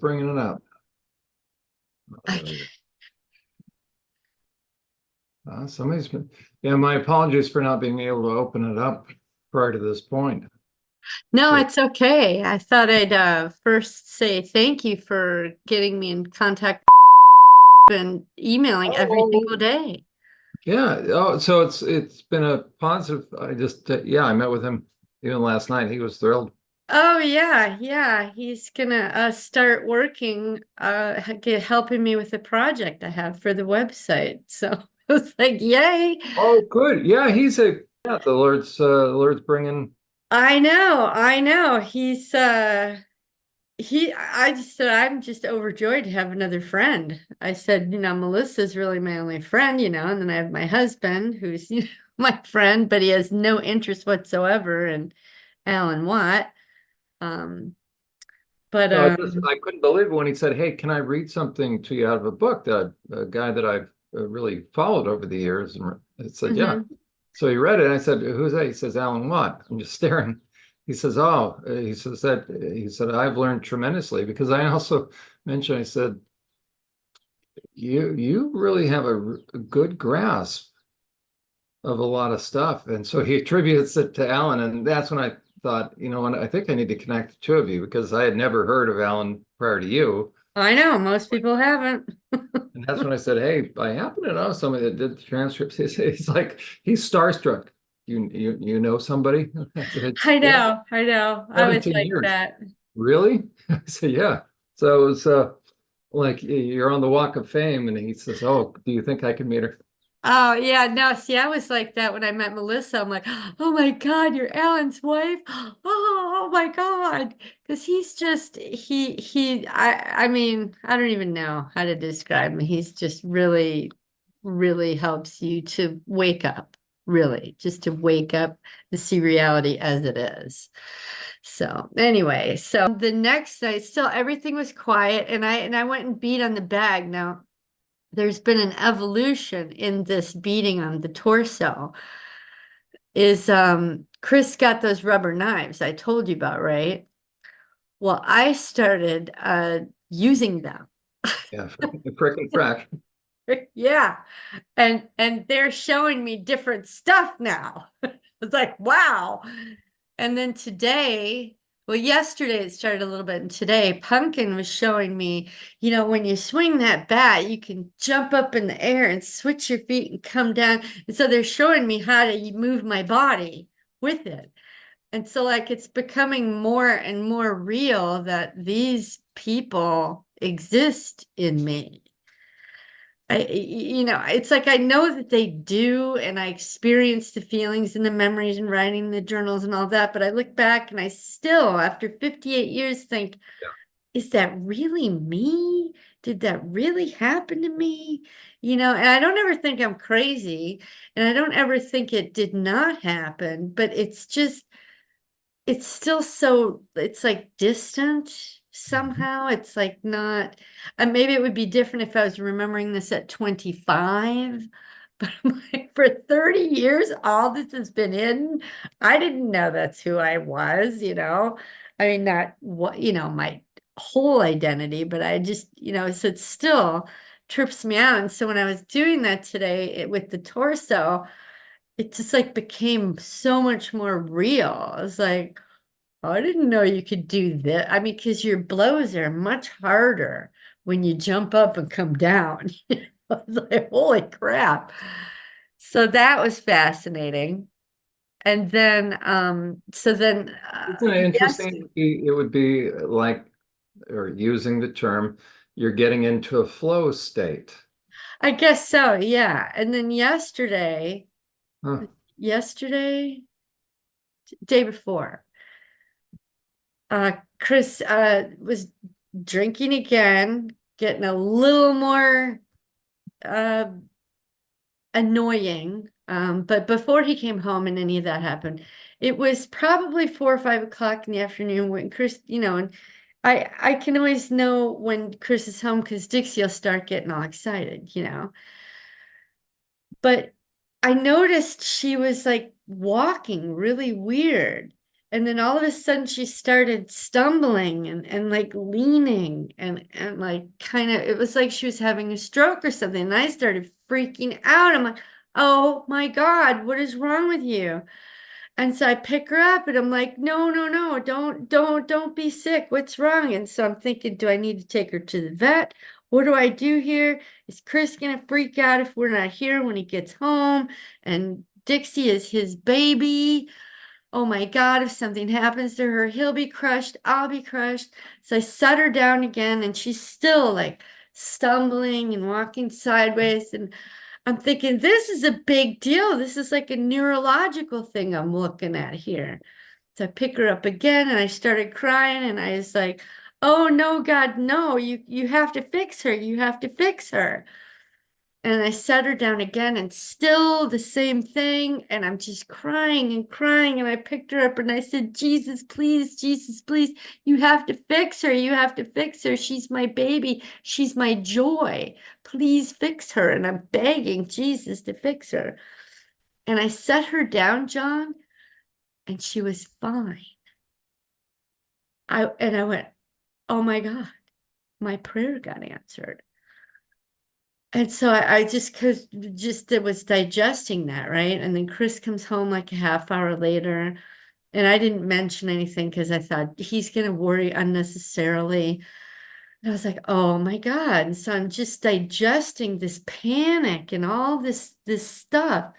bringing it up? I, Somebody's been, yeah, my apologies for not being able to open it up prior to this point. no, So, it's okay. I thought I'd first say thank you for getting me in contact and emailing every oh, single day. yeah. Oh, so it's been a positive. I just yeah, I met with him even last night. He was thrilled. Oh yeah, yeah. He's gonna start working, helping me with the project I have for the website. So I was like, yay. Oh, good. Yeah, yeah, the Lord's bringing. I know. I just said I'm just overjoyed to have another friend. I said, Melissa's really my only friend, and then I have my husband who's, my friend, but he has no interest whatsoever in Alan Watt. Um, but I couldn't believe it when he said, "Hey, can I read something to you out of a book that a guy that I've really followed over the years?" And I said, "Yeah." mhm. So he read it, and I said, "Who's that?" He says, "Alan Watt." I'm just staring. He says, "Oh," he said, "I've learned tremendously," because I also mentioned, I said, "You really have a good grasp of a lot of stuff," and so he attributes it to Alan, and that's when I thought, what, I think I need to connect the two of you because I had never heard of Alan prior to you. I know most people haven't. And that's when I said, "Hey, I happen to know somebody that did the transcripts." He's like, he's starstruck. You know somebody? I said, I "Yeah, know, I know. I was 17 like years." that. Really? I said, "Yeah." So it was like you're on the Walk of Fame, and he says, "Oh, do you think I can meet her?" Oh yeah, no, see, I was like that when I met Melissa. I'm like, oh my God, you're Alan's wife. Oh my God. Because he's just I mean, I don't even know how to describe him. He's just really, really helps you to wake up, really, just to wake up to see reality as it is. So anyway, so the next night, still everything was quiet, and I went and beat on the bag. Now there's been an evolution in this beating on the torso. Is Chris got those rubber knives I told you about, right? Well, I started using them. Yeah, frick and frack. Yeah. And they're showing me different stuff now. It's like, wow. And then today, well, yesterday it started a little bit, and today Pumpkin was showing me, when you swing that bat, you can jump up in the air and switch your feet and come down. And so they're showing me how to move my body with it. And so, like, it's becoming more and more real that these people exist in me. It's like I know that they do, and I experience the feelings and the memories and writing the journals and all that, but I look back and I still, after 58 years, think, is that really me? Did that really happen to me? And I don't ever think I'm crazy, and I don't ever think it did not happen, but it's still so, it's like distant somehow. It's like not, and maybe it would be different if I was remembering this at 25, but I'm like, for 30 years, all this has been in. I didn't know that's who I was. I mean, not what, my whole identity, but I just, so it still trips me out. And so when I was doing that today with the torso, it just like became so much more real. I was like, I didn't know you could do that. I mean, because your blows are much harder when you jump up and come down. I was like, holy crap. So that was fascinating. And then, Isn't it yes, interesting? It would be like, or using the term, you're getting into a flow state. I guess so. Yeah. And then Huh. yesterday, day before, Chris was drinking again, getting a little more uh annoying. But before he came home and any of that happened, it was probably 4 or 5 o'clock in the afternoon when Chris, and I can always know when Chris is home because Dixie will start getting all excited. But I noticed she was like walking really weird. And then all of a sudden she started stumbling and like leaning and like kind of, it was like she was having a stroke or something. And I started freaking out. I'm like, oh my God, what is wrong with you? And so I pick her up and I'm like, no, no, no, don't be sick. What's wrong? And so I'm thinking, do I need to take her to the vet? What do I do here? Is Chris gonna freak out if we're not here when he gets home? And Dixie is his baby. Oh my God, if something happens to her, he'll be crushed, I'll be crushed. So I set her down again and she's still like stumbling and walking sideways. And I'm thinking, this is a big deal. This is like a neurological thing I'm looking at here. So I pick her up again and I started crying and I was like, oh no, God, no, you have to fix her. You have to fix her. And I set her down again and still the same thing. And I'm just crying and crying. And I picked her up and I said, Jesus, please, you have to fix her. You have to fix her. She's my baby. She's my joy. Please fix her. And I'm begging Jesus to fix her. And I set her down, Jon, and she was fine. I went, oh my God, my prayer got answered. And so I just cause just it was digesting that, right? And then Chris comes home like a half hour later, and I didn't mention anything because I thought he's gonna worry unnecessarily. And I was like, oh my God. And so I'm just digesting this panic and all this stuff.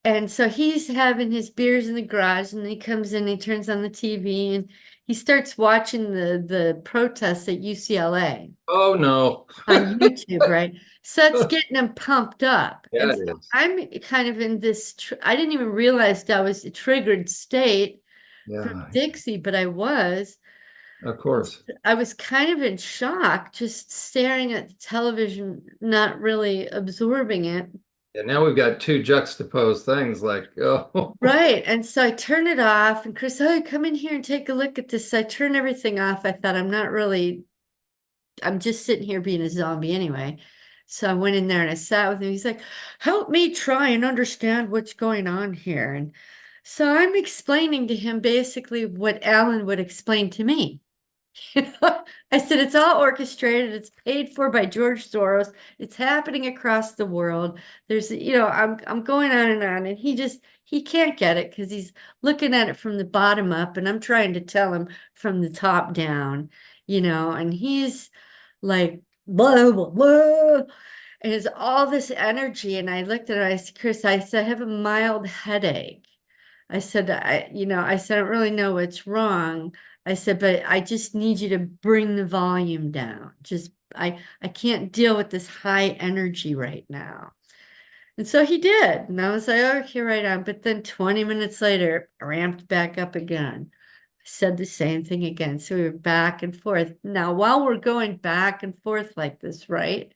And so he's having his beers in the garage, and he comes in, he turns on the TV, and he starts watching the protests at UCLA Oh no. on YouTube, right? So it's getting him pumped up. Yeah, And it so is. I'm kind of in this, I didn't even realize I was a triggered state from Yeah, Dixie, but I was. of course. I was kind of in shock, just staring at the television, not really absorbing it. And now we've got two juxtaposed things like, oh, Right. And so I turn it off, and Chris, oh, come in here and take a look at this. So I turn everything off. I thought, I'm just sitting here being a zombie anyway. So I went in there and I sat with him. He's like, help me try and understand what's going on here. And so I'm explaining to him basically what Alan would explain to me. I said, it's all orchestrated. It's paid for by George Soros. It's happening across the world. I'm going on, and he can't get it because he's looking at it from the bottom up, and I'm trying to tell him from the top down, and he's like, blah, blah, blah. And it's all this energy. And I looked at him, I said, Chris, I said, I have a mild headache. I said, I don't really know what's wrong. I said, but I just need you to bring the volume down. I can't deal with this high energy right now. And so he did. And I was like, okay, right on. But then 20 minutes later, ramped back up again. I said the same thing again. So we were back and forth. Now, while we're going back and forth like this, right?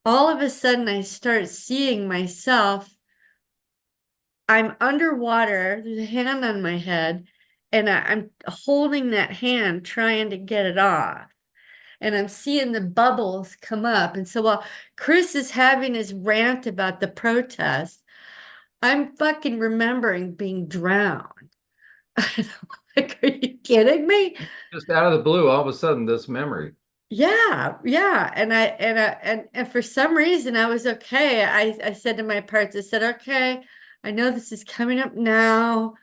All of a sudden, I start seeing myself. I'm underwater, there's a hand on my head, and I'm holding that hand, trying to get it off. And I'm seeing the bubbles come up. And so while Chris is having his rant about the protest, I'm fucking remembering being drowned. Like, are you kidding me? just out of the blue, all of a sudden, this memory. Yeah, yeah. And for some reason I was okay. I said to my parents, I said, okay, I know this is coming up now.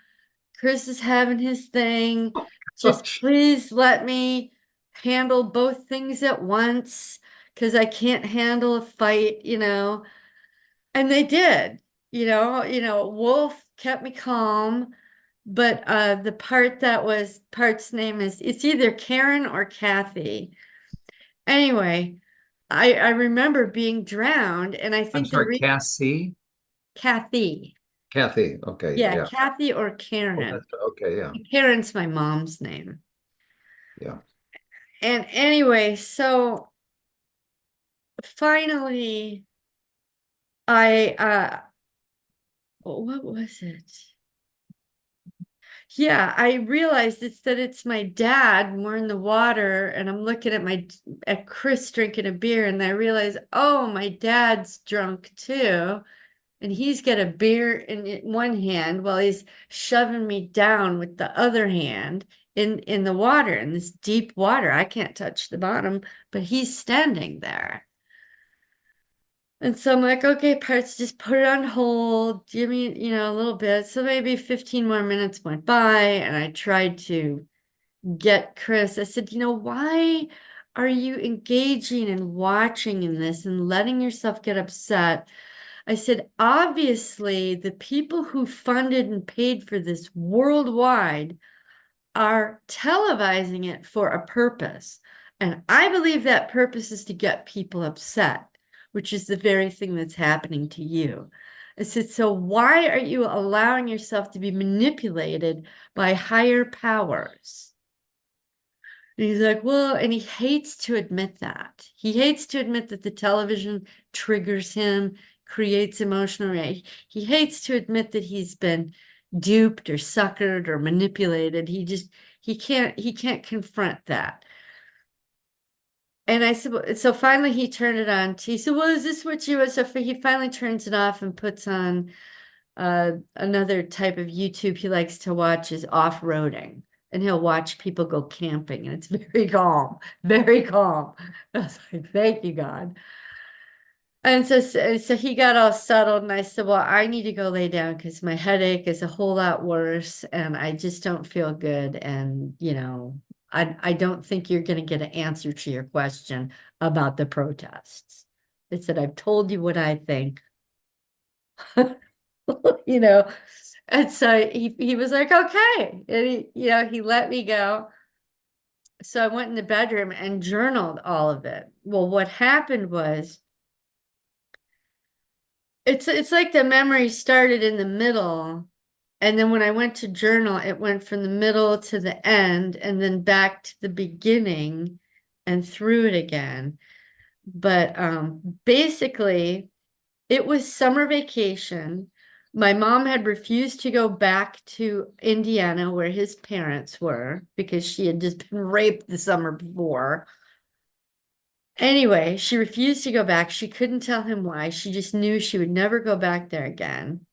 Chris is having his thing. Just Gosh. please let me handle both things at once because I can't handle a fight. And they did. Wolf kept me calm, but the part's name is it's either Karen or Kathy. Anyway, I remember being drowned, and I I'm think sorry, Cassie? Kathy. Kathy. Okay, Yeah, yeah. Kathy or Oh, Karen. that's okay, yeah. Karen's my mom's name. Yeah. And anyway, so finally I what was it? Yeah, I realized it's my dad and we're in the water and I'm looking at Chris drinking a beer and I realize, oh, my dad's drunk too. and he's got a beer in one hand while he's shoving me down with the other hand in the water, in this deep water. I can't touch the bottom, but he's standing there. And so I'm like, okay, parts, just put it on hold. Give me, a little bit. So maybe 15 more minutes went by, and I tried to get Chris. I said, why are you engaging and watching in this and letting yourself get upset? I said, obviously, the people who funded and paid for this worldwide are televising it for a purpose. And I believe that purpose is to get people upset, which is the very thing that's happening to you. I said, so why are you allowing yourself to be manipulated by higher powers? And he's like, well, and he hates to admit that. He hates to admit that the television triggers him, creates emotional reaction. He hates to admit that he's been duped or suckered or manipulated. He can't confront that. And I said, so finally he turned it on. He said, well, is this what you was? So he finally turns it off and puts on another type of YouTube he likes to watch is off-roading. And he'll watch people go camping, and it's very calm, very calm. I was like, thank you, God. And so he got all settled, and I said, well, I need to go lay down because my headache is a whole lot worse, and I just don't feel good. And, I don't think you're going to get an answer to your question about the protests. I said, I've told you what I think. you know. And so he was like, okay. And he let me go. So I went in the bedroom and journaled all of it. Well, what happened was it's like the memory started in the middle. And then when I went to journal, it went from the middle to the end and then back to the beginning and through it again. But basically, it was summer vacation. My mom had refused to go back to Indiana where his parents were because she had just been raped the summer before. Anyway, she refused to go back. She couldn't tell him why. She just knew she would never go back there again.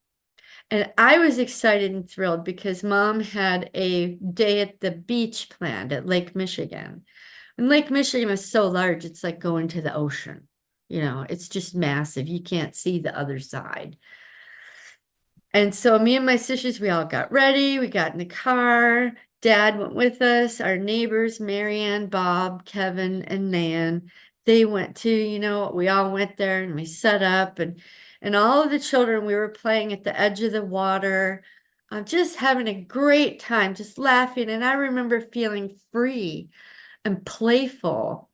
And I was excited and thrilled because mom had a day at the beach planned at Lake Michigan. And Lake Michigan is so large, it's like going to the ocean. It's just massive. You can't see the other side. And so me and my sisters, we all got ready. We got in the car. Dad went with us. Our neighbors, Marianne, Bob, Kevin, and Nan, they went too. We all went there and we set up and all of the children, we were playing at the edge of the water, just having a great time, just laughing. And I remember feeling free and playful.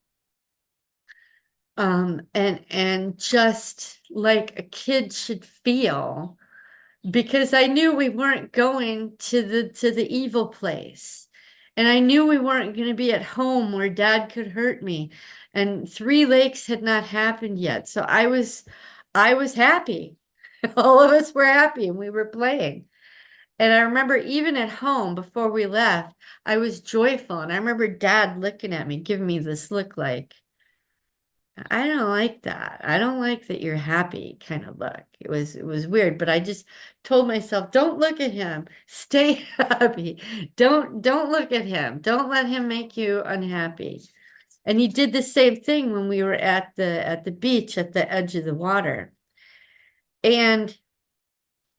And just like a kid should feel, because I knew we weren't going to the evil place. And I knew we weren't going to be at home where dad could hurt me. And Three Lakes had not happened yet. So I was happy. All of us were happy and we were playing. And I remember even at home before we left, I was joyful. And I remember dad looking at me, giving me this look like, I don't like that. I don't like that you're happy kind of look. It was weird, but I just told myself, don't look at him. Stay happy. Don't look at him. Don't let him make you unhappy. And he did the same thing when we were at the beach at the edge of the water. And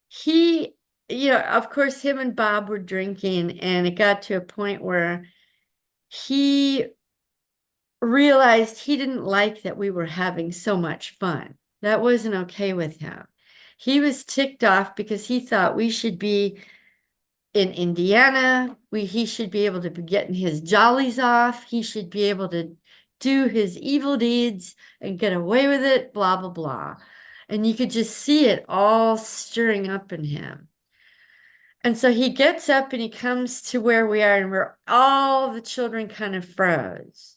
he, of course, him and Bob were drinking, and it got to a point where he realized he didn't like that we were having so much fun. That wasn't okay with him. He was ticked off because he thought we should be in Indiana. He should be able to be getting his jollies off. He should be able to do his evil deeds and get away with it, blah, blah, blah. And you could just see it all stirring up in him. And so he gets up and he comes to where we are, and all the children kind of froze.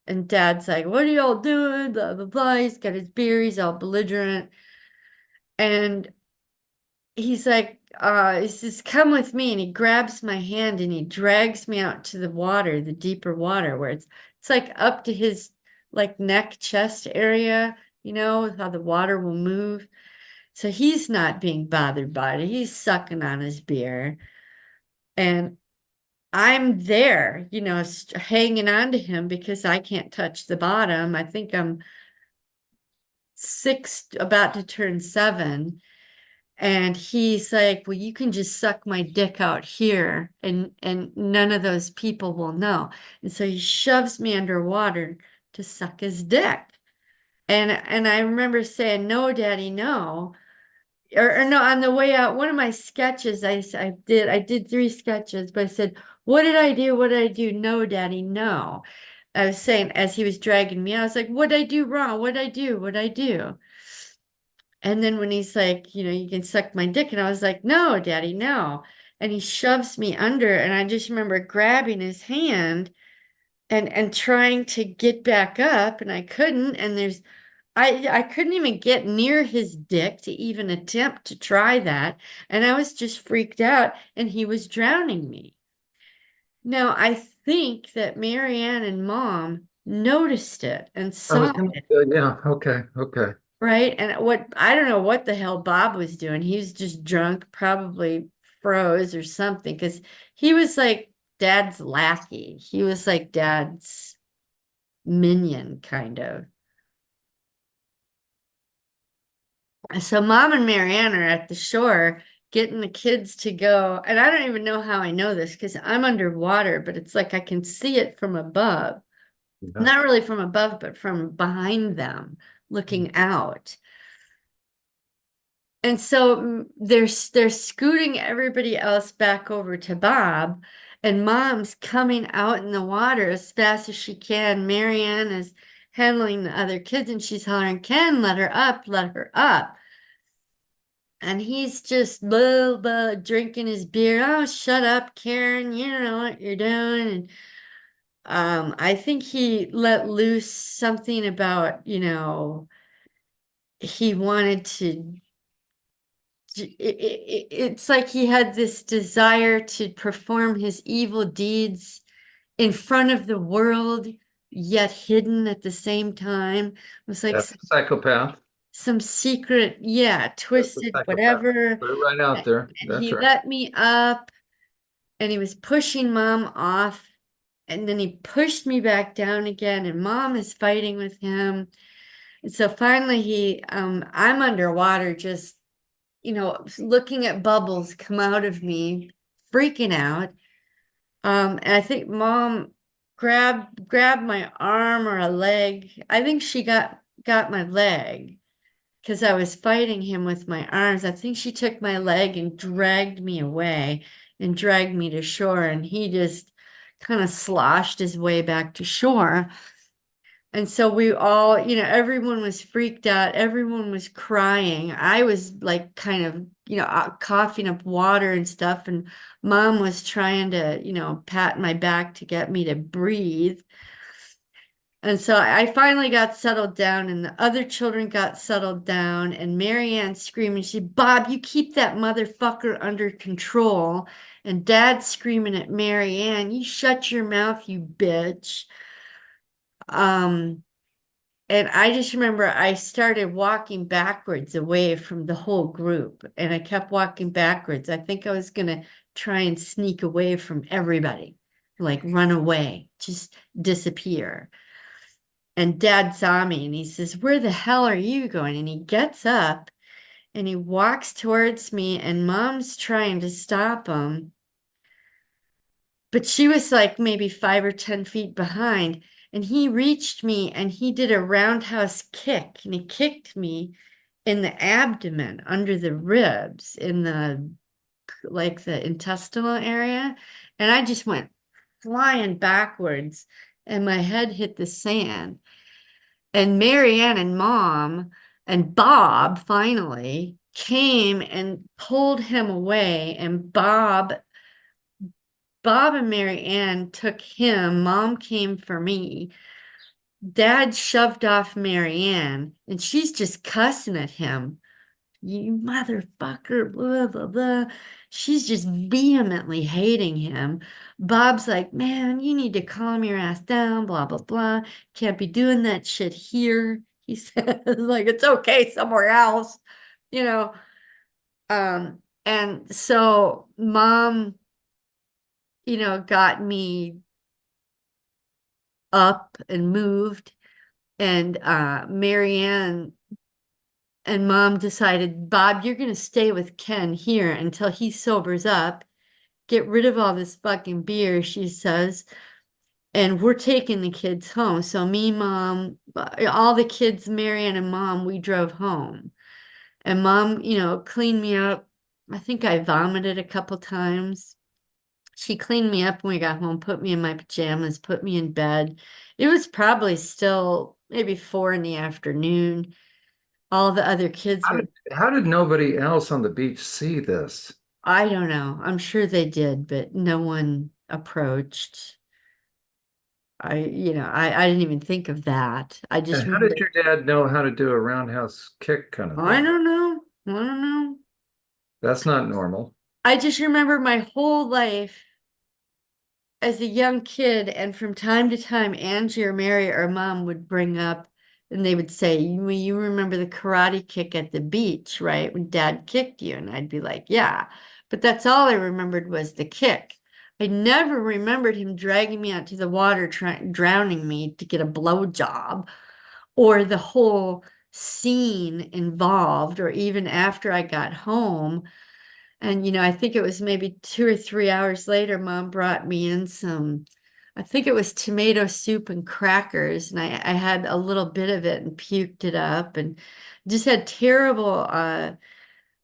And dad's like, what are y'all doing? Blah, blah, blah. He's got his beer. He's all belligerent. And he's like, he says, come with me. And he grabs my hand and he drags me out to the water, the deeper water, where it's like up to his like neck, chest area, how the water will move. So he's not being bothered by it. He's sucking on his beer. And I'm there, hanging on to him because I can't touch the bottom. I think I'm 6, about to turn 7. And he's like, well, you can just suck my dick out here and none of those people will know. And so he shoves me underwater to suck his dick. And I remember saying, no, Daddy, no. Or no, on the way out, one of my sketches, I did 3 sketches, but I said, what did I do? What did I do? No, Daddy, no. I was saying, as he was dragging me out, I was like, what did I do wrong? What did I do? What did I do? And then when he's like, you can suck my dick. And I was like, no, Daddy, no. And he shoves me under. And I just remember grabbing his hand and trying to get back up. And I couldn't. And I couldn't even get near his dick to even attempt to try that. And I was just freaked out. And he was drowning me. Now, I think that Marianne and Mom noticed it and I was saw gonna, it. yeah, okay, okay. Right. And I don't know what the hell Bob was doing. He was just drunk, probably froze or something, because he was like Dad's lackey. He was like Dad's minion, kind of. So Mom and Marianne are at the shore getting the kids to go. And I don't even know how I know this because I'm underwater, but it's like I can see it from above. Yeah. Not really from above, but from behind them, looking out. And so they're scooting everybody else back over to Bob, and Mom's coming out in the water as fast as she can. Marianne is handling the other kids, and she's hollering, Ken, let her up, let her up. And he's just blah, blah, drinking his beer. Oh, shut up, Karen. You don't know what you're doing. And I think he let loose something about, he wanted to it's like he had this desire to perform his evil deeds in front of the world, yet hidden at the same time. It was like That's a psychopath. some secret, yeah, That's a twisted, psychopath. whatever. Put it right out And there. That's he right. let me up and he was pushing Mom off. And then he pushed me back down again, and Mom is fighting with him. And so finally I'm underwater, just looking at bubbles come out of me, freaking out. And I think Mom grabbed my arm or a leg. I think she got my leg because I was fighting him with my arms. I think she took my leg and dragged me away and dragged me to shore, and he just kind of sloshed his way back to shore. And so we all, everyone was freaked out. Everyone was crying. I was like kind of, coughing up water and stuff. And Mom was trying to, pat my back to get me to breathe. And so I finally got settled down, and the other children got settled down. And Marianne screaming, she, Bob, you keep that motherfucker under control. And Dad screaming at Marianne, you shut your mouth, you bitch. Um, And I just remember I started walking backwards away from the whole group, and I kept walking backwards. I think I was going to try and sneak away from everybody, like run away, just disappear. And Dad saw me and he says, where the hell are you going? And he gets up and he walks towards me, and Mom's trying to stop him. But she was like maybe 5 or 10 feet behind. And he reached me and he did a roundhouse kick, and he kicked me in the abdomen under the ribs in the like the intestinal area. And I just went flying backwards and my head hit the sand. And Marianne and Mom and Bob finally came and pulled him away. And Bob and Mary Ann took him. Mom came for me. Dad shoved off Mary Ann, and she's just cussing at him. You motherfucker, blah, blah, blah. She's just vehemently hating him. Bob's like, man, you need to calm your ass down, blah, blah, blah. Can't be doing that shit here. He says, like, it's okay somewhere else. you know. And so mom, got me up and moved, and Marianne and mom decided, Bob, you're gonna stay with Ken here until he sobers up. Get rid of all this fucking beer, she says, and we're taking the kids home. So me, mom, all the kids, Marianne and mom, we drove home. And mom, cleaned me up. I think I vomited a couple times. She cleaned me up when we got home, put me in my pajamas, put me in bed. It was probably still maybe 4 in the afternoon. All the other kids How were, did, how did nobody else on the beach see this? I don't know. I'm sure they did, but no one approached. I didn't even think of that. I And just how did remember, your dad know how to do a roundhouse kick kind of I thing? don't know. I don't know. That's not normal. I just remember my whole life as a young kid, and from time to time, Angie or Mary or mom would bring up, and they would say, you remember the karate kick at the beach, right? When dad kicked you. And I'd be like, yeah. But that's all I remembered was the kick. I never remembered him dragging me out to the water, drowning me to get a blowjob, or the whole scene involved, or even after I got home. And, I think it was maybe 2 or 3 hours later, mom brought me in I think it was tomato soup and crackers. And I had a little bit of it and puked it up and just had terrible,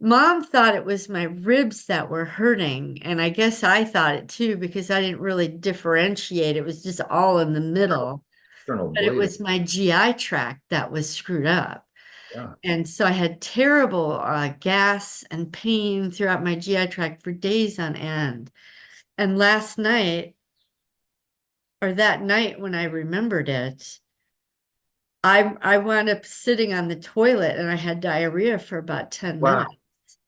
mom thought it was my ribs that were hurting. And I guess I thought it too, because I didn't really differentiate. It was just all in the middle, Internal but it bleeding. was my GI tract that was screwed up. Yeah. And so I had terrible gas and pain throughout my GI tract for days on end. And last night, or that night when I remembered it, I wound up sitting on the toilet and I had diarrhea for about 10 Wow. minutes.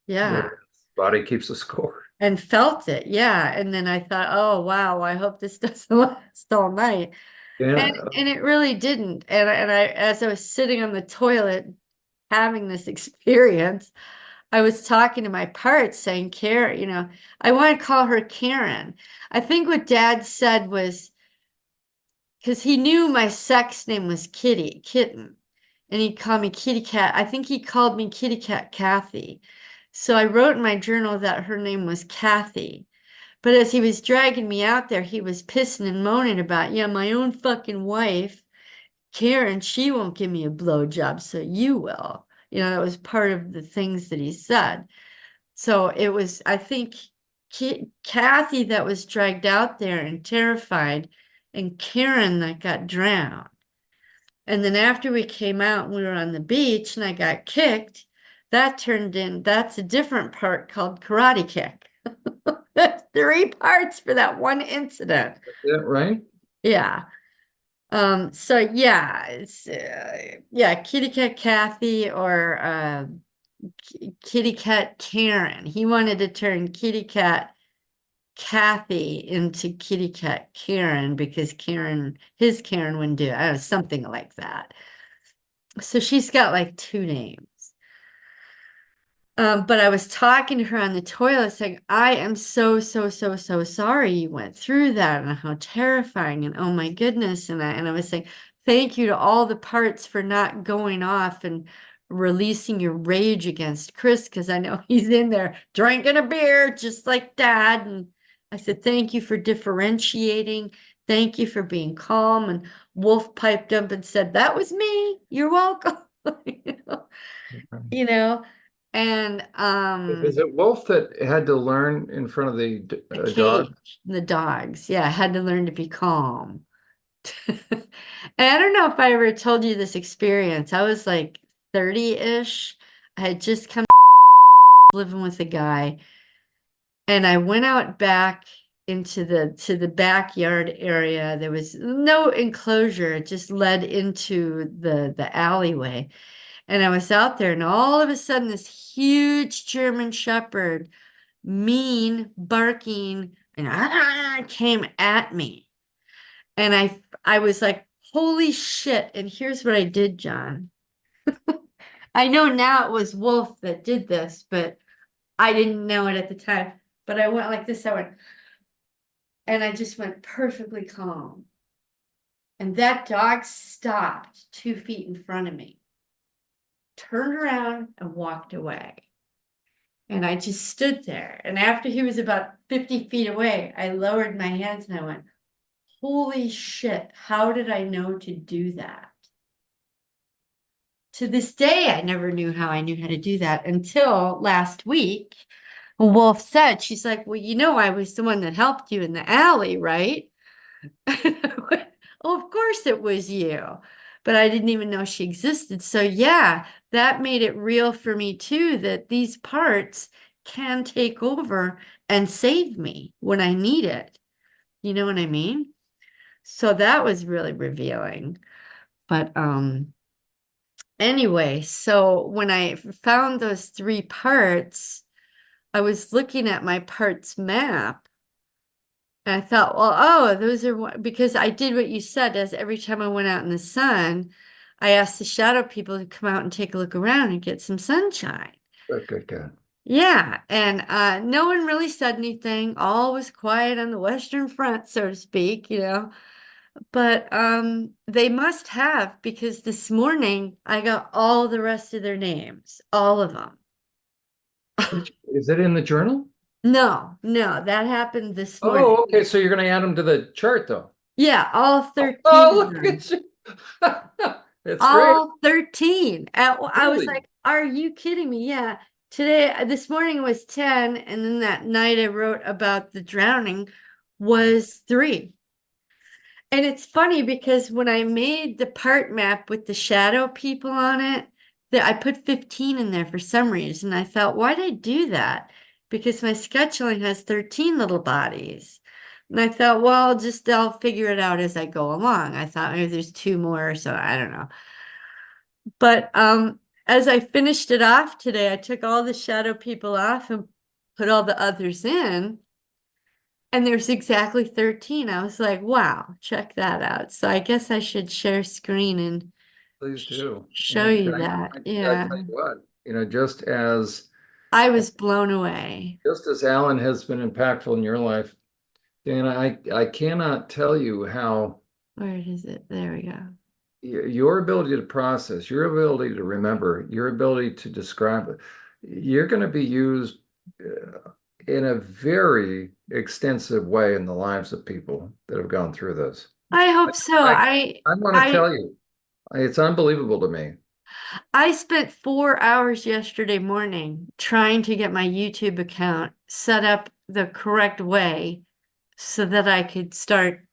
There Yeah. it is. Body keeps a score. And felt it. Yeah. And then I thought, oh, wow, I hope this doesn't last all night. And, Yeah. and it really didn't. As I was sitting on the toilet having this experience, I was talking to my parts saying, Karen, I want to call her Karen. I think what dad said was, because he knew my sex name was Kitten, and he'd call me Kitty Cat. I think he called me Kitty Cat Kathy. So I wrote in my journal that her name was Kathy. But as he was dragging me out there, he was pissing and moaning about, yeah, my own fucking wife, Karen, she won't give me a blowjob, so you will. That was part of the things that he said. So it was, I think, Kathy that was dragged out there and terrified, and Karen that got drowned. And then after we came out and we were on the beach and I got kicked, that's a different part called karate kick. That's 3 parts for that one incident. Yeah, right? Yeah. So yeah, it's yeah, Kitty Cat Kathy or Kitty Cat Karen. He wanted to turn Kitty Cat Kathy into Kitty Cat Karen because his Karen wouldn't do it. I don't know, something like that. So she's got like 2 names. But I was talking to her on the toilet saying, I am so, so, so, so sorry you went through that and how terrifying and oh my goodness. And I was saying, thank you to all the parts for not going off and releasing your rage against Chris, because I know he's in there drinking a beer just like dad. And I said, thank you for differentiating. Thank you for being calm. And Wolf piped up and said, that was me. You're welcome. You know, you know. And Is it Wolf that had to learn in front of the the dog? cage, the dogs, yeah, I had to learn to be calm. And I don't know if I ever told you this experience. I was like 30-ish. I had just come living with a guy, and I went out back into the backyard area. There was no enclosure, it just led into the alleyway. And I was out there, and all of a sudden, this huge German Shepherd, mean, barking, and came at me. And I was like, holy shit. And here's what I did, John. I know now it was Wolf that did this, but I didn't know it at the time. But I went like this, I went, and I just went perfectly calm. And that dog stopped 2 feet in front of me, turned around and walked away. And I just stood there. And after he was about 50 feet away, I lowered my hands and I went, holy shit, how did I know to do that? To this day, I never knew how I knew how to do that until last week. Wolf said, she's like, well, I was the one that helped you in the alley, right? Oh, of course it was you. But I didn't even know she existed. So yeah, that made it real for me too, that these parts can take over and save me when I need it. You know what I mean? So that was really revealing. But anyway, so when I found those 3 parts, I was looking at my parts map. And I thought, well, oh, those are because I did what you said, as every time I went out in the sun, I asked the shadow people to come out and take a look around and get some sunshine. Good, good, good. Yeah, and no one really said anything. All was quiet on the Western Front, so to speak, But they must have, because this morning I got all the rest of their names, all of them. Is it in the journal? No, no, that happened this morning. Oh, okay. So you're going to add them to the chart, though. Yeah, all Oh, 13 of look them. at you. That's great. All 13. I was Really? like, are you kidding me? Yeah. Today, this morning was 10, and then that night I wrote about the drowning was 3. And it's funny because when I made the part map with the shadow people on it, that I put 15 in there for some reason. I thought, why did I do that? Because my sketch only has 13 little bodies. And I thought, well, I'll figure it out as I go along. I thought maybe there's 2 more, so I don't know. But as I finished it off today, I took all the shadow people off and put all the others in. And there's exactly 13. I was like, wow, check that out. So I guess I should share screen and Please do. show And you that. I tell Yeah. you what, I was blown away. just as Alan has been impactful in your life, Dana, I cannot tell you how Where is it? There we go. your ability to process, your ability to remember, your ability to describe it, you're going to be used in a very extensive way in the lives of people that have gone through this. I hope so. I, I want to I tell you, it's unbelievable to me. I spent 4 hours yesterday morning trying to get my YouTube account set up the correct way so that I could start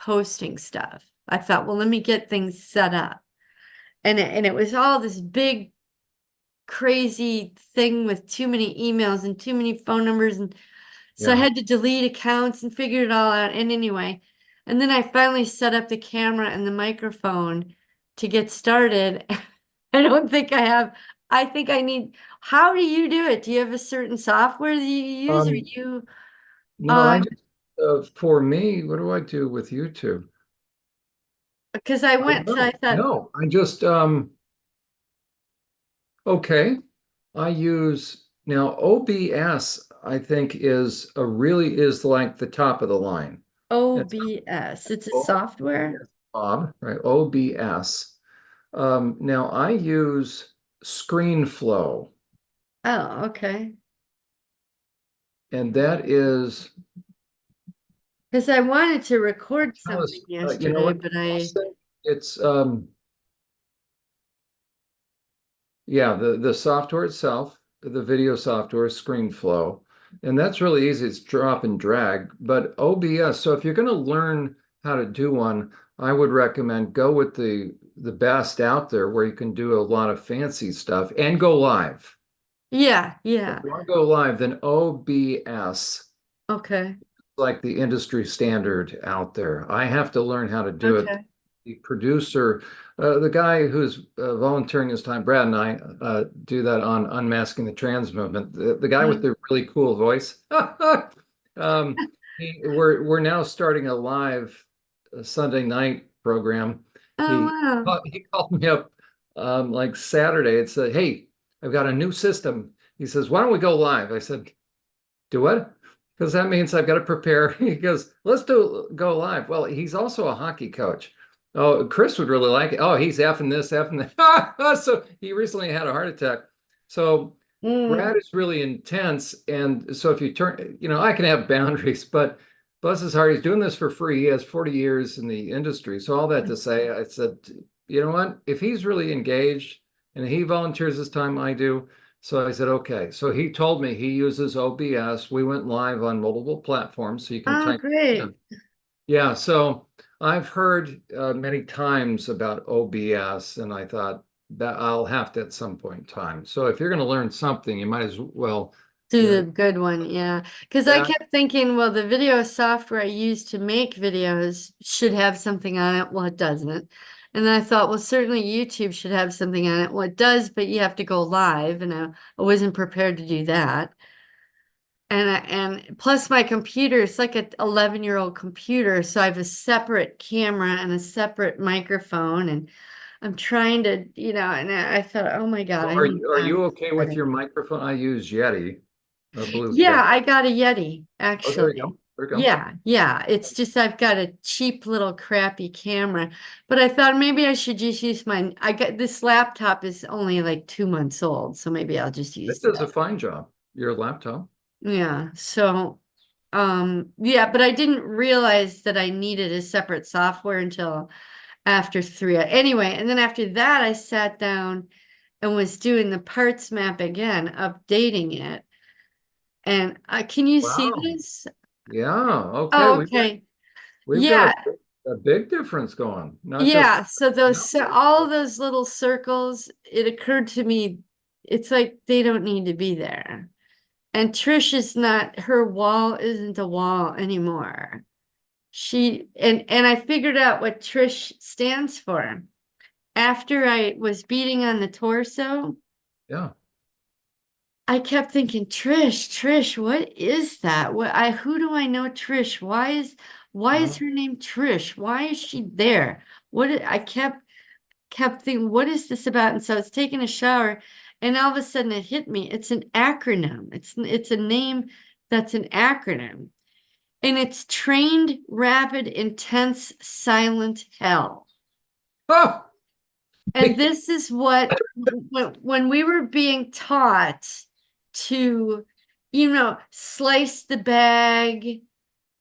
posting stuff. I thought, well, let me get things set up. And it was all this big crazy thing with too many emails and too many phone numbers, and so I Yeah. had to delete accounts and figure it all out. And anyway, and then I finally set up the camera and the microphone to get started. I don't think I have. I think I need. How do you do it? Do you have a certain software that you use, or Um, you? no, I Um, just, for me, what do I do with YouTube? because I I went to, I don't thought, know. I just, okay. I use now OBS, I think is like the top of the line. It's OBS. It's a software. OBS, Bob, right? OBS. Now I use ScreenFlow, Oh, okay. and that is Because I wanted to record tell something us, you know yesterday, what? but I'll I, send- It's yeah, the software itself, the video software, ScreenFlow, and that's really easy. It's drop and drag. But OBS, so if you're going to learn how to do one, I would recommend go with the best out there where you can do a lot of fancy stuff and go live. yeah, If yeah. you want to go live, then OBS Okay. like the industry standard out there. I have to learn how to do it. Okay. The producer, the guy who's volunteering his time, Brad and I do that on Unmasking the Trans Movement. The guy with Mm. the really cool voice. We're now starting a live Sunday night program. Oh, He wow. he called me up like Saturday. It said, "Hey, I've got a new system." He says, "Why don't we go live?" I said, "Do what?" Because that means I've got to prepare. He goes, "Let's go live." Well, he's also a hockey coach. Oh, Chris would really like it. Oh, he's effing this, effing that. So he recently had a heart attack. So Mm. Brad is really intense. And so if you turn, I can have boundaries, but bless his heart, he's doing this for free. He has 40 years in the industry. So all that to say, I said, you know what? If he's really engaged and he volunteers his time, I do. So I said, okay. So he told me he uses OBS. We went live on multiple platforms, so you can Oh, type. great. Yeah. So I've heard many times about OBS, and I thought that I'll have to at some point in time. So if you're going to learn something, you might as well. Do Yeah. the good one, yeah. Because I Yeah. kept thinking, well, the video software I use to make videos should have something on it. Well, it doesn't. And then I thought, well, certainly YouTube should have something on it. Well, it does, but you have to go live, and I wasn't prepared to do that. And plus my computer, it's like an 11-year-old computer, so I have a separate camera and a separate microphone, and I'm trying to, and I thought, oh my God, So I are need you are you okay with better. your microphone? I use Yeti, Blues Yeah, Yeti. I got a Yeti, Oh, there you actually. go. There you go. Yeah. It's just I've got a cheap little crappy camera. But I thought maybe I should just use I got this laptop is only like 2 months old, so maybe I'll just It use does a that. fine job. Your laptop. Yeah. So yeah, but I didn't realize that I needed a separate software until after three. Anyway, and then after that I sat down and was doing the parts map again, updating it. And can you see Wow. this? Yeah. Okay. Oh, We've got okay. we've got Yeah, a big difference going. Not just yeah. So those, numbers, all but those little circles, it occurred to me, it's like they don't need to be there. And Trish is not, her wall isn't a wall anymore. And I figured out what Trish stands for. After I was beating on the torso, yeah. I kept thinking, Trish, what is that? Who do I know Trish? Why is Uh, her name Trish? Why is she there? I kept thinking, what is this about? And so I was taking a shower, and all of a sudden it hit me. It's an acronym. It's a name that's an acronym. And it's trained, rapid, intense, silent hell. oh, And this is what, when we were being taught to, slice the bag,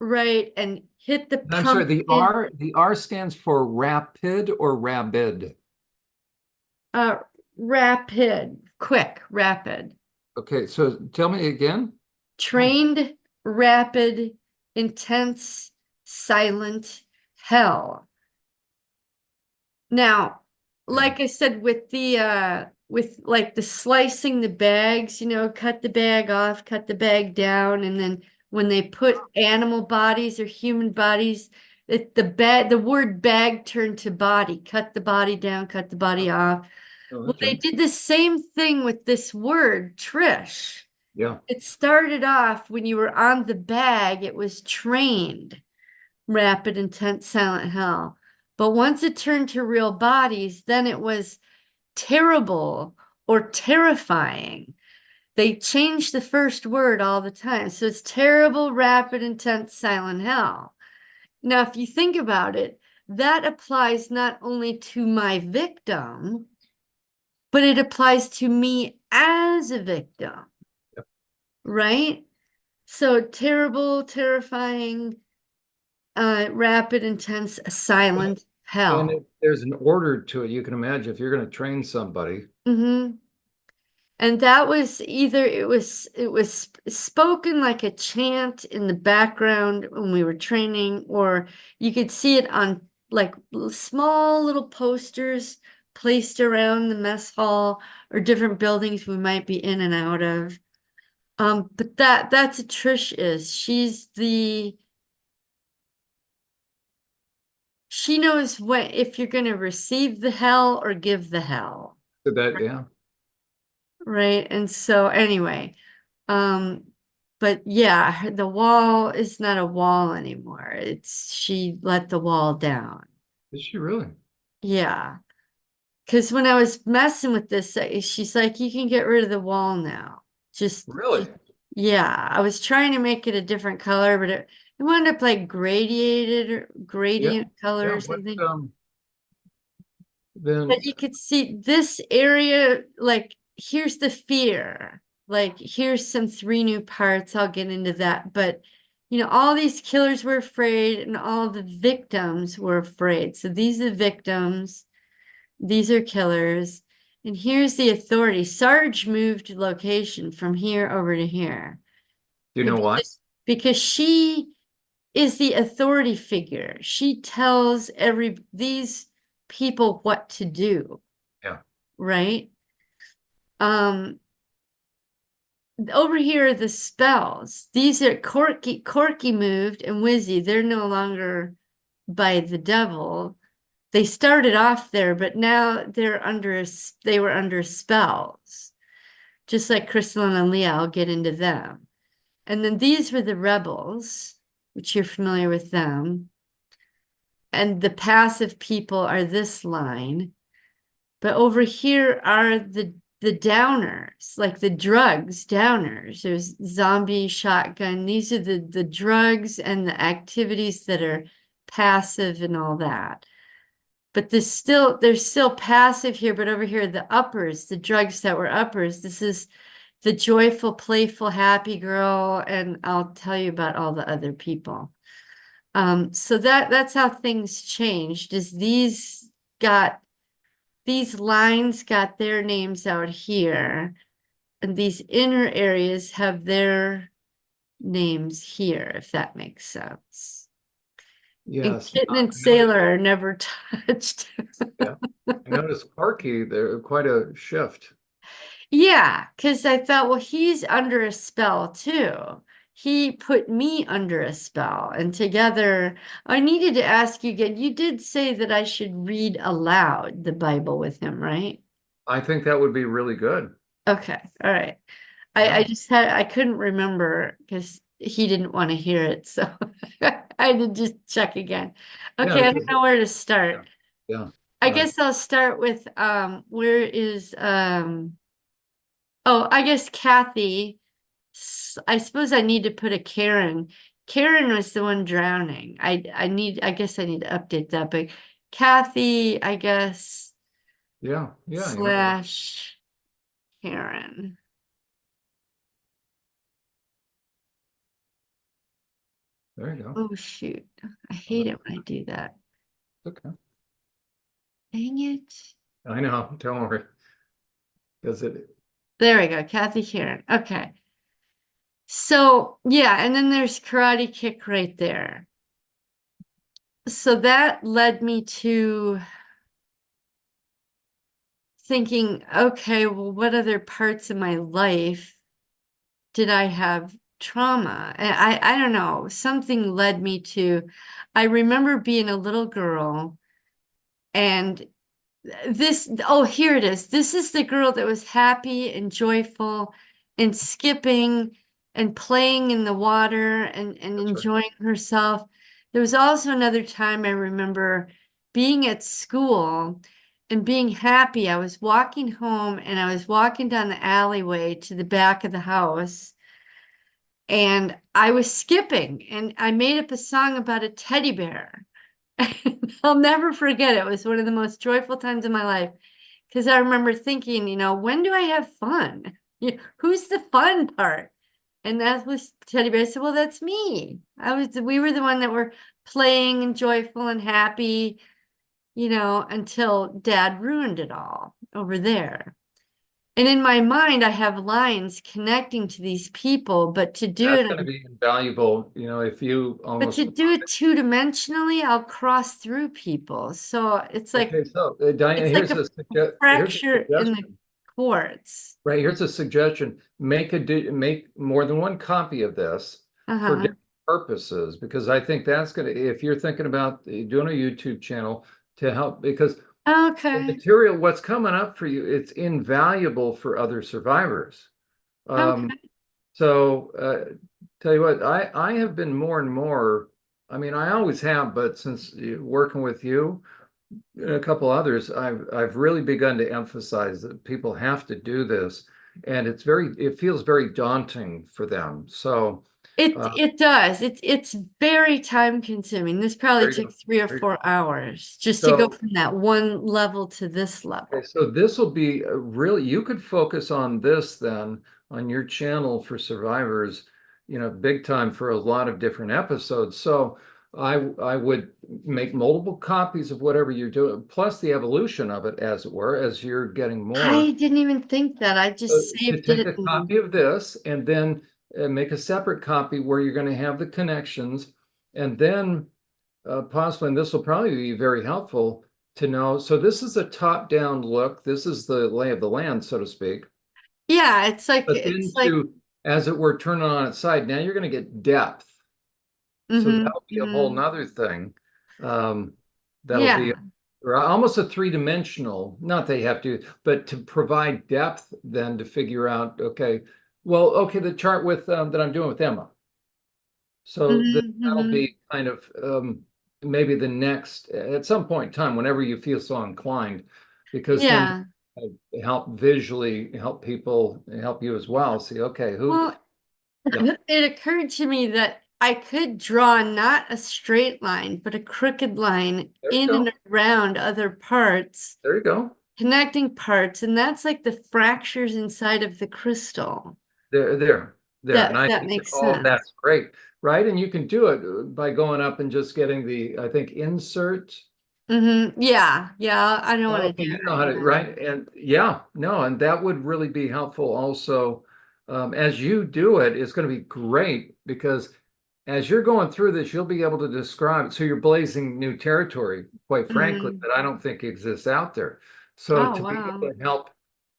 right, and hit the I'm sorry, pumpkin, The R stands for rapid or rabid. uh, rapid. Okay, so tell me again. Oh, Trained, rapid, intense, silent hell. Now, yeah. like I said, with like the slicing the bags, cut the bag off, cut the bag down, and then when they put animal bodies or human bodies, the word bag turned to body, cut the body down, cut the body off. Oh, Well, they okay. did the same thing with this word, Trish. Yeah. It started off when you were on the bag, it was trained, rapid, intense, silent hell. But once it turned to real bodies, then it was terrible or terrifying. They changed the first word all the time. So it's terrible, rapid, intense, silent hell. Now, if you think about it, that applies not only to my victim, but it applies to me as a victim, Yep. right? So terrible, terrifying, rapid, intense, silent And hell. if there's an order to it, you can imagine if you're going to train somebody. Mm-hmm. And that was either it was spoken like a chant in the background when we were training, or you could see it on like small little posters placed around the mess hall or different buildings we might be in and out of. But that's what Trish is. She knows if you're going to receive the hell or give the hell, So that, yeah. right? And so anyway, um, but yeah, the wall is not a wall anymore. She let the wall down. Is she really? Yeah, because when I was messing with this, she's like, you can get rid of the wall now. Really? Yeah, I was trying to make it a different color, but it wound up like gradiated or Yeah. gradient color Yeah. or What something. then? But you could see this area, like here's the fear. Like here's some three new parts. I'll get into that. But all these killers were afraid and all the victims were afraid. So these are victims, these are killers. And here's the authority. Sarge moved location from here over to here. Do you know why? Because she is the authority figure. She tells these people what to do, Yeah. right? Over here are the spells. These are Corky moved, and Wizzy, they're no longer by the devil. They started off there, but now they were under spells. Just like Crystalline and Leah, I'll get into them. And then these were the rebels, which you're familiar with them. And the passive people are this line. But over here are the downers, like the drugs downers. There's zombie, shotgun. These are the drugs and the activities that are passive and all that. But there's still passive here, but over here, the uppers, the drugs that were uppers. This is the joyful, playful, happy girl, and I'll tell you about all the other people. So that's how things changed, is these lines got their names out here, and these inner areas have their names here, if that makes sense. And Yes. Kitten and I noticed, Sailor are never touched. yeah. I noticed Sparky, there quite a shift. Yeah, because I thought, well, he's under a spell too. He put me under a spell, and together, I needed to ask you again. You did say that I should read aloud the Bible with him, right? I think that would be really good. Okay, all right. I Yeah. just I couldn't remember because he didn't want to hear it, so I had to just check again. Yeah. Okay, I don't know where to Yeah. start. Yeah. I guess I'll start with where is oh, I guess Kathy. I suppose I need to put a Karen. Karen was the one drowning. I guess I need to update that, but Kathy, I guess, Yeah. Yeah. slash Karen. There you go. Oh shoot. I hate Uh, it when I do that. Okay. Dang it. I know. Don't worry. Because it, There we go. Kathy Karen. Okay. So yeah, and then there's Karate Kick right there. So that led me to thinking, okay, well, what other parts of my life did I have trauma? And I don't know, something led me to, I remember being a little girl and oh, here it is. This is the girl that was happy and joyful and skipping and playing in the water and that's right. enjoying herself. There was also another time I remember being at school and being happy. I was walking home and I was walking down the alleyway to the back of the house and I was skipping and I made up a song about a teddy bear. I'll never forget it. It was one of the most joyful times of my life because I remember thinking, when do I have fun? Who's the fun part? And that was Teddy Bear. I said, well, that's me. We were the one that were playing and joyful and happy, until Dad ruined it all over there. And in my mind, I have lines connecting to these people, but to do That's it going to be invaluable. If you But to almost. do it two-dimensionally, I'll cross through people. So Okay. So, Diane, it's like a here's a fracture in the suggestion. quartz. Right, here's a suggestion. Make more than one copy of this for Uh-huh. different purposes, because I think that's gonna, if you're thinking about doing a YouTube channel to help, because the Okay. material, what's coming up for you, it's invaluable for other survivors. Um, Okay. so tell you what, I have been more and more, I mean, I always have, but since working with you, and a couple others, I've really begun to emphasize that people have to do this, and it feels very daunting for them. So uh, It does. It's very time consuming. This probably there you took go. 3 or 4 hours just to go So from that one level to this okay, level. so this will be really, you could focus on this then on your channel for survivors, big time for a lot of different episodes. So I would make multiple copies of whatever you're doing, plus the evolution of it, as it were, as you're getting more. I didn't even think that. I just To saved take it a and copy of this and then make a separate copy where you're going to have the connections, and then possibly, and this will probably be very helpful to know. So this is a top-down look. This is the lay of the land, so to speak. yeah, But then it's like to, as it were, turn it on its side. Now you're going to get depth. So mm-hmm, that'll be a whole mm-hmm. nother thing. Um, that'll be Yeah. or almost a three-dimensional, not that you have to, but to provide depth then to figure out, okay, well, okay, the chart with that I'm doing with Emma. So Mm-hmm, that'll mm-hmm. be kind of maybe the next at some point in time, whenever you feel so inclined, because then Yeah. help visually help people help you as well. See, okay, who, Well, yeah, it occurred to me that I could draw not a straight line, but a crooked line there you in and go, around other parts, there you go. connecting parts, and that's like the fractures inside of the crystal. There, there, there. And That I that think makes all of sense. that's great, right? And you can do it by going up and just getting the, I think, insert. Yeah, yeah, I don't want to Okay, do you know that. how to, Yeah. right? And yeah, no, and that would really be helpful also. As you do it, it's going to be great because as you're going through this, you'll be able to describe. So you're blazing new territory, quite frankly, hmm that I don't think exists out there. So Oh, to be wow. able to help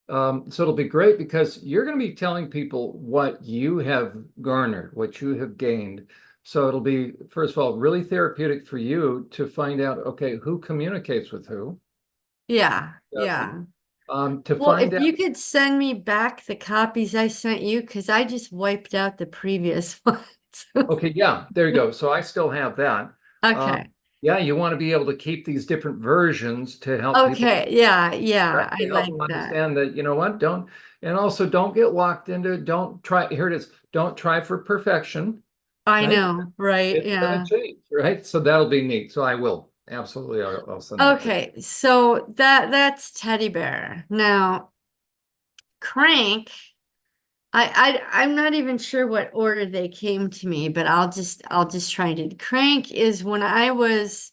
so it'll be great because you're going to be telling people what you have garnered, what you have gained. So it'll be, first of all, really therapeutic for you to find out, okay, who communicates with who, Yeah, doesn't. yeah. To Well, if find out, you could send me back the copies I sent you, because I just wiped out the previous ones. okay, yeah, there you go. So I still have that. Okay. Um, yeah, you want to be able to keep these different versions to help people, Okay. Yeah. right? Yeah. I To help like them that. understand that, you know what, don't, and also don't get locked into, don't try, here it is, don't try for perfection, I right? know. Right. It's going Yeah. to change, right? So that'll be neat. So I will absolutely. I'll send that to you. Okay. So that's Teddy Bear. Now, Crank, I'm not even sure what order they came to me, but I'll just try to. Crank is when I was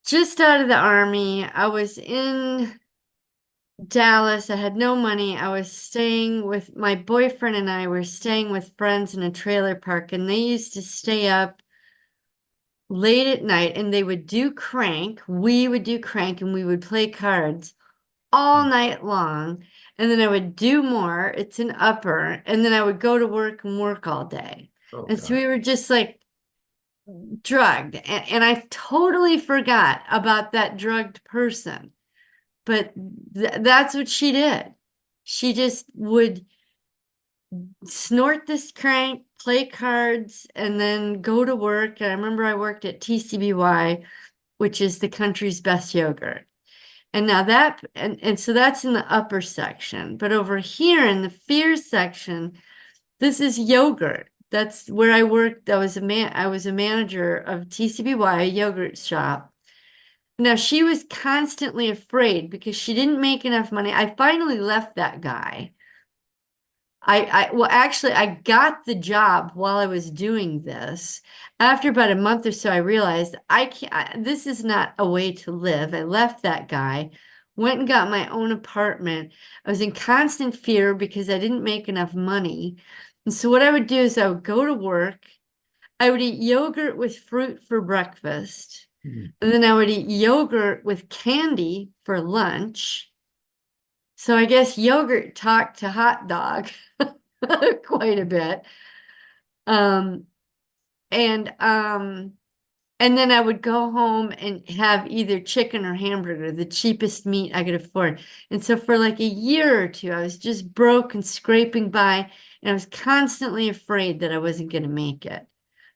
just out of the army. I was in Dallas. I had no money. I was staying with my boyfriend and I were staying with friends in a trailer park, and they used to stay up late at night and they would do crank. We would do crank and we would play cards all night long. And then I would do more. It's an upper. And then I would go to work and work all day. Oh And so God. we were just like drugged. And I totally forgot about that drugged person. But that's what she did. She just would snort this crank, play cards, and then go to work. And I remember I worked at TCBY, which is the country's best yogurt. And now and so that's in the upper section. But over here in the fear section, this is yogurt. That's where I worked. I was a manager of TCBY, a yogurt shop. Now she was constantly afraid because she didn't make enough money. I finally left that guy. Well, actually, I got the job while I was doing this. After about a month or so, I realized this is not a way to live. I left that guy, went and got my own apartment. I was in constant fear because I didn't make enough money. And so what I would do is I would go to work. I would eat yogurt with fruit for breakfast. Mhm. And then I would eat yogurt with candy for lunch. So I guess yogurt talked to hot dog quite a bit. Um, and um, and then I would go home and have either chicken or hamburger, the cheapest meat I could afford. And so for like a year or two, I was just broke and scraping by, and I was constantly afraid that I wasn't going to make it.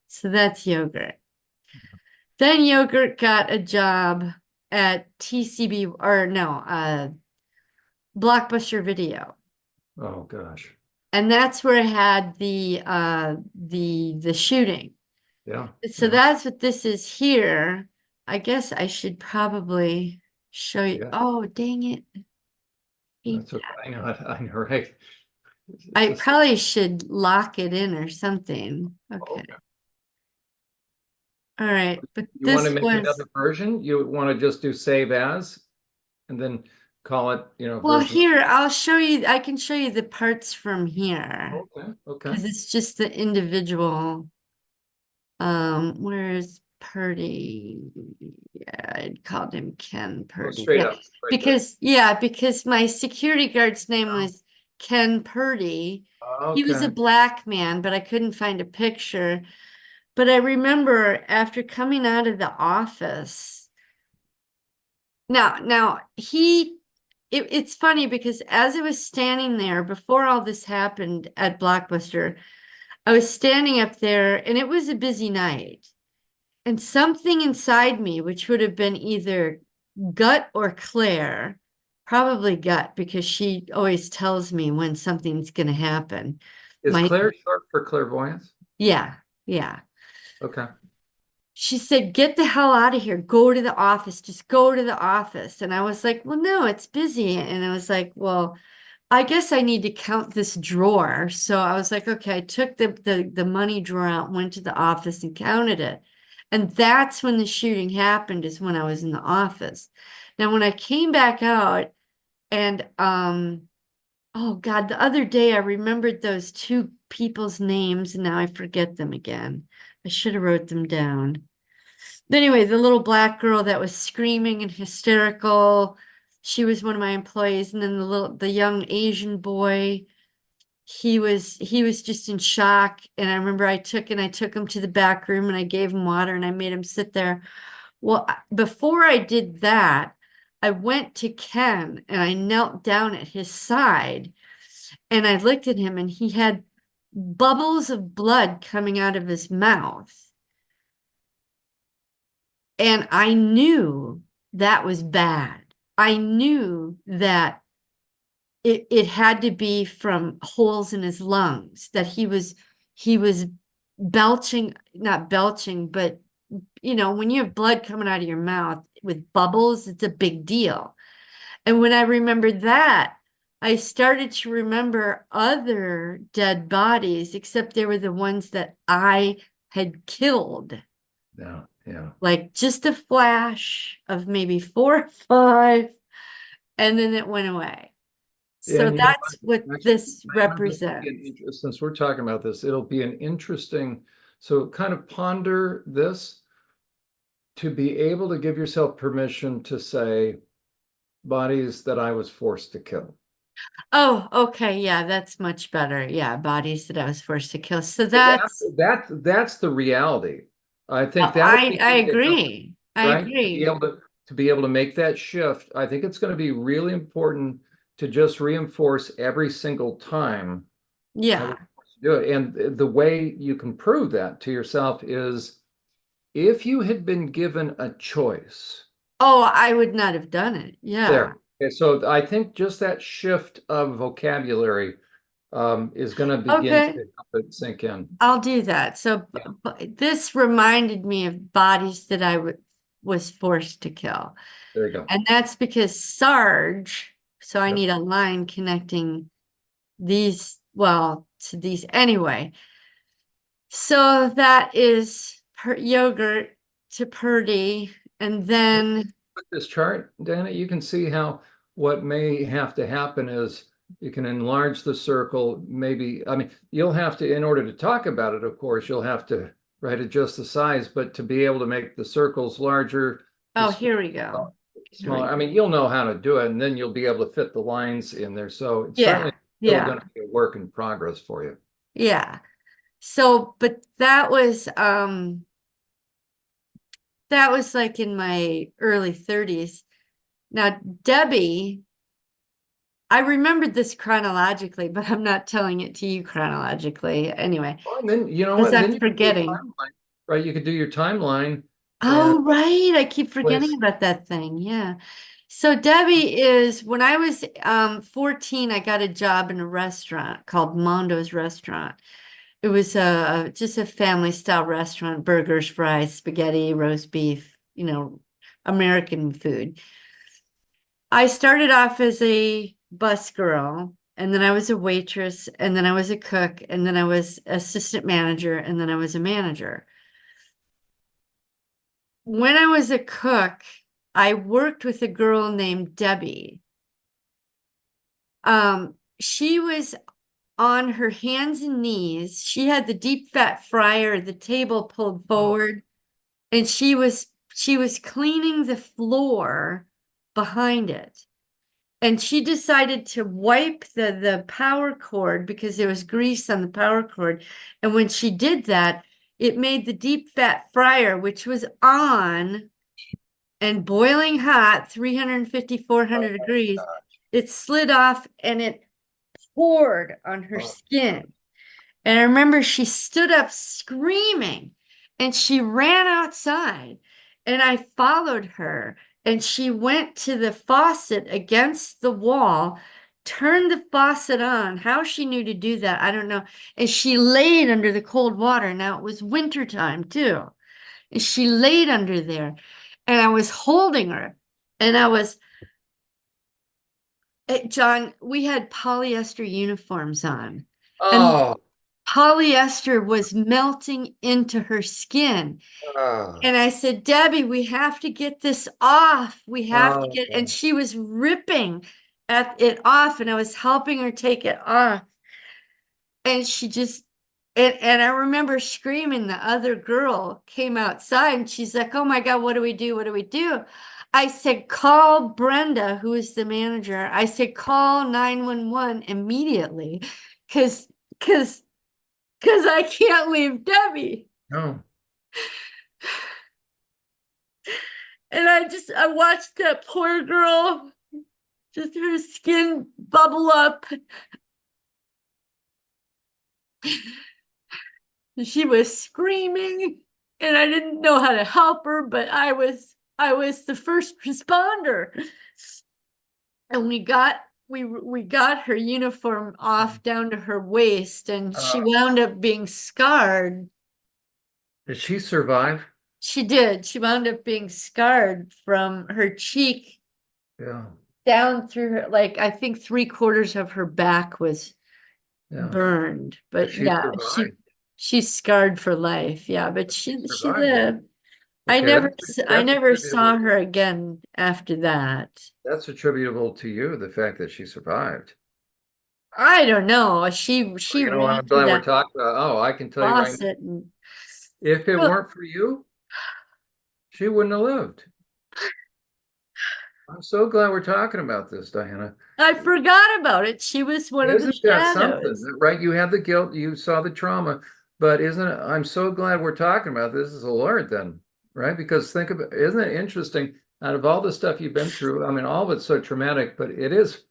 So that's yogurt. Then Yogurt got a job at TCB, or no, Blockbuster Video. Oh gosh. And that's where I had the shooting. Yeah. So Yeah. that's what this is here. I guess I should probably show you. Yeah. Oh, dang it. Hate That's okay. that. I know. I know. Right. It's I just. probably should lock it in or something. Okay. Okay. All right. But You want to this make was, another version? You want to just do save as and then call it, well, version. here, I'll show you. I can show you the parts from here Okay. Okay. because it's just the individual. Where's Purdy? Yeah, I called him Ken Go Purdy. straight Yeah, up right there. because my security guard's name was Ken Purdy. He was a Okay. black man, but I couldn't find a picture. But I remember after coming out of the office. Now it's funny because as I was standing there before all this happened at Blockbuster, I was standing up there and it was a busy night. And something inside me, which would have been either Gut or Claire, probably Gut, because she always tells me when something's going to happen. Is My, Claire short for clairvoyance? yeah, yeah. Okay. She said, get the hell out of here. Go to the office. Just go to the office. And I was like, well, no, it's busy. And I was like, well, I guess I need to count this drawer. So I was like, okay, I took the money drawer out, went to the office and counted it. And that's when the shooting happened, is when I was in the office. Now, when I came back out and oh God, the other day I remembered those two people's names and now I forget them again. I should have wrote them down. But anyway, the little black girl that was screaming and hysterical, she was one of my employees. And then the young Asian boy, he was just in shock. And I remember I took him to the back room and I gave him water and I made him sit there. Well, before I did that, I went to Ken and I knelt down at his side and I looked at him and he had bubbles of blood coming out of his mouth. And I knew that was bad. I knew that it had to be from holes in his lungs, that he was belching, not belching, but when you have blood coming out of your mouth with bubbles, it's a big deal. And when I remembered that, I started to remember other dead bodies, except they were the ones that I had killed. Yeah. Yeah. Like just a flash of maybe 4 or 5, and then it went away. Yeah, So and you know that's what what? Actually, this I know this will be an represents. since we're talking about this, it'll be an interesting, so kind of ponder this to be able to give yourself permission to say bodies that I was forced to kill. Oh, okay, yeah, that's much better. Yeah, bodies that I was forced to kill. So Because that's, that's the reality. I think oh, that'll I be I the help, agree. I right? agree. To be able to make that shift. I think it's going to be really important to just reinforce every single time I was Yeah. forced to do it. And the way you can prove that to yourself is if you had been given a choice. Oh, I would not have done it. Yeah. There. Okay, so I think just that shift of vocabulary is going to begin to Okay, help it sink in. I'll do that. So Yeah, this reminded me of bodies that was forced to kill. there you go. And that's because Sarge, so I Yep. need a line connecting these, well, to these anyway. So that is yogurt to Purdy. And then, With this chart, Dana, you can see how what may have to happen is you can enlarge the circle. Maybe, I mean, you'll have to, in order to talk about it, of course, you'll have to, right, adjust the size, but to be able to make the circles larger, the oh, here we go. Here we smaller, I go. mean, you'll know how to do it, and then you'll be able to fit the lines in there. So it's certainly Yeah. still going Yeah. to be a work in progress for you. Yeah. So, but that was like in my early 30s. Now, Debbie, I remembered this chronologically, but I'm not telling it to you chronologically anyway, Well, and then you know because what? And then I'm you can do your forgetting. timeline, right? You could do your timeline and Oh, right. I keep forgetting place. about that thing. Yeah. So Debbie is when I was 14, I got a job in a restaurant called Mondo's Restaurant. It was just a family style restaurant, burgers, fries, spaghetti, roast beef, American food. I started off as a bus girl, and then I was a waitress, and then I was a cook, and then I was assistant manager, and then I was a manager. When I was a cook, I worked with a girl named Debbie. She was on her hands and knees. She had the deep fat fryer, the table pulled Oh, forward, and she was cleaning the floor behind it. And she decided to wipe the power cord because there was grease on the power cord. And when she did that, it made the deep fat fryer, which was on and boiling hot, 350, 400 degrees, it slid off and it poured on her oh, skin. And I remember she stood up screaming and she ran outside and I followed her and she went to the faucet against the wall, turned the faucet on. How she knew to do that, I don't know. And she laid under the cold water. Now it was wintertime too. And she laid under there and I was holding her and John, we had polyester uniforms on. And oh, polyester was melting into her skin. oh, And I said, Debbie, we have to get this off. We have to get, and oh. she was ripping at it off, and I was helping her take it off. And she just, and I remember screaming. The other girl came outside and she's like, oh my God, what do we do? What do we do? I said, call Brenda, who is the manager. I said, call 911 immediately because, because because I can't leave Debbie. No. And I watched that poor girl, just her skin bubble up. And she was screaming, and I didn't know how to help her, but I was the first responder. And we got her uniform off down to her waist, and she Uh, wound up being scarred. did she survive? She did. She wound up being scarred from her cheek Yeah, down through her, like I think 3/4 of her back was yeah. burned. But But she yeah, survived. she's scarred for life. Yeah, but She she survived it. lived. I Okay, never I that's never saw attributable. her again after that. That's attributable to you, the fact that she survived. I don't know. Well, She you know what? ran I'm to glad we're that talking about. Oh, I can tell you right now, faucet and if it well, weren't for you, she wouldn't have lived. I'm so glad we're talking about this, Diana. I forgot about it. She was one of the Isn't that something, shadows. right? You had the guilt, you saw the trauma, but isn't it? I'm so glad we're talking about this as a lawyer then, right? Because think about, isn't it interesting? Out of all the stuff you've been through, I mean, all of it's so traumatic, but it is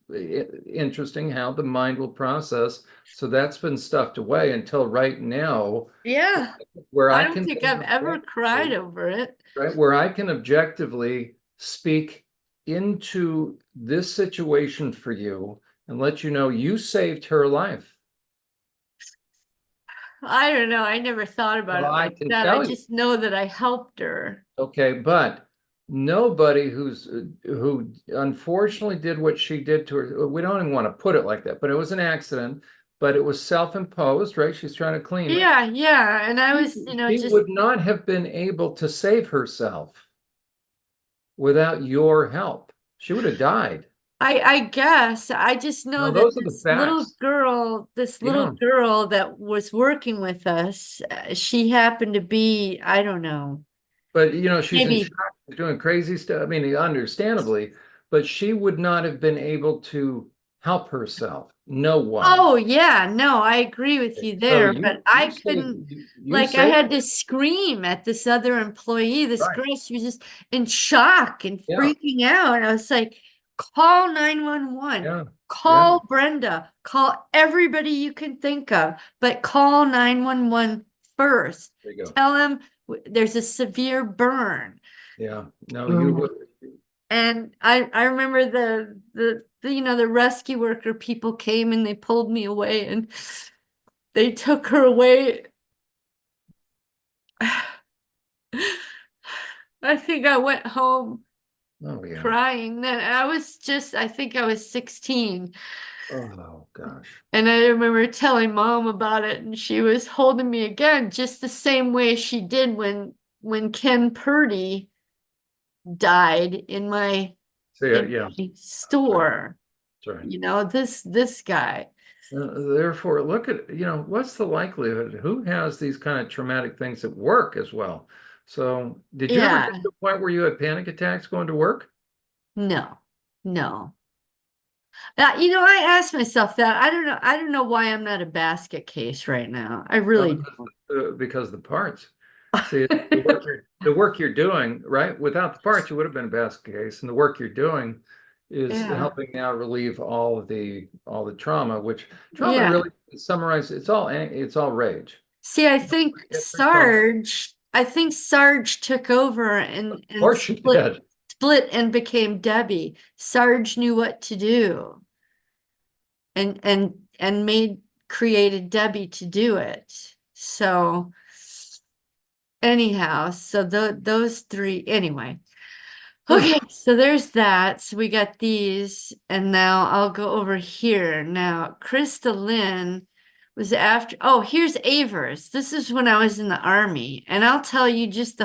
interesting how the mind will process. So that's been stuffed away until right now, Yeah. where I I don't can think think I've ever cried objectively, over it. right? Where I can objectively speak into this situation for you and let you know you saved her life. I don't know. I never thought about Well, it I like can that. I tell you, just know that I helped her. okay, but nobody who unfortunately did what she did to her, we don't even want to put it like that, but it was an accident, but it was self-imposed, right? She's trying to clean it. Yeah, yeah. And I She was, she just would not have been able to save herself without your help. She would have died. I guess I just know No, that those are the facts. this little Yeah. girl that was working with us, she happened to be, I don't know, But she's in maybe. shock, she's doing crazy stuff. I mean, understandably, but she would not have been able to help herself. No one. Oh yeah, no, I agree with you So there, but I couldn't, you like I saved had to scream at this other employee. This right. girl, she was just in shock and Yeah, freaking out. And I was like, call 911, yeah, yeah. call Brenda, call everybody you can think of, but call 911 first. There you go. Tell him there's a severe burn. Yeah. No, you would. And I remember the rescue worker people came and they pulled me away and they took her away. I think I went home Oh, yeah. crying. Then I think I was 16. Oh, gosh. And I remember telling mom about it, and she was holding me again, just the same way she did when Ken Purdy died So, yeah, in yeah. my That's right. store. That's right. This guy. Therefore, look at, what's the likelihood? Who has these kind of traumatic things at work as well? So, did you ever get Yeah, to the point where you had panic attacks going to work? no, no. I asked myself that. I don't know why I'm not a basket case right now. I Well, really because the parts. See, don't. the work you're doing, right? Without the parts, you would have been a basket case, and the work you're doing is Yeah, helping now relieve all the trauma, which trauma yeah. really summarized. It's all rage. See, I think Sarge took over Of and course you did. split and became Debbie. Sarge knew what to do and made created Debbie to do it. So anyhow, so those three anyway. Okay, so there's that. So we got these, and now I'll go over here. Now, Krista Lynn was after, oh, here's Avers. This is when I was in the army, and I'll tell you just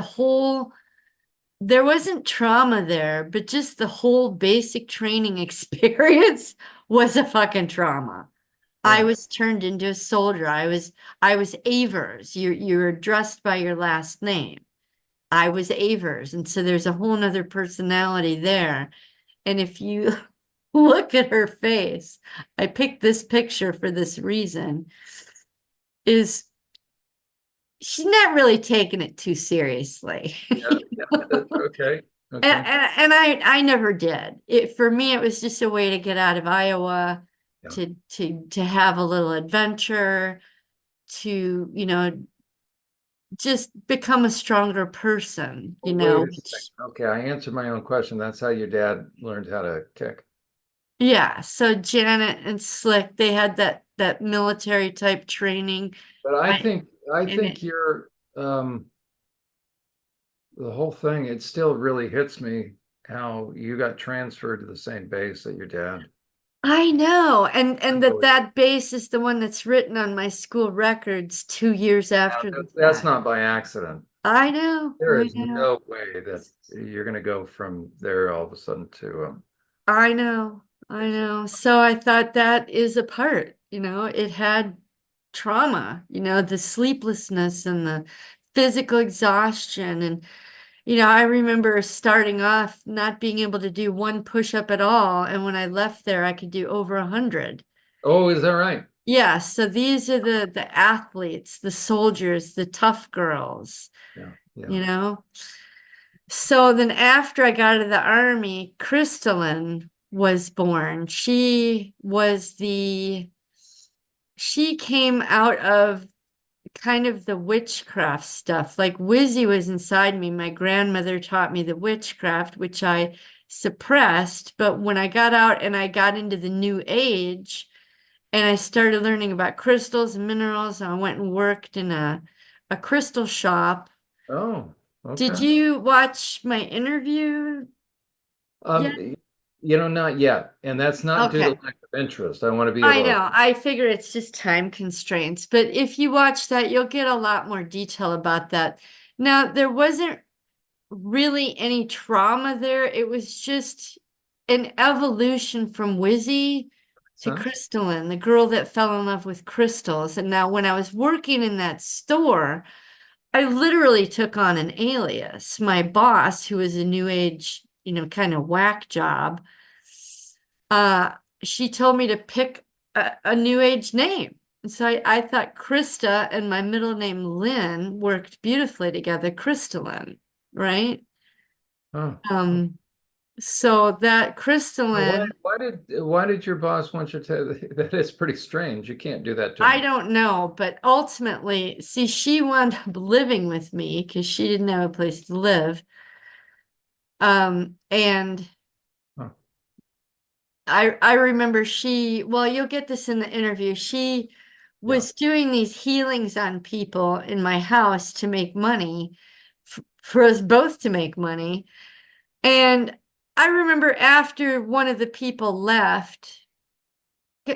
there wasn't trauma there, but just the whole basic training experience was a fucking trauma. I Yeah. was turned into a soldier. I was Avers. You're addressed by your last name. I was Avers. And so there's a whole nother personality there. And if you look at her face, I picked this picture for this reason, is she's not really taking it too seriously. Yeah. Yeah. Okay. And, Okay. I never did. For me, it was just a way to get out of Iowa, Yeah. to have a little adventure, to, just become a stronger person, Well, wait a which second. Okay, I answered my own question. That's how your dad learned how to kick. yeah, so Janet and Slick, they had that military type training. But I I and think the whole thing, it still really hits me how you got transferred to the same base that your dad. I know, and Unbelievable. that base is the one that's written on my school records 2 years after the That's fact. not by accident. There I is know, no way that you're going to go from there all of a sudden to I know, I know. So I thought that is a part, it had trauma, the sleeplessness and the physical exhaustion. And I remember starting off not being able to do one push-up at all. And when I left there, I could do over 100. oh, is that right? Yeah, so these are the athletes, the soldiers, the tough girls, Yeah, yeah. you know? So then after I got out of the army, Crystalline was born. She came out of kind of the witchcraft stuff. Like Wizzy was inside me. My grandmother taught me the witchcraft, which I suppressed. But when I got out and I got into the new age and I started learning about crystals and minerals, I went and worked in a crystal shop. Oh, Did okay. you watch my interview yet? Um, not yet. And that's not due to Okay. lack of interest. I want to be I able to. know. I figure it's just time constraints, but if you watch that, you'll get a lot more detail about that. Now, there wasn't really any trauma there. It was just an evolution from Wizzy to Sense? Crystalline, the girl that fell in love with crystals. And now, when I was working in that store, I literally took on an alias. My boss, who was a new age, kind of whack job, uh, she told me to pick a new age name. And so I thought Krista and my middle name Lynn worked beautifully together, Crystalline, right? Oh, Um, So that Now, crystalline, why did your boss want you to? That is pretty strange. You can't do that to I him. don't know, but ultimately, see, she wound up living with me because she didn't have a place to live. And Huh. I remember well, you'll get this in the interview. She Yeah. was doing these healings on people in my house to make money, for us both to make money. And I remember after one of the people left,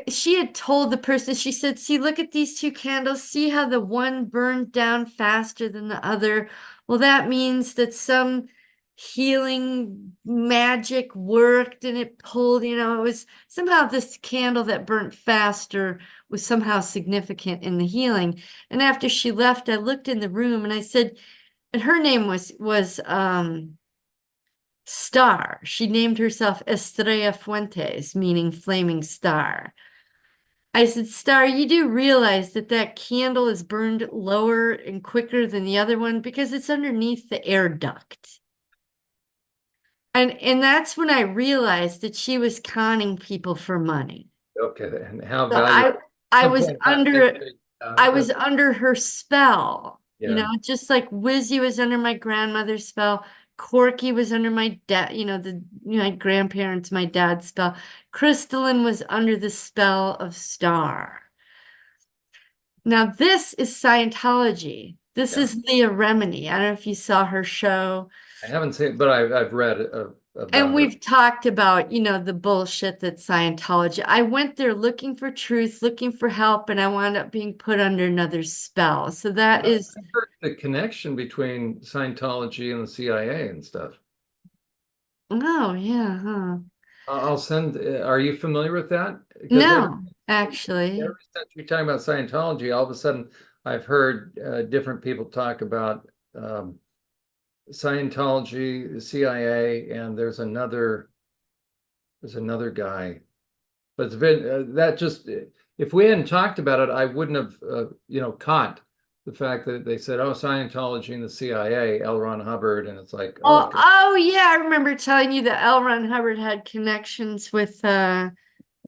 she had told the person, she said, see, look at these two candles. See how the one burned down faster than the other? Well, that means that some healing magic worked and it pulled, it was somehow this candle that burnt faster was somehow significant in the healing. And after she left, I looked in the room and I said, and her name was Star. She named herself Estrella Fuentes, meaning flaming star. I said, Star, you do realize that that candle is burned lower and quicker than the other one because it's underneath the air duct. And that's when I realized that she was conning people for money. Okay. And how So valuable? I Some was point, under I was that's under her spell, yeah. just like Wizzy was under my grandmother's spell. Corky was under my dad, my grandparents, my dad's spell. Crystalline was under the spell of Star. Now, this is Scientology. This Yeah. is Leah Remini. I don't know if you saw her show. I haven't seen, but I've read And about her. we've talked about, the bullshit that's Scientology. I went there looking for truth, looking for help, and I wound up being put under another spell. So that is, I've heard the connection between Scientology and the CIA and stuff. oh, yeah, huh? I'll send. Are you familiar with that? Because No, actually. ever since you're talking about Scientology, all of a sudden I've heard different people talk about Scientology, the CIA, and there's another guy. But it's been that just if we hadn't talked about it, I wouldn't have caught the fact that they said, "Oh, Scientology and the CIA, L. Ron Hubbard," and it's like, oh, Oh, okay, oh yeah, I remember telling you that L. Ron Hubbard had connections with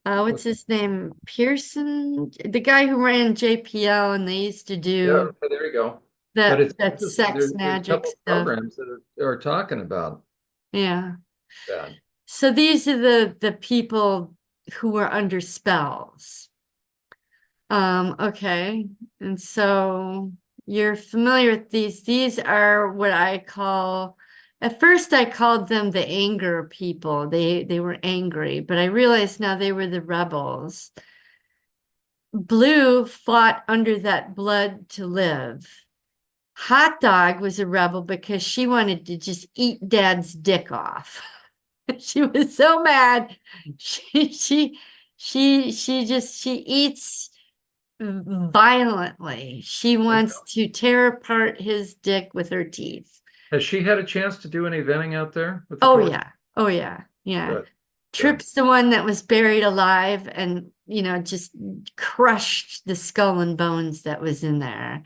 what's his name? Pearson, the guy who ran JPL, and they used to yeah, do okay, there you go. But that it's that interesting. sex There's a magic couple of stuff. programs that are talking about Yeah. that. So these are the people who were under spells. Okay. And so you're familiar with these. These are what I call, at first I called them the anger people. They were angry, but I realized now they were the rebels. Blue fought under that blood to live. Hot Dog was a rebel because she wanted to just eat Dad's dick off. She was so mad. She she she eats violently. She wants to tear apart his dick with her teeth. Has she had a chance to do any venting out there with the Oh torch? yeah. Oh yeah. Yeah. Good, good. Tripp's the one that was buried alive and just crushed the skull and bones that was in there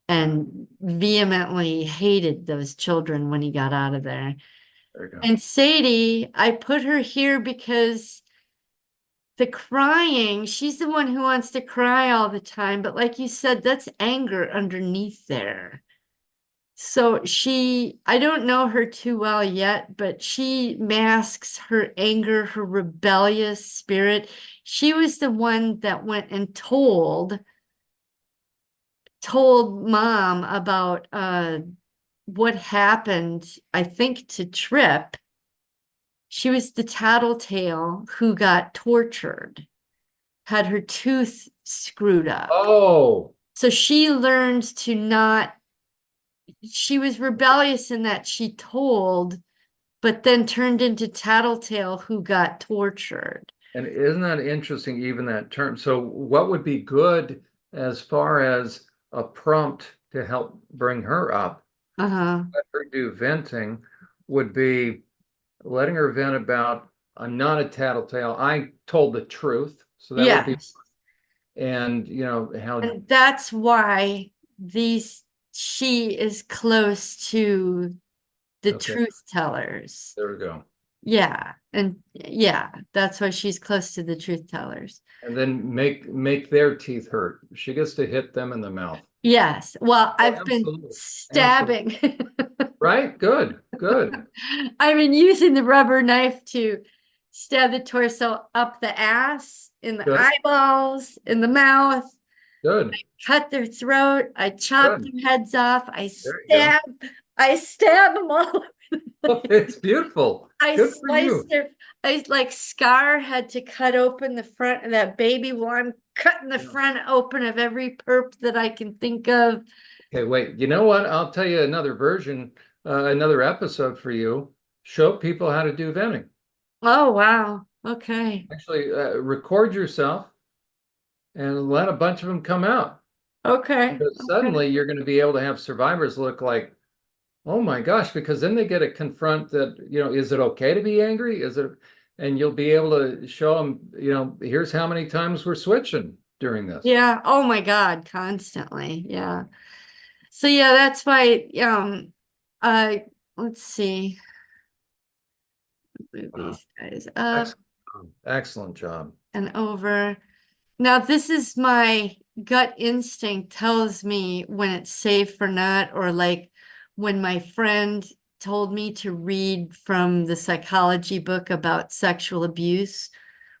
Yeah, and vehemently hated those children when he got out of there. there you go. And Sadie, I put her here because the crying, she's the one who wants to cry all the time. But like you said, that's anger underneath there. So I don't know her too well yet, but she masks her anger, her rebellious spirit. She was the one that went and told mom about what happened, I think, to Trip. She was the tattletale who got tortured, had her tooth screwed up. Oh, So she learned to not, she was rebellious in that she told, but then turned into tattletale who got tortured. and isn't that interesting, even that term? So, what would be good as far as a prompt to help bring her up, Uh-huh. let her do venting, would be letting her vent about, I'm not a tattletale. I told the truth. So that would be, Yes. and how, And that's why she is close to the okay, truth tellers. there we go. Yeah. And yeah, that's why she's close to the truth tellers. And then make their teeth hurt. She gets to hit them in the mouth. Yes. Well, Oh, I've been absolutely. Absolutely. stabbing. Right? Good. Good. I've been using the rubber knife to stab the torso up the ass, in the Good. eyeballs, in the mouth, Good. cut their throat. I chop Good. their heads off. There you go. I stab them all. Oh, it's beautiful. I Good for slice you. their, I like Scar had to cut open the front of that baby. Well, I'm cutting the Yeah. front open of every perp that I can think of. Okay, wait. You know what? I'll tell you another version, another episode for you. Show people how to do venting. Oh, wow. Okay. Actually, record yourself and let a bunch of them come out. Okay. Because Okay. suddenly you're going to be able to have survivors look like, oh my gosh, because then they get to confront that, is it okay to be angry? Is it, and you'll be able to show them, here's how many times we're switching during this. Yeah. Oh my God. Constantly. Yeah. So yeah, that's why, uh, let's see. Move Wow. these guys up Excellent. Excellent job. and over. Now, this is my gut instinct tells me when it's safe or not, or like when my friend told me to read from the psychology book about sexual abuse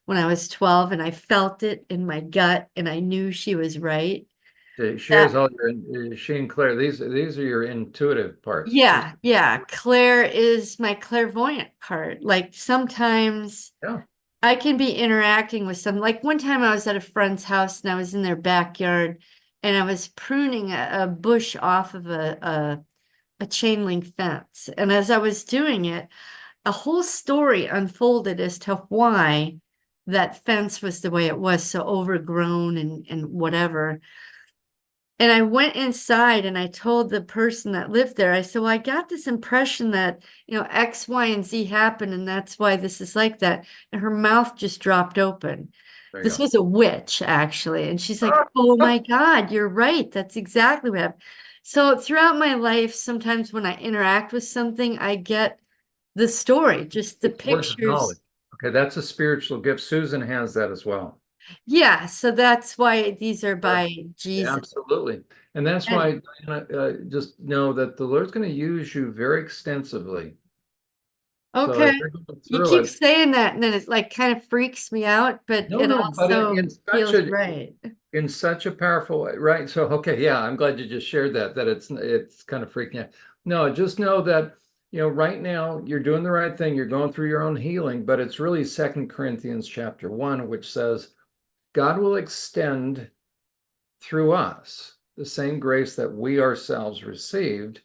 when I was 12, and I felt it in my gut and I knew she was right. She That, has all your, she and Claire, these are your intuitive parts. yeah, yeah. Claire is my clairvoyant part. Like sometimes Yeah, I can be interacting with some, like one time I was at a friend's house and I was in their backyard and I was pruning a bush off of a chain link fence. And as I was doing it, a whole story unfolded as to why that fence was the way it was, so overgrown and whatever. And I went inside and I told the person that lived there, I said, well, I got this impression that, X, Y, and Z happened, and that's why this is like that. And her mouth just dropped open. there you This go. was a witch, actually. And she's like, oh my God, you're right. That's exactly what happened. So throughout my life, sometimes when I interact with something, I get the story, just the It's words of knowledge. pictures. Okay, that's a spiritual gift. Susan has that as well. Yeah, so that's why these are Right. by Yeah, Jesus. absolutely. And that's And why just know that the Lord's going to use you very extensively. So okay. if you're going You through keep it, saying that, and then it like kind of freaks me out, but no, it no, but also feels right. in such a powerful way, right? So okay, yeah, I'm glad you just shared that it's kind of freaking out. No, just know that right now you're doing the right thing. You're going through your own healing, but it's really Second Corinthians chapter 1, which says God will extend through us the same grace that we ourselves received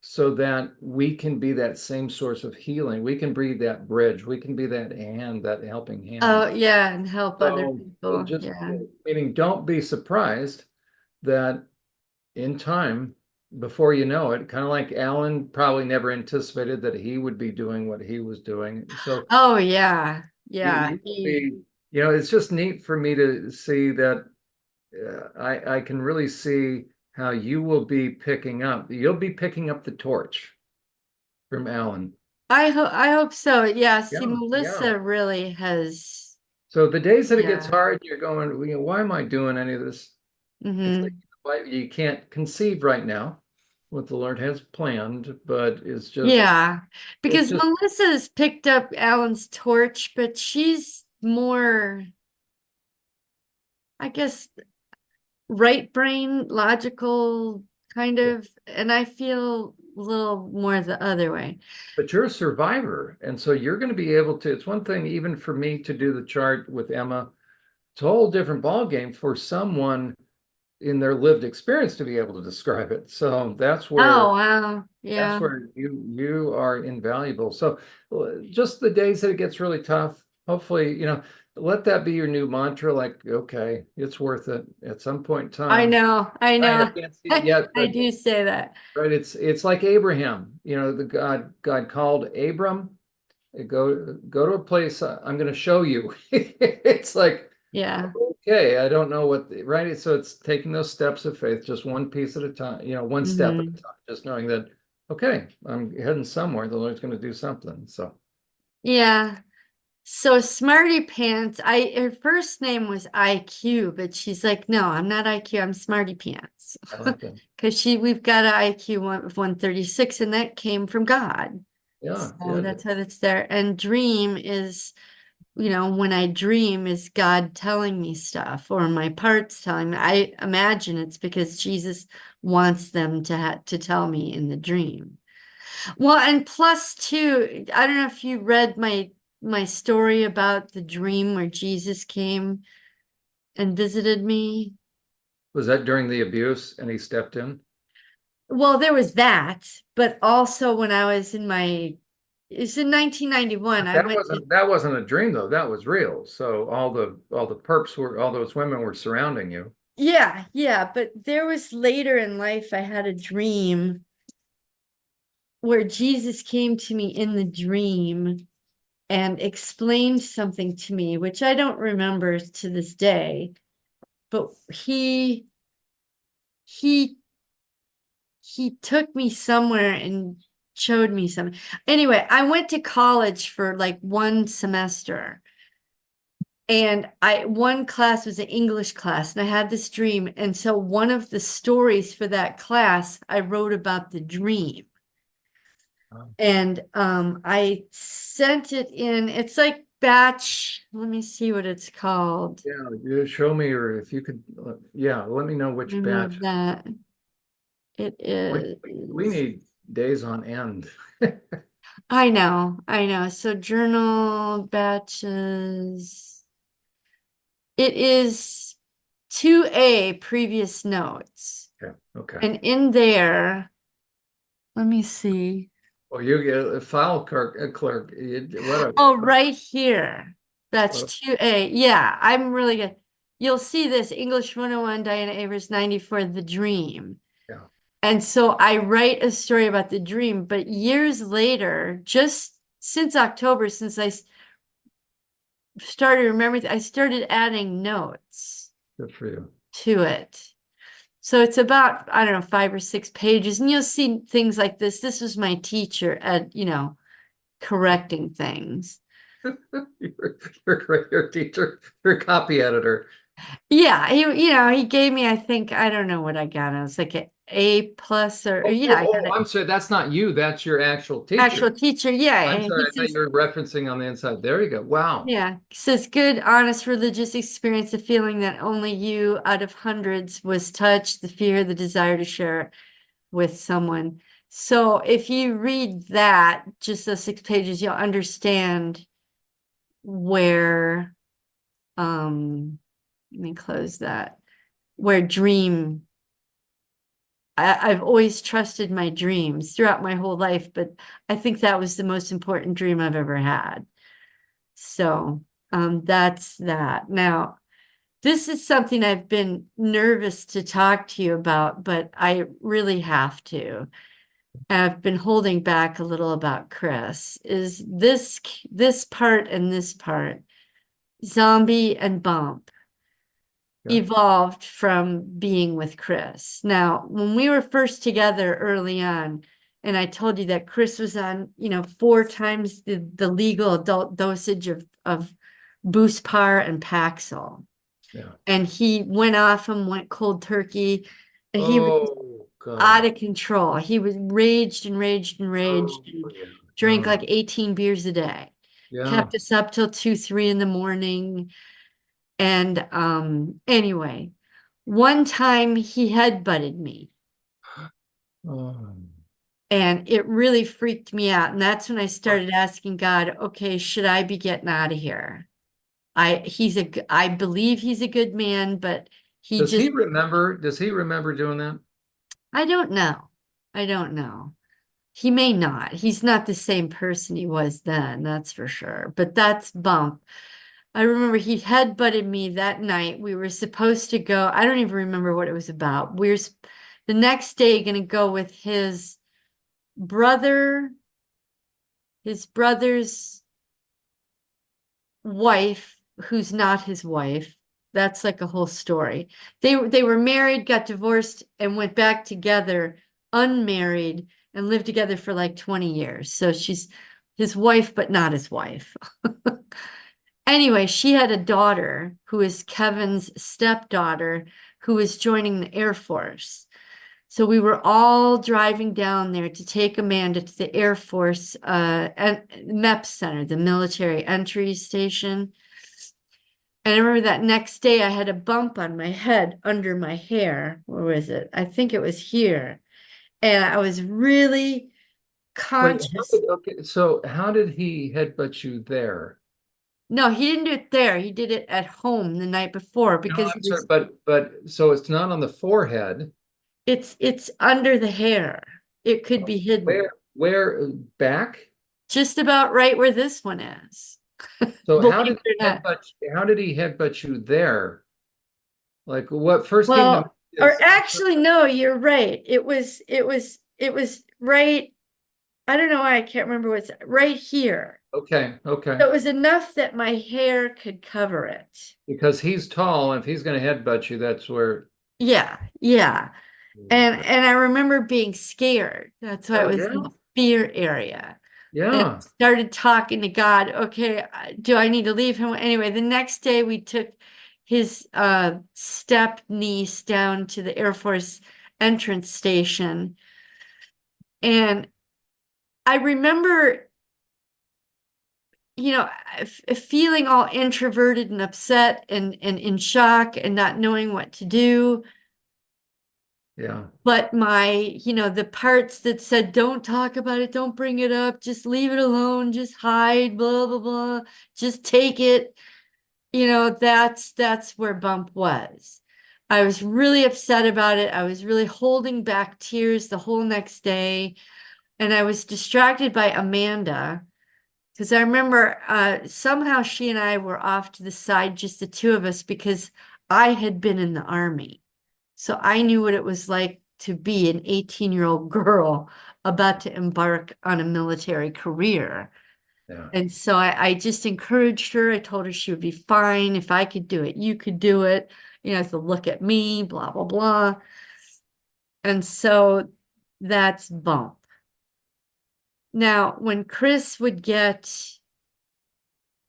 so that we can be that same source of healing. We can be that bridge. We can be that hand, that helping hand. Oh, yeah, and help other So people. just Yeah. meaning don't be surprised that in time, before you know it, kind of like Alan probably never anticipated that he would be doing what he was doing. So Oh, yeah. you Yeah. will be, it's just neat for me to see that I can really see how you will be picking up. You'll be picking up the torch from Alan. I hope so. Yeah. See, Yeah, yeah. Melissa really has, So the days that it gets yeah. hard, you're going, why am I doing any of this? It's like Hmm. why you can't conceive right now what the Lord has planned, but Yeah. it's Because just, Melissa's picked up Alan's torch, but she's more, I guess, right brain, logical kind yeah. of, and I feel a little more the other way. But you're a survivor, and so you're going to be able to. It's one thing even for me to do the chart with Emma. It's a whole different ball game for someone in their lived experience to be able to describe it. So Oh, wow. that's Yeah. where you are invaluable. So just the days that it gets really tough, hopefully, let that be your new mantra, like, okay, it's worth it at some point in I time. know. I I know. can't see it yet, I but do say that. right, it's like Abraham, the God called Abram, go to a place I'm going to show you. It's like, Yeah. okay, I don't know right? So it's taking those steps of faith, just one piece at a time, one step at a Hmm. time, just knowing that, okay, I'm heading somewhere. The Lord's going to do something. So Yeah. So Smarty Pants, her first name was IQ, but she's like, no, I'm not IQ, I'm Smarty Pants. I like that. Because we've got an IQ of 136, and that came from God. Yeah, So good. that's why that's there. And dream is, when I dream is God telling me stuff, or my parts telling me. I imagine it's because Jesus wants them to tell me in the dream. Well, and plus too, I don't know if you read my story about the dream where Jesus came and visited me. Was that during the abuse and he stepped in? Well, there was that, but also when I was it's in 1991. But I went to, that wasn't a dream though. That was real. So all the perps were all those women were surrounding you. yeah, yeah, but there was later in life, I had a dream where Jesus came to me in the dream and explained something to me, which I don't remember to this day, but he he took me somewhere and showed me something. Anyway, I went to college for like one semester. And one class was an English class, and I had this dream. And so one of the stories for that class, I wrote about the dream. Oh. And I sent it in. It's like batch. Let me see what it's called. Yeah, you show me, or if you could, yeah, let me know which Remove batch. that. It We is. need days on end. I know. So journal batches. It is 2A previous notes. Okay, okay. And in there, let me see. Well, you get a file clerk. Oh, right here. That's What 2A. Yeah, I'm really good. You'll see this English 101, Diana Avers 94, The Dream. yeah. And so I write a story about the dream, but years later, just since October, since started remembering, I started adding notes Good for you. to it. So it's about, I don't know, 5 or 6 pages, and you'll see things like this. This was my teacher at, correcting things. You're a great teacher. You're a copy editor. Yeah, he gave me, I think, I don't know what I got. I was like an A plus or Oh, yeah, oh, I got oh, an I'm sorry. That's not you. That's your actual actual teacher. teacher. Yeah, I'm sorry. he I thought says, you were referencing on the inside. There you go. Wow. yeah, he says good, honest religious experience, a feeling that only you out of hundreds was touched, the fear, the desire to share with someone. So if you read that, just those 6 pages, you'll understand where, let me close that, where dream, I've always trusted my dreams throughout my whole life, but I think that was the most important dream I've ever had. So, that's that. Now, this is something I've been nervous to talk to you about, but I really have to. I've been holding back a little about Chris. Is this part and this part, Zombie and Bump, Yeah. evolved from being with Chris. Now, when we were first together early on, and I told you that Chris was on, 4 times the legal adult dosage of Buspar and Paxil. Yeah. And he went off and went cold turkey, and he was Oh out God. of control. He was raged and raged and raged Oh and yeah. drank Oh like 18 beers a day. yeah. Kept us up till 2, 3 in the morning. And anyway, one time he headbutted me, Oh. and it really freaked me out. And that's when I What? started asking God, okay, should I be getting out of here? I believe he's a good man, but he Does he just, remember? Does he remember doing that? I don't know. I don't know. He may not. He's not the same person he was then, that's for sure. But that's Bump. I remember he headbutted me that night. We were supposed to go. I don't even remember what it was about. The next day going to go with brother, his brother's wife, who's not his wife. That's like a whole story. They were married, got divorced, and went back together, unmarried, and lived together for like 20 years. So she's his wife, but not his wife. Anyway, she had a daughter who is Kevin's stepdaughter who was joining the Air Force. So we were all driving down there to take Amanda to the Air Force MEP Center, the military entry station. And I remember that next day I had a bump on my head under my hair. Where was it? I think it was here. And I was really Wait, conscious. okay, so how did he headbutt you there? No, he didn't do it there. He did it at home the night before No, because I'm sorry, but so it's not on the forehead. it's under the hair. It could be hidden. Where back? Just about right where this one is. So Believe it or not. how did he headbutt you there? Like what first came to mind Well, or is actually, no, you're right. It was right. I don't know why I can't remember what's right here. okay, okay. So it was enough that my hair could cover it. Because he's tall, and if he's gonna headbutt you, that's where Yeah, yeah. And okay. and I remember being scared. That's why it Oh was in yeah. the fear area. And Yeah. started talking to God. Okay, do I need to leave him? Anyway, the next day we took his step niece down to the Air Force entrance station. And I remember, feeling all introverted and upset and in shock and not knowing what to do. Yeah. But the parts that said, don't talk about it, don't bring it up, just leave it alone, just hide, blah, blah, blah, just take it. That's where Bump was. I was really upset about it. I was really holding back tears the whole next day. And I was distracted by Amanda because I remember somehow she and I were off to the side, just the two of us, because I had been in the army. So I knew what it was like to be an 18-year-old girl about to embark on a military career. Yeah. And so I just encouraged her. I told her she would be fine. If I could do it, you could do it. So look at me, blah, blah, blah. And so that's Bump. Now, when Chris would get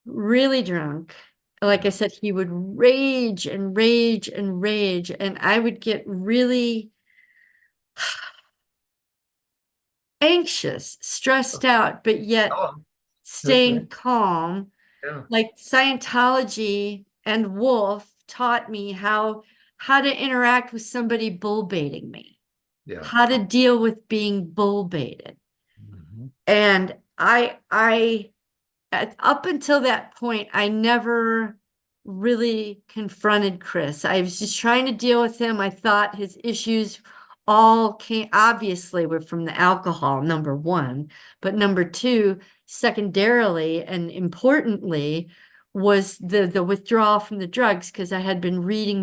really drunk, like I said, he would rage and rage and rage. And I would get really anxious, stressed out, but yet Oh, okay. staying calm. Yeah. Like Scientology and Wolf taught me how to interact with somebody bull baiting me, Yeah. how to deal with being bull baited. Mhm. And up until that point, I never really confronted Chris. I was just trying to deal with him. I thought his issues all came obviously were from the alcohol, number one, but number two, secondarily and importantly, was the withdrawal from the drugs because I had been reading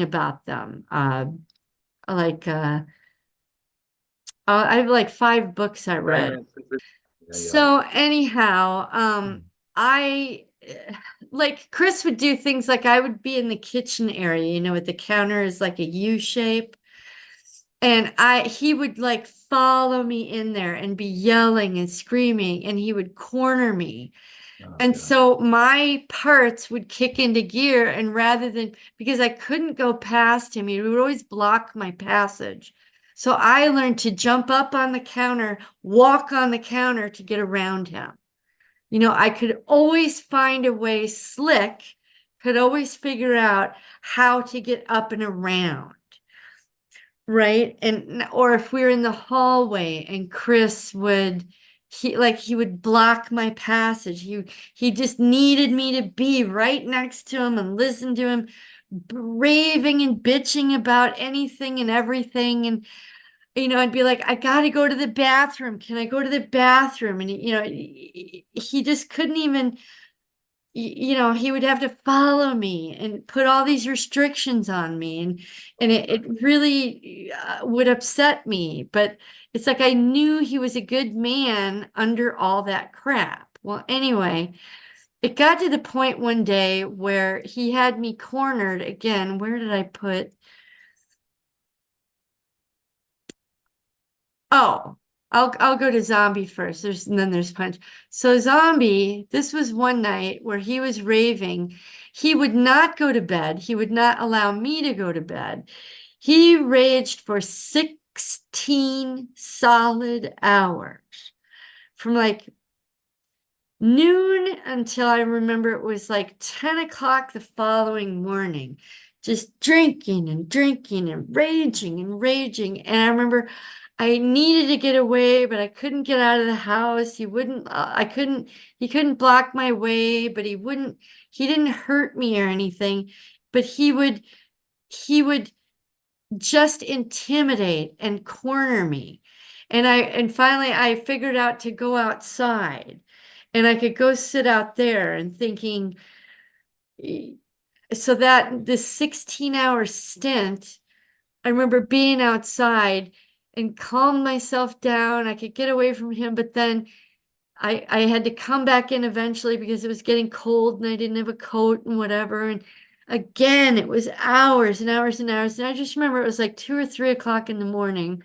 about them. Like I have like 5 books I Right, read. right. Yeah, yeah. So anyhow, I like Chris would do things like I would be in the kitchen area, with the counter is like a U shape. And he would like follow me in there and be yelling and screaming, and he would corner me. Oh, And God. so my parts would kick into gear, and because I couldn't go past him, he would always block my passage. So I learned to jump up on the counter, walk on the counter to get around him. I could always find a way slick, could always figure out how to get up and around. Right. Or if we were in the hallway and Chris he would block my passage. He just needed me to be right next to him and listen to him raving and bitching about anything and everything. And, I'd be like, I gotta go to the bathroom. Can I go to the bathroom? And, he just couldn't even he would have to follow me and put all these restrictions on me, and it really would upset me. But it's like I knew he was a good man under all that crap. Well, anyway, it got to the point one day where he had me cornered again. Where did I put? Oh. I'll go to zombie first. And then there's punch. So zombie, this was one night where he was raving. He would not go to bed. He would not allow me to go to bed. He raged for 16 solid hours from like noon until I remember it was like 10 o'clock the following morning, just drinking and drinking and raging and raging. And I remember I needed to get away, but I couldn't get out of the house. He couldn't block my way, but he didn't hurt me or anything, but he would just intimidate and corner me. And finally I figured out to go outside and I could go sit out there and thinking, so that this 16-hour stint, I remember being outside and calm myself down. I could get away from him, but then I had to come back in eventually because it was getting cold and I didn't have a coat and whatever. And again, it was hours and hours and hours. And I just remember it was like 2 or 3 o'clock in the morning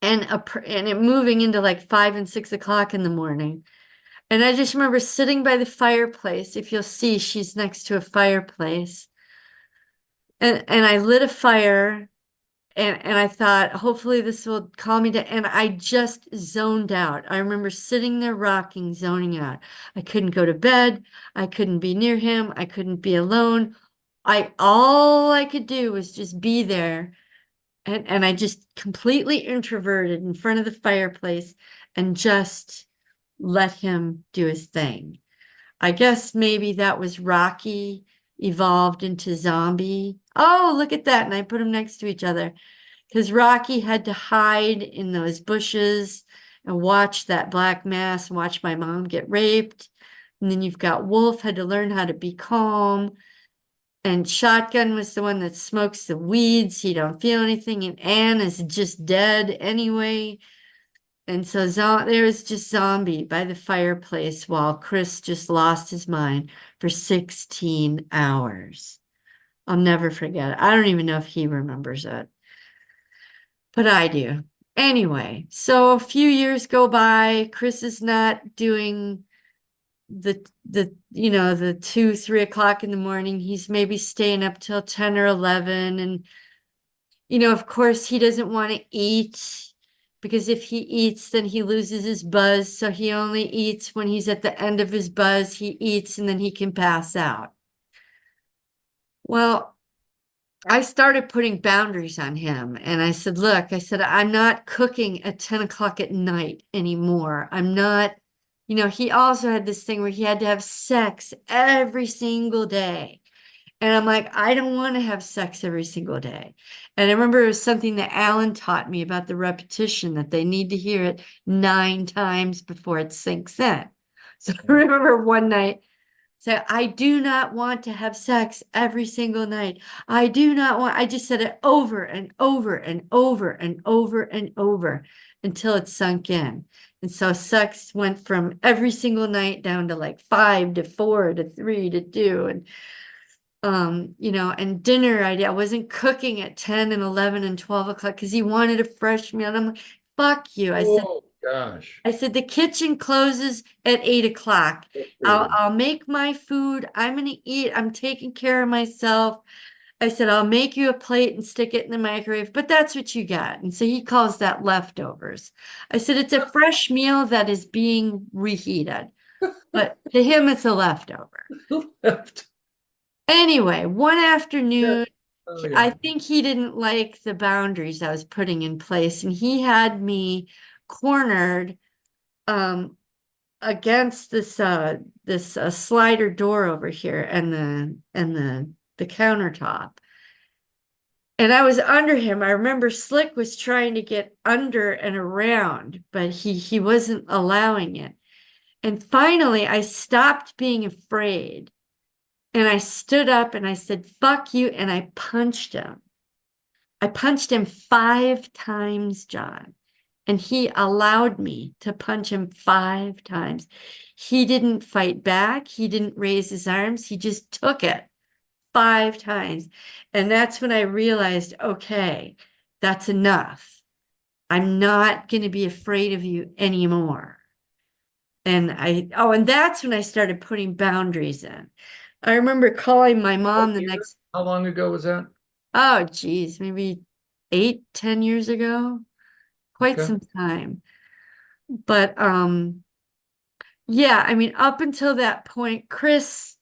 and it moving into like 5 and 6 o'clock in the morning. And I just remember sitting by the fireplace. If you'll see, she's next to a fireplace. And I lit a fire and I thought, hopefully this will calm me down. And I just zoned out. I remember sitting there rocking, zoning out. I couldn't go to bed. I couldn't be near him. I couldn't be alone. All I could do was just be there. And I just completely introverted in front of the fireplace and just let him do his thing. I guess maybe that was Rocky evolved into zombie. Oh, look at that. And I put them next to each other because Rocky had to hide in those bushes and watch that black mass, watch my mom get raped. And then you've got Wolf had to learn how to be calm. And Shotgun was the one that smokes the weeds. He don't feel anything. And Anne is just dead anyway. And so there was just zombie by the fireplace while Chris just lost his mind for 16 hours. I'll never forget it. I don't even know if he remembers it, but I do. Anyway, so a few years go by. Chris is not doing the 2, 3 o'clock in the morning. He's maybe staying up till 10 or 11. And, of course, he doesn't want to eat because if he eats, then he loses his buzz. So he only eats when he's at the end of his buzz. He eats and then he can pass out. Well, I started putting boundaries on him. And I said, look, I'm not cooking at 10 o'clock at night anymore. I'm not, he also had this thing where he had to have sex every single day. And I'm like, I don't want to have sex every single day. And I remember it was something that Alan taught me about the repetition, that they need to hear it 9 times before it sinks in. So I remember one night, say, I do not want to have sex every single night. I just said it over and over and over and over and over until it sunk in. And so sex went from every single night down to like 5 to 4 to 3 to 2. And dinner, I wasn't cooking at 10 and 11 and 12 o'clock because he wanted a fresh meal. And I'm like, fuck you. Oh gosh. I said, the kitchen closes at 8 o'clock. I'll make my food. I'm going to eat. I'm taking care of myself. I said, I'll make you a plate and stick it in the microwave, but that's what you got. And so he calls that leftovers. I said, it's a fresh meal that is being reheated, but to him, it's a leftover. Anyway, one afternoon, Oh, yeah. I think he didn't like the boundaries I was putting in place, and he had me cornered against this slider door over here and the countertop. And I was under him. I remember Slick was trying to get under and around, but he wasn't allowing it. And finally, I stopped being afraid. And I stood up and I said, fuck you. And I punched him. I punched him 5 times, Jon. And he allowed me to punch him 5 times. He didn't fight back. He didn't raise his arms. He just took it 5 times. And that's when I realized, okay, that's enough. I'm not going to be afraid of you anymore. And that's when I started putting boundaries in. I remember calling my What mom the year? next, How long ago was that? oh, geez, maybe 8, 10 years ago, quite Okay. some time. But yeah, I mean, up until that point, Chris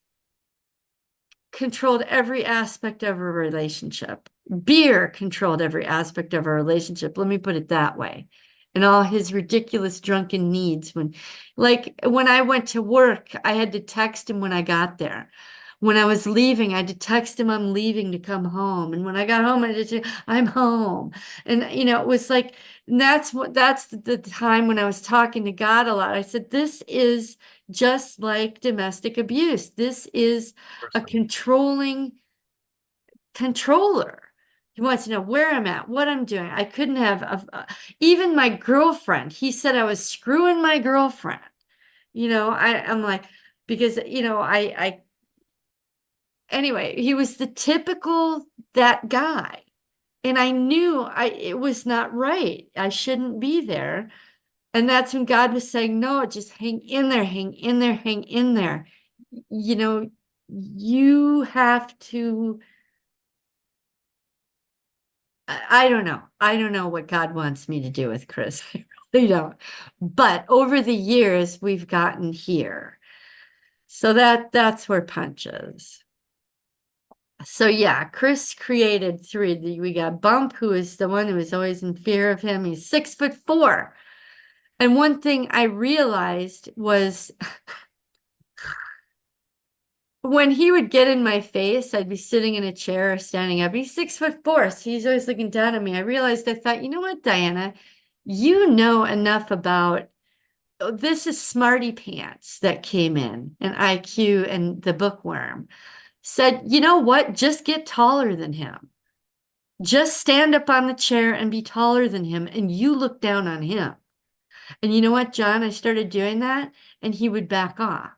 controlled every aspect of a relationship. Beer controlled every aspect of a relationship. Let me put it that way. And all his ridiculous drunken needs when I went to work, I had to text him when I got there. When I was leaving, I had to text him I'm leaving to come home. And when I got home, I had to say, I'm home. And it was like, and that's the time when I was talking to God a lot. I said, this is just like domestic abuse. This is a controlling controller. He wants to know where I'm at, what I'm doing. I couldn't have, even my girlfriend, he said I was screwing my girlfriend. I'm like, because, anyway, he was the typical that guy. And I knew it was not right. I shouldn't be there. And that's when God was saying, no, just hang in there, hang in there, hang in there. You know, you have to, I don't know. I don't know what God wants me to do with Chris. I really don't. But over the years, we've gotten here. So that's where Punch is. So yeah, Chris created three. We got Bump, who is the one who was always in fear of him. He's 6'4". And one thing I realized was when he would get in my face, I'd be sitting in a chair or standing up. He's 6'4", so he's always looking down at me. I thought, you know what, Diana, you know enough about this is Smarty Pants that came in, and IQ and the bookworm said, you know what, just get taller than him. Just stand up on the chair and be taller than him, and you look down on him. And you know what, John, I started doing that, and he would back off.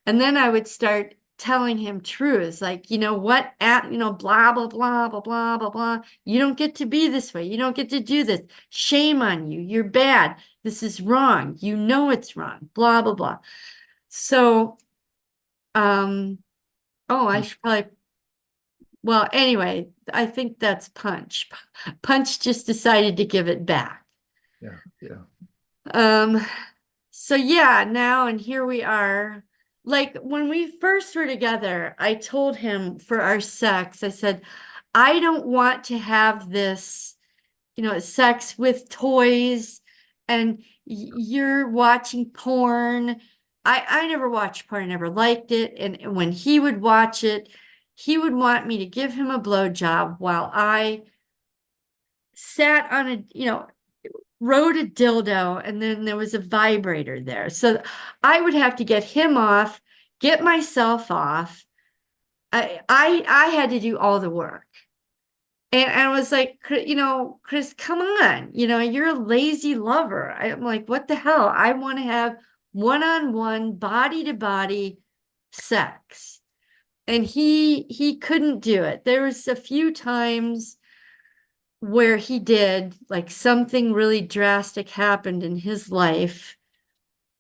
And then I would start telling him truths like, you know what, blah, blah, blah, blah, blah, blah, blah. You don't get to be this way. You don't get to do this. Shame on you. You're bad. This is wrong. You know it's wrong. Blah, blah, blah. So, I should probably, well, anyway, I think that's Punch. Punch just decided to give it back. Yeah, yeah. Um, so yeah, now and here we are. Like when we first were together, I told him for our sex, I said, I don't want to have this, sex with toys and you're watching porn. I never watched porn, I never liked it. And when he would watch it, he would want me to give him a blowjob while I sat on rode a dildo and then there was a vibrator there. So I would have to get him off, get myself off. I had to do all the work. And I was like, Chris, come on. You're a lazy lover. I'm like, what the hell? I want to have one-on-one, body-to-body sex. And he couldn't do it. There was a few times where he did, like something really drastic happened in his life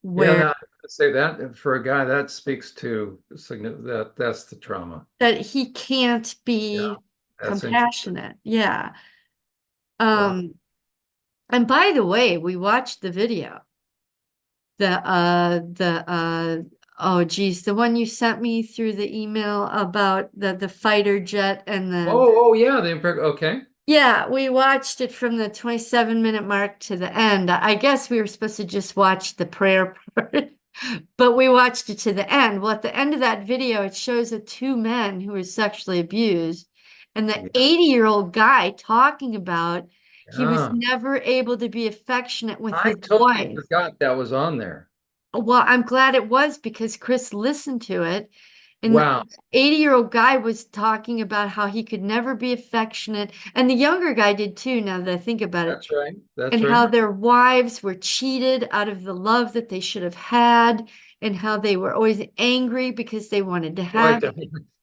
Yeah, where that say that for a guy that speaks to that's the trauma. that he can't Yeah, be that's interesting. compassionate. Yeah. Wow. Um, and by the way, we watched the video. Oh geez, the one you sent me through the email about the fighter jet and Oh, yeah, okay. yeah, we watched it from the 27-minute mark to the end. I guess we were supposed to just watch the prayer part, but we watched it to the end. Well, at the end of that video, it shows the two men who were sexually abused and the Yeah, 80-year-old guy talking about he was yeah. never able to be affectionate with I his totally wife. forgot that was on there. Well, I'm glad it was because Chris listened to it. And the Wow, 80-year-old guy was talking about how he could never be affectionate. And the younger guy did too, now that I think about it. that's right. That's And right. how their wives were cheated out of the love that they should have had, and how they were always angry because they wanted to Boy, have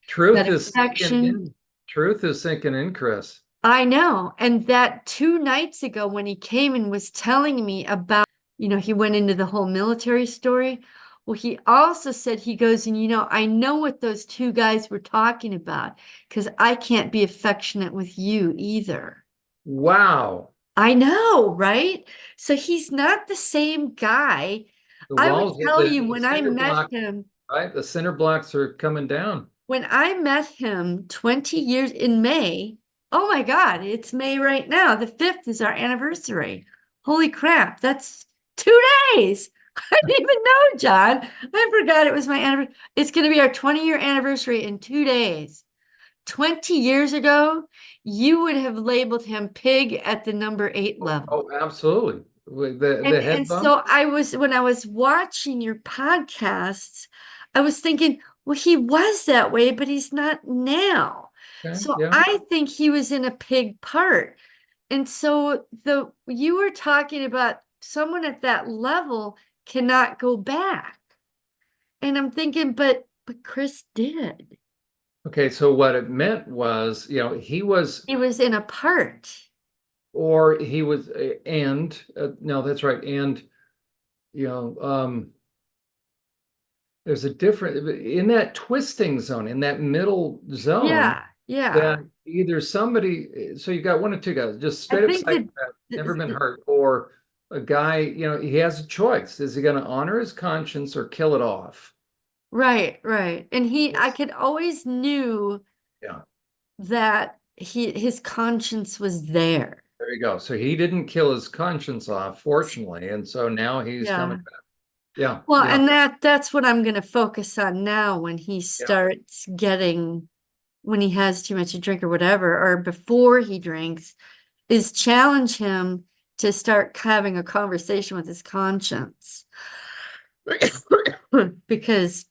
truth that is sinking affection. in. Truth is sinking in, Chris. I know. And that 2 nights ago when he came and was telling me about, he went into the whole military story. Well, he also said, he goes, and I know what those two guys were talking about because I can't be affectionate with you either. Wow. I know, right? So he's not the same guy. The I would walls, tell you the when I cinder met block, him, right? The cinder blocks are coming down. when I met him 20 years in May, oh my God, it's May right now. The 5th is our anniversary. Holy crap, that's 2 days. I didn't even know, Jon. I forgot it was my anniversary. It's going to be our 20-year anniversary in 2 days. 20 years ago, you would have labeled him pig at the number 8 level. Oh, absolutely. With the And head bump. so when I was watching your podcasts, I was thinking, well, he was that way, but he's not now. Okay. So Yeah. I think he was in a pig part. And so you were talking about someone at that level cannot go back. And I'm thinking, but Chris did. Okay. So what it meant was, he was, He was in a part. or he was, and no, that's right. And, you know, there's a different in that twisting zone, in that middle zone, Yeah, yeah. that either somebody, so you've got one or two guys, just I straight up think psychopath, that never been hurt, or a guy, he has a choice. Is he going to honor his conscience or kill it off? right, right. And I It's, could always knew yeah, that his conscience was there. there you go. So he didn't kill his conscience off, fortunately, and so now he's coming Yeah. back. Yeah, Well, yeah, and that's what I'm going to focus on now when he yeah. starts getting when he has too much to drink or whatever, or before he drinks, is challenge him to start having a conversation with his conscience. Because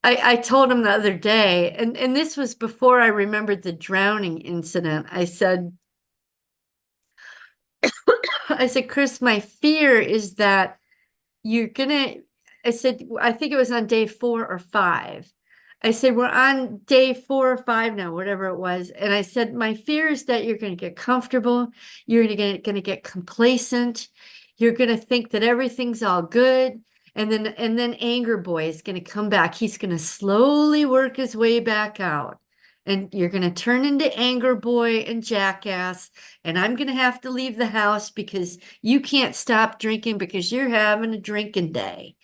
I told him the other day, and this was before I remembered the drowning incident. I said, Chris, my fear is that you're gonna, I said, I think it was on day 4 or 5. I said, we're on day 4 or 5 now, whatever it was. And I said, my fear is that you're gonna get comfortable, you're gonna get complacent, you're gonna think that everything's all good. And then anger boy is gonna come back. He's gonna slowly work his way back out. And you're gonna turn into anger boy and jackass. And I'm gonna have to leave the house because you can't stop drinking because you're having a drinking day.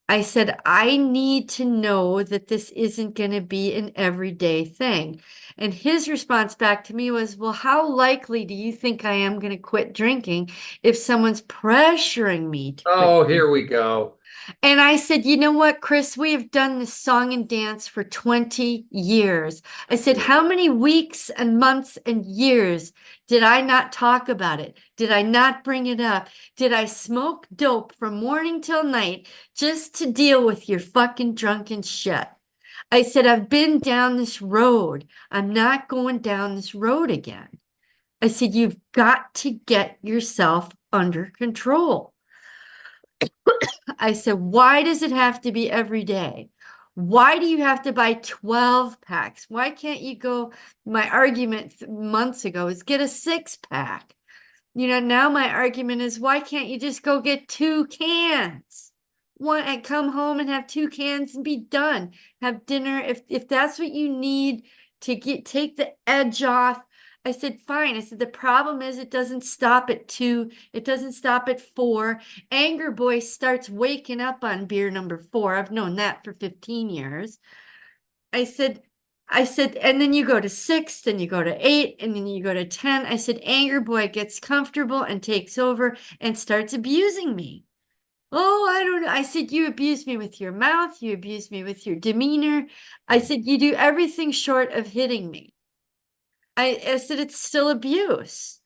I said, I need to know that this isn't going to be an everyday thing. And his response back to me was, well, how likely do you think I am going to quit drinking if someone's pressuring me to quit Oh, here we drinking? go. And I said, you know what, Chris, we have done this song and dance for 20 years. I said, Yeah. how many weeks and months and years did I not talk about it? Did I not bring it up? Did I smoke dope from morning till night just to deal with your fucking drunken shit? I said, I've been down this road. I'm not going down this road again. I said, you've got to get yourself under control. I said, why does it have to be every day? Why do you have to buy 12 packs? Why can't you go? My argument months ago is get a 6 pack. Now my argument is why can't you just go get 2 cans? One and come home and have 2 cans and be done. Have dinner if that's what you need to take the edge off. I said, fine. I said, the problem is it doesn't stop at 2. It doesn't stop at 4. Anger Boy starts waking up on beer number 4. I've known that for 15 years. I said, and then you go to 6, then you go to 8, and then you go to 10. I said, Anger Boy gets comfortable and takes over and starts abusing me. Oh, I don't know. I said, you abuse me with your mouth. You abuse me with your demeanor. I said, you do everything short of hitting me. I said, it's still abuse.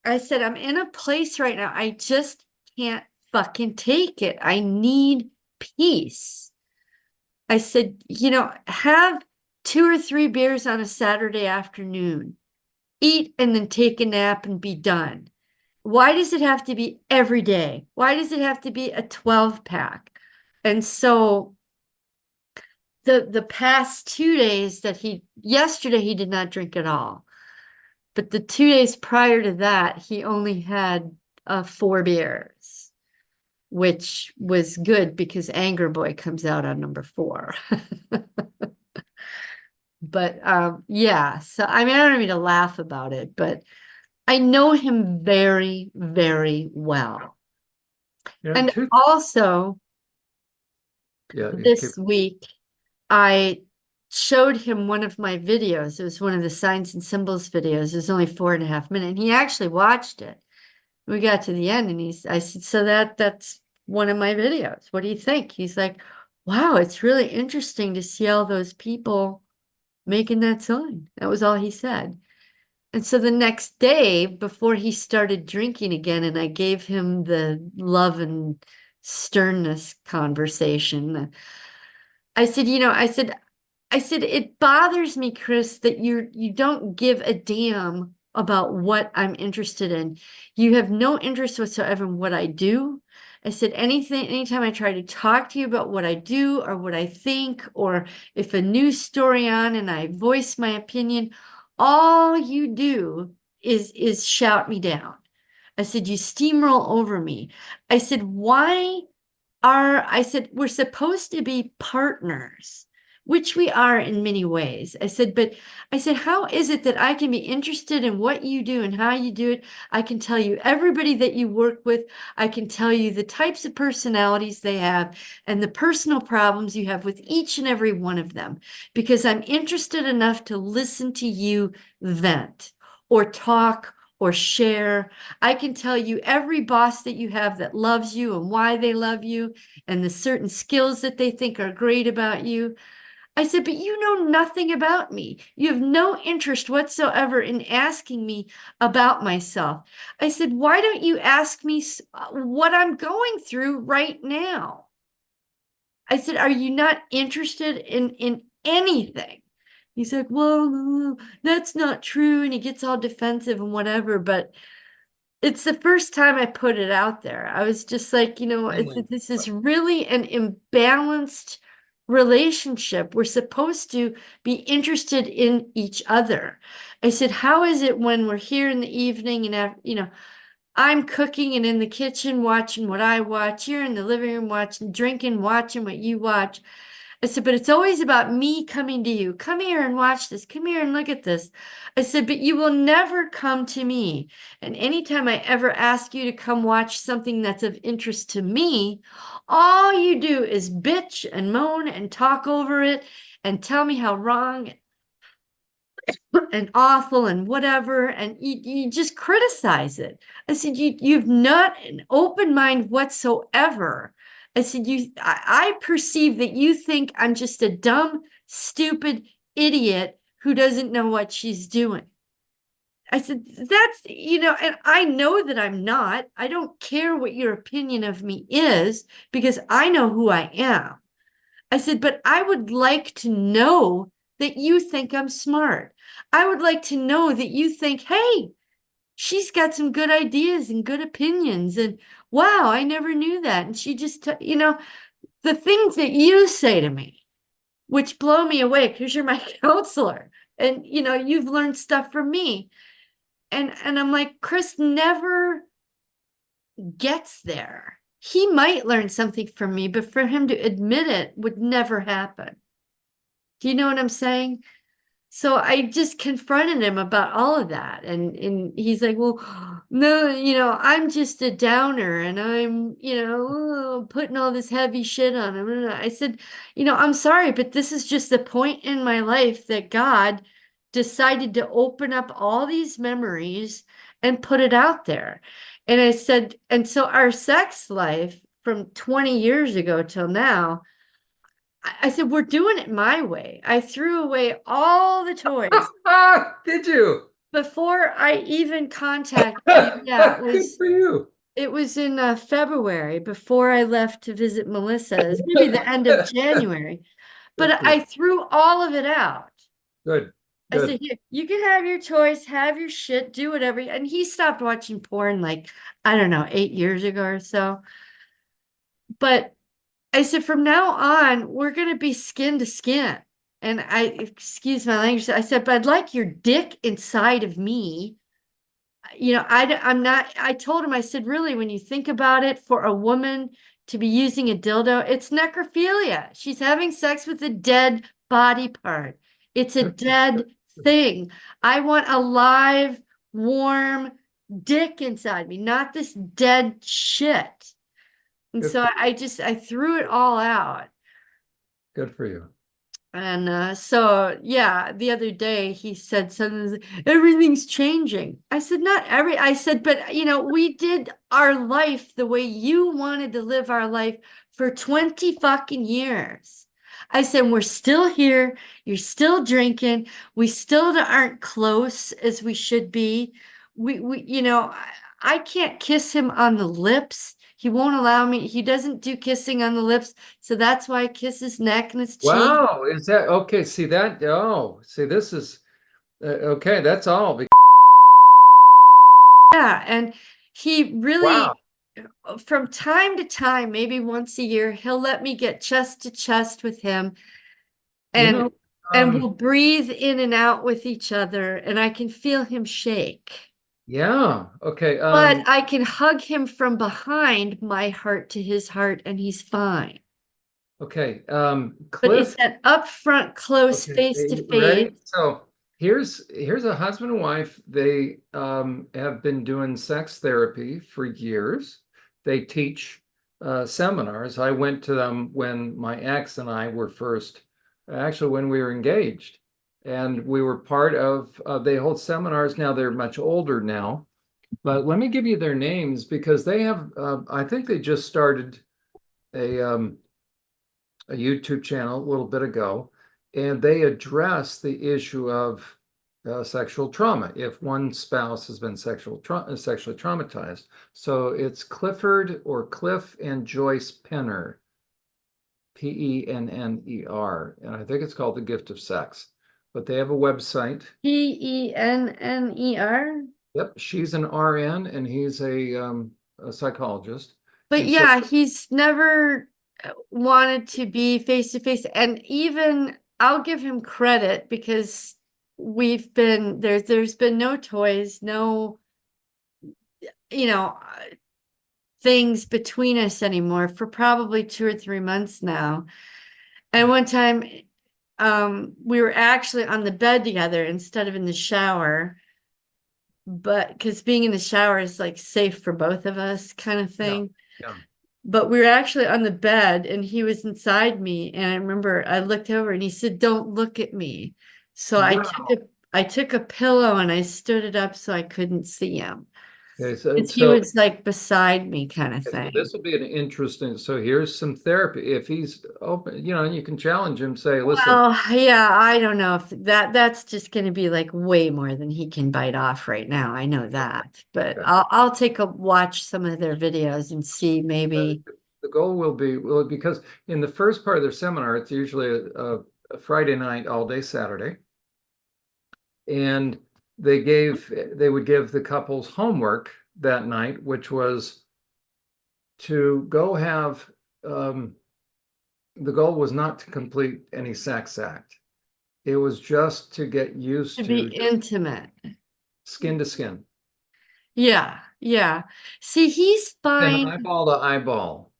I said, I'm in a place right now. I just can't fucking take it. I need peace. I said, have 2 or 3 beers on a Saturday afternoon, eat and then take a nap and be done. Why does it have to be every day? Why does it have to be a 12 pack? And so the past 2 days yesterday he did not drink at all. But the 2 days prior to that, he only had 4 beers, which was good because Anger Boy comes out on number 4. But yeah, so I mean, I don't mean to laugh about it, but I know him very, very well. Yeah, And two. also Yeah, you keep. this week, I showed him one of my videos. It was one of the signs and symbols videos. It was only 4.5 minutes. And he actually watched it. We got to the end and I said, so that's one of my videos. What do you think? He's like, wow, it's really interesting to see all those people making that sign. That was all he said. And so the next day, before he started drinking again, and I gave him the love and sternness conversation, I said, I said, it bothers me, Chris, that you don't give a damn about what I'm interested in. You have no interest whatsoever in what I do. I said, anytime I try to talk to you about what I do or what I think, or if a news story on and I voice my opinion, all you do is shout me down. I said, you steamroll over me. I said, I said, we're supposed to be partners, which we are in many ways. I said, but I said, how is it that I can be interested in what you do and how you do it? I can tell you everybody that you work with. I can tell you the types of personalities they have and the personal problems you have with each and every one of them, because I'm interested enough to listen to you vent or talk or share. I can tell you every boss that you have that loves you and why they love you and the certain skills that they think are great about you. I said, but you know nothing about me. You have no interest whatsoever in asking me about myself. I said, why don't you ask me what I'm going through right now? I said, are you not interested in anything? He's like, well, no, that's not true. And he gets all defensive and whatever. But it's the first time I put it out there. I was just like, this is really an imbalanced relationship. We're supposed to be interested in each other. I said, how is it when we're here in the evening and, I'm cooking and in the kitchen watching what I watch, you're in the living room watching, drinking, watching what you watch. I said, but it's always about me coming to you. Come here and watch this. Come here and look at this. I said, but you will never come to me. And anytime I ever ask you to come watch something that's of interest to me, all you do is bitch and moan and talk over it and tell me how wrong and awful and whatever, and you just criticize it. I said, you've not an open mind whatsoever. I said, I perceive that you think I'm just a dumb, stupid idiot who doesn't know what she's doing. I said, and I know that I'm not. I don't care what your opinion of me is because I know who I am. I said, but I would like to know that you think I'm smart. I would like to know that you think, hey, she's got some good ideas and good opinions. And wow, I never knew that. And she just, the things that you say to me, which blow me away because you're my counselor and, you've learned stuff from me. And I'm like, Chris never gets there. He might learn something from me, but for him to admit it would never happen. Do you know what I'm saying? So I just confronted him about all of that. And he's like, well, no, I'm just a downer and I'm, putting all this heavy shit on him. And I said, I'm sorry, but this is just the point in my life that God decided to open up all these memories and put it out there. And I said, and so our sex life from 20 years ago till now, I said, we're doing it my way. I threw away all the toys Ah, did you? before I even contacted you. Yeah, Good for you. it was in February before I left to visit Melissa. It was maybe the end of January, but Good for you. I threw all of it out. Good, I said, good. here, you can have your toys, have your shit, do whatever. And he stopped watching porn like, I don't know, 8 years ago or so. But I said, from now on, we're gonna be skin to skin. And excuse my language, I said, but I'd like your dick inside of me. I'm not, I told him, I said, really, when you think about it, for a woman to be using a dildo, it's necrophilia. She's having sex with a dead body part. It's a dead thing. I want a live, warm dick inside me, not this dead shit. And Good so for, I threw it all out. good for you. And so, yeah, the other day he said something, everything's changing. I said, not every, I said, but we did our life the way you wanted to live our life for 20 fucking years. I said, we're still here. You're still drinking. We still aren't close as we should be. I can't kiss him on the lips. He won't allow me. He doesn't do kissing on the lips. So that's why I kiss his neck and his cheek. Wow, is that okay? See that? Oh, see, this is okay. That's all. Yeah, and he Wow, really, from time to time, maybe once a year, he'll let me get chest to chest with him, you and know, and we'll breathe in and out with each other, and I can feel him shake. yeah, okay, But I can hug him from behind my heart to his heart, and he's fine. okay, But it's Cliff. that upfront, close, Okay, face to you ready? face. So here's a husband and wife. They have been doing sex therapy for years. They teach seminars. I went to them when my ex and I were first, actually when we were engaged, and we were part of. They hold seminars now. They're much older now, but let me give you their names because they have. I think they just started a a YouTube channel a little bit ago, and they address the issue of sexual trauma if one spouse has been sexually traumatized. So it's Clifford or Cliff and Joyce Penner, Penner, and I think it's called The Gift of Sex. But they have a website. Penner. Yep, she's an RN and he's a psychologist. But And so, yeah, he's never wanted to be face to face. And even I'll give him credit because there's been no toys, no, you know, things between us anymore for probably 2 or 3 months now. And one time, we were actually on the bed together instead of in the shower, but because being in the shower is like safe for both of us kind of yeah, thing. yeah. But we were actually on the bed and he was inside me. And I remember I looked over and he said, don't look at me. So Wow. I took a pillow and I stood it up so I couldn't see him. Okay, so Because he so was like beside me kind of so thing. this will be an interesting. So here's some therapy. If he's open, and you can challenge him, say, listen, Well, yeah, I don't know if that's just going to be like way more than he can bite off right now. I know that. But okay, I'll take a watch some of their videos and see uh, maybe. the goal will be, well, because in the first part of their seminar, it's usually a Friday night, all day Saturday. And they would give the couples homework that night, which was to go have, um, the goal was not to complete any sex act. It was just to get To used be to just intimate. skin to skin. Yeah, yeah. See, he's And fine. eyeball to eyeball.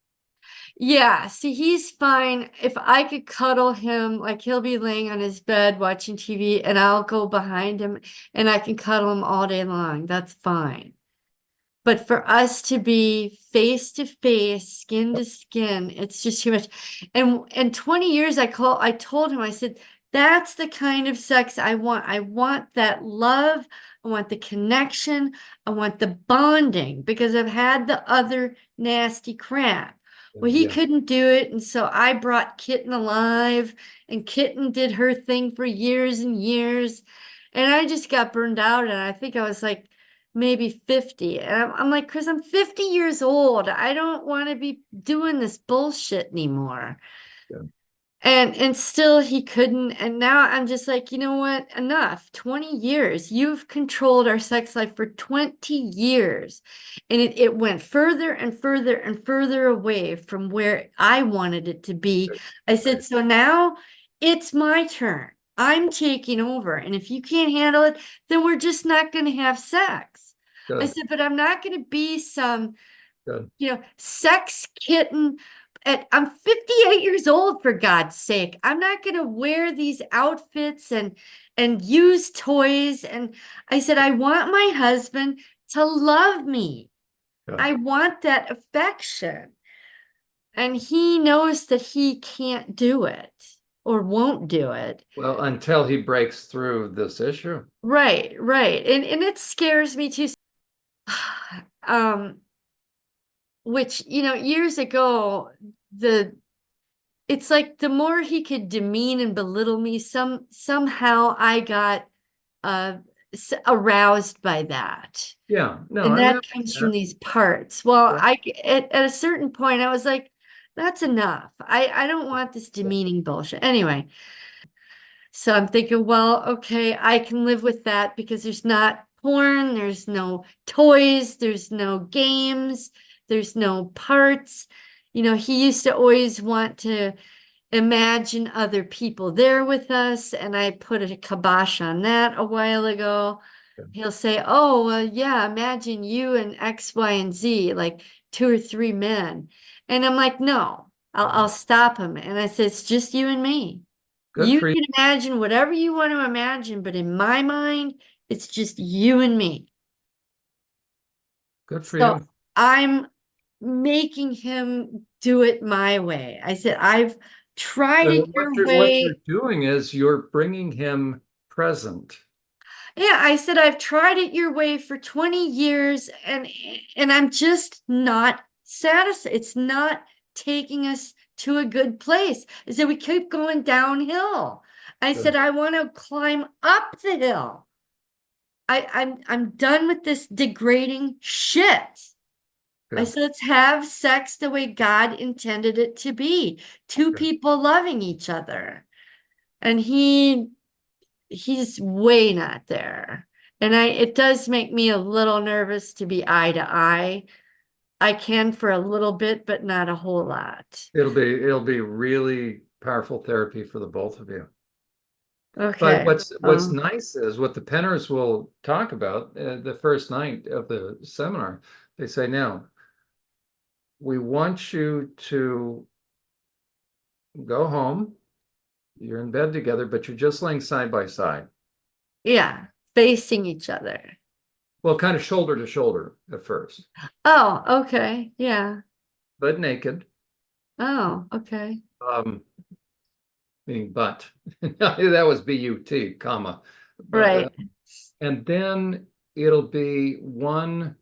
Yeah, see, he's fine. If I could cuddle him, like he'll be laying on his bed watching TV and I'll go behind him and I can cuddle him all day long. That's fine. But for us to be face to face, skin to skin, it's just too much. And in 20 years, I told him, I said, that's the kind of sex I want. I want that love. I want the connection. I want the bonding because I've had the other nasty crap. Well, he Yeah. couldn't do it. And so I brought Kitten alive, and Kitten did her thing for years and years. And I just got burned out. And I think I was like, maybe 50. And I'm like, Chris, I'm 50 years old. I don't want to be doing this bullshit anymore. Yeah. And still he couldn't. And now I'm just like, you know what? Enough. 20 years. You've controlled our sex life for 20 years. And it went further and further and further away from where I wanted it to be. I said, Right. so now it's my turn. I'm taking over. And if you can't handle it, then we're just not going to have sex. I Good. said, but I'm not going to be some, Good. sex kitten. I'm 58 years old, for God's sake. I'm not going to wear these outfits and use toys. And I said, I want my husband to love me. Good. I want that affection. And he knows that he can't do it or won't do it. Well, until he breaks through this issue. Right, right. And it scares me too. Um, which, years ago, the it's like the more he could demean and belittle me, somehow I got uh aroused by that. Yeah. No, And and that that makes comes from sense. these parts. Well, Yeah. at a certain point I was like, that's enough. I don't want this Yeah. demeaning bullshit. Anyway, so I'm thinking, well, okay, I can live with that because there's not porn, there's no toys, there's no games, there's no parts. He used to always want to imagine other people there with us, and I put a kibosh on that a while ago. He'll say, oh, well, yeah, imagine you and X, Y, and Z, like 2 or 3 men. And I'm like, no, I'll stop him. And I said, it's just you and me. Good You for you. can imagine whatever you want to imagine, but in my mind, it's just you and me. Good for So you. I'm making him do it my way. I said, I've tried But it what your you're way. doing is you're bringing him present. Yeah, I said, I've tried it your way for 20 years and I'm just not satisfied. It's not taking us to a good place. I said, we keep going downhill. I said, Good. I want to climb up the hill. I'm done with this degrading shit. I Good. said, let's have sex the way God intended it to be. Two Good. people loving each other. And he's way not there. And it does make me a little nervous to be eye to eye. I can for a little bit, but not a whole lot. It'll be really powerful therapy for the both of you. But Okay. what's nice is what the Penners will talk about the first night of the seminar. They say, now, we want you to go home. You're in bed together, but you're just laying side by side. Yeah, facing each other. Well, kind of shoulder to shoulder at first, Oh, okay. Yeah. but naked. Oh, okay. Um, Meaning but. That was but, comma. But Right. and then it'll be one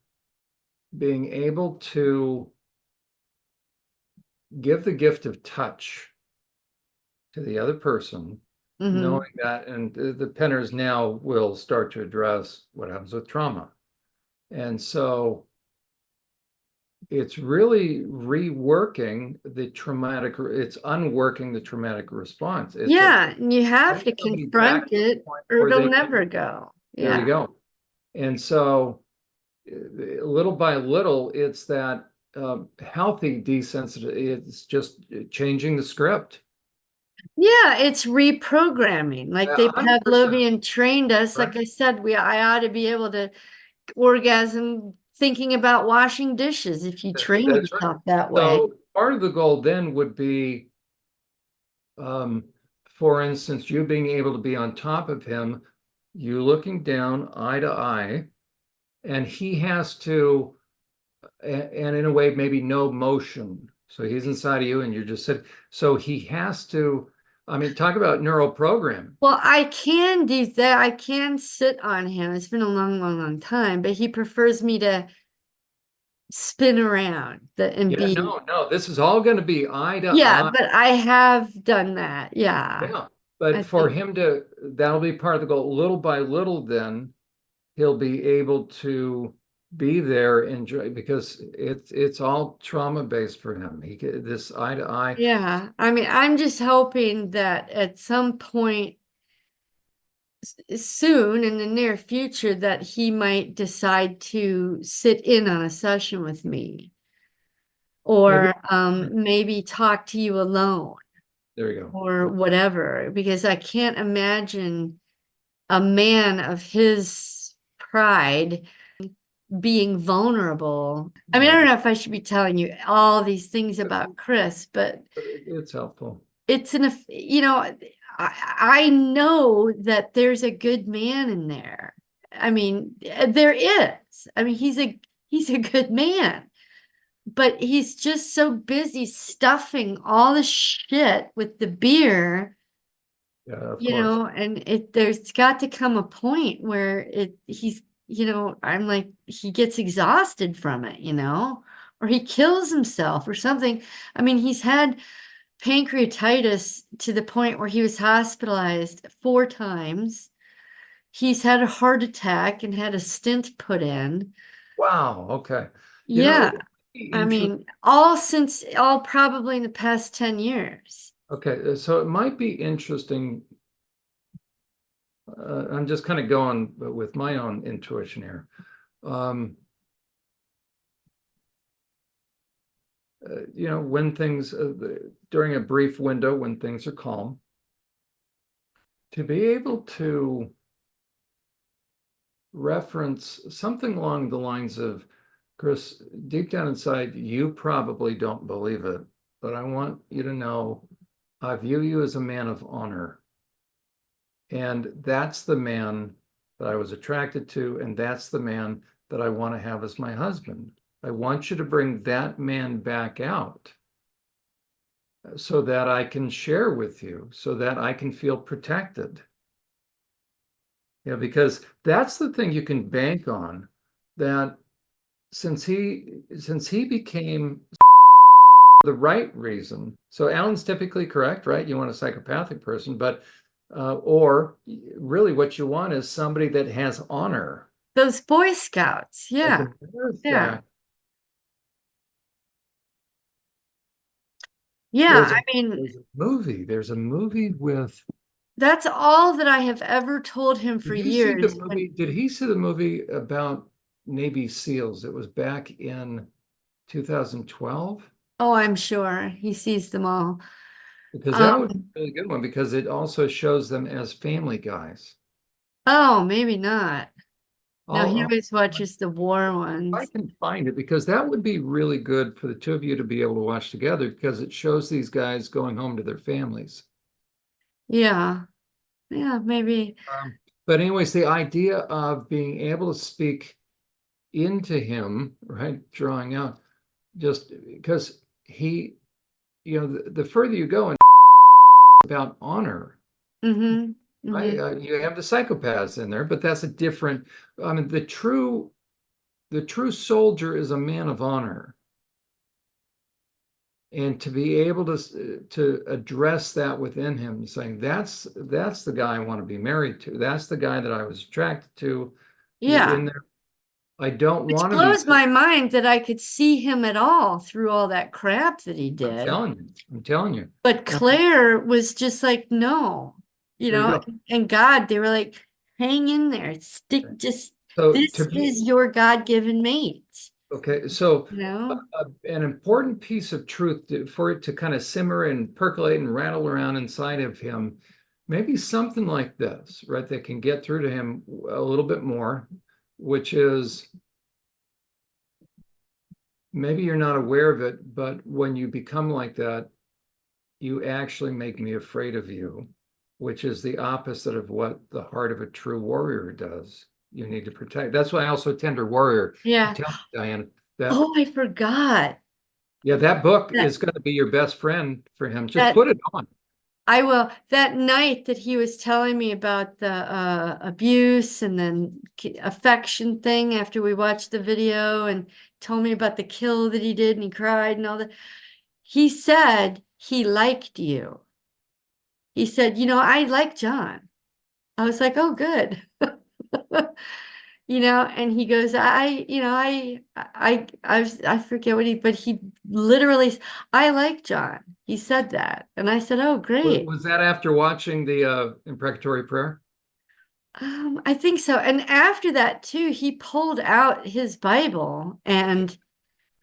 being able to give the gift of touch to the other person, Mm-hmm. knowing that, and the Penners now will start to address what happens with trauma. And so it's really reworking the traumatic, it's unworking the traumatic response. It's Yeah, and you have to somebody back confront to the it point or where it'll they can, never go. there you Yeah. go. And so little by little, it's that healthy desensitization. It's just changing the script. Yeah, it's reprogramming. Like they 100%. Pavlovian trained us. Right. Like I said, I ought to be able to orgasm thinking about washing dishes if you train That's right. yourself that way. So part of the goal then would be, um, for instance, you being able to be on top of him, you looking down eye to eye, and he has to, and in a way, maybe no motion. So he's inside of you and you're just sitting. So he has to, I mean, talk about neural programming. Well, I can do that. I can sit on him. It's been a long, long, long time, but he prefers me to spin around and Yeah, be. no, this is all going to be eye to Yeah, eye. but I have done that. Yeah. Yeah. I But for think. him to, that'll be part of the goal. Little by little, then he'll be able to be there, enjoy, because it's all trauma based for him. This eye to eye. Yeah, I mean, I'm just hoping that at some point soon in the near future that he might decide to sit in on a session with me Maybe or maybe talk to you alone there you or go. whatever, because I can't imagine a man of his pride being vulnerable. I mean, I don't No, know if I should be telling you all these things about Chris, but it's helpful. it's you know, I know that there's a good man in there. I mean, there is. I mean, he's a good man, but he's just so busy stuffing all the shit with the beer, Yeah, of course. and there's got to come a point where he's, I'm like, he gets exhausted from it, or he kills himself or something. I mean, he's had pancreatitis to the point where he was hospitalized 4 times. He's had a heart attack and had a stent put in. Wow. Okay. You know, Yeah. I interesting. mean, all probably in the past 10 years. Okay, so it might be interesting. I'm just kind of going with my own intuition here. Um, when things during a brief window when things are calm, to be able to reference something along the lines of, Chris, deep down inside, you probably don't believe it, but I want you to know I view you as a man of honor. And that's the man that I was attracted to, and that's the man that I want to have as my husband. I want you to bring that man back out so that I can share with you, so that I can feel protected. Yeah, because that's the thing you can bank on, that since he became the right reason. So Alan's typically correct, right? You want a psychopathic person, but or really what you want is somebody that has honor. Those Boy Scouts. As a Yeah. matter of Yeah. fact, Yeah. there's a I mean, there's a movie. There's a movie with. that's all that I have ever told him for Did you see the years. movie? Did he see the movie about Navy SEALs? It was back in 2012. Oh, I'm sure he sees them all. Because Um, that would be a really good one because it also shows them as family guys. oh, maybe not. No, he I'll, always watches the war I ones. can find it because that would be really good for the two of you to be able to watch together because it shows these guys going home to their families. Yeah. Yeah, maybe. But anyways, the idea of being able to speak into him, right, drawing out, just because the further you go and about honor, Mm-hmm. right, Mm-hmm. you have the psychopaths in there, but that's a different. I mean, the true soldier is a man of honor. And to be able to address that within him, saying that's the guy I want to be married to. That's the guy that I was attracted to. You're Yeah. in there. I don't Which want to be. blows my mind that I could see him at all through all that crap that he I'm did. telling you. I'm telling you. But And Claire was just like, no, there you go. and God, they were like, hang in there, stick, just, So to this be is your God-given mate, okay, so you know? an important piece of truth for it to kind of simmer and percolate and rattle around inside of him, maybe something like this, right? That can get through to him a little bit more, which is maybe you're not aware of it, but when you become like that, you actually make me afraid of you, which is the opposite of what the heart of a true warrior does. You need to protect. That's why I also tender warrior. I'm Yeah. telling you, Diane, that Oh, I forgot yeah, that book that is going to be your best friend for him. Just that put it on. I will, that night that he was telling me about the abuse and then affection thing after we watched the video and told me about the kill that he did and he cried and all that. He said he liked you. He said, I like Jon. I was like, oh, good. and he goes, I forget but he literally, I like Jon. He said that. And I said, oh, great. Was that after watching the imprecatory prayer? I think so. And after that too, he pulled out his Bible and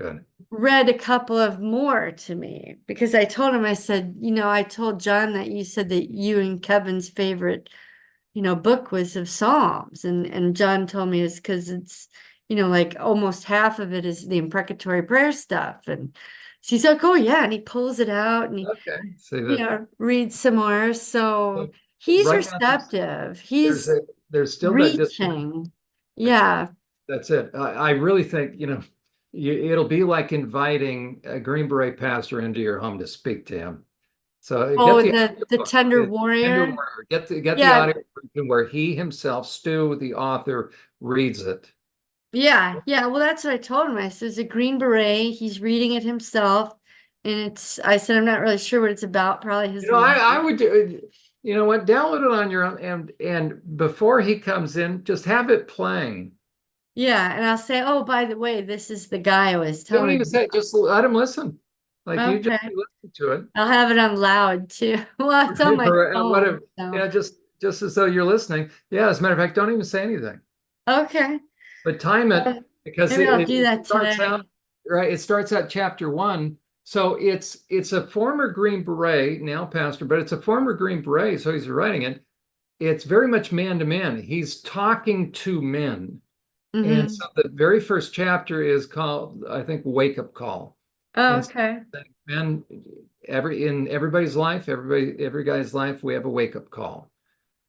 Good. read a couple of more to me because I told him, I said, I told Jon that you said that you and Kevin's favorite, book was of Psalms. And Jon told me it's because it's, like almost half of it is the imprecatory prayer stuff. And so he's like, oh yeah. And he pulls it out and he, Okay. See that. reads some more. So So he's right now, receptive. there's He's there's still that disconnect. reaching. Yeah. That's it. I really think, it'll be like inviting a Green Beret pastor into your home to speak to him. So get Oh, the the audiobook, tender Tender warrior. Warrior. Get the Yeah. audio version where he himself, Stu, the author, reads it. Yeah. Yeah. Well, that's what I told him. I said, it's a Green Beret. He's reading it himself. And I said, I'm not really sure what it's about. Probably his life. I would do, you know what, download it on your own, and before he comes in, just have it playing. Yeah. And I'll say, oh, by the way, this is the guy I was Don't telling even you. say it, just let him listen. Like you just Okay. listen to it. I'll have it on loud too. Well, it's on my phone. Whatever. So, Yeah, just as though you're listening. Yeah, as a matter of fact, don't even say anything. okay. But time it Well, because maybe I'll do it that starts out today. right. It starts out chapter one. So it's a former Green Beret, now pastor, but it's a former Green Beret, so he's writing it. It's very much man to man. He's talking to men. And Mm-hmm. so the very first chapter is called, I think, Wake Up Call. Oh, And so okay. men, in everybody's life, every guy's life, we have a wake up call.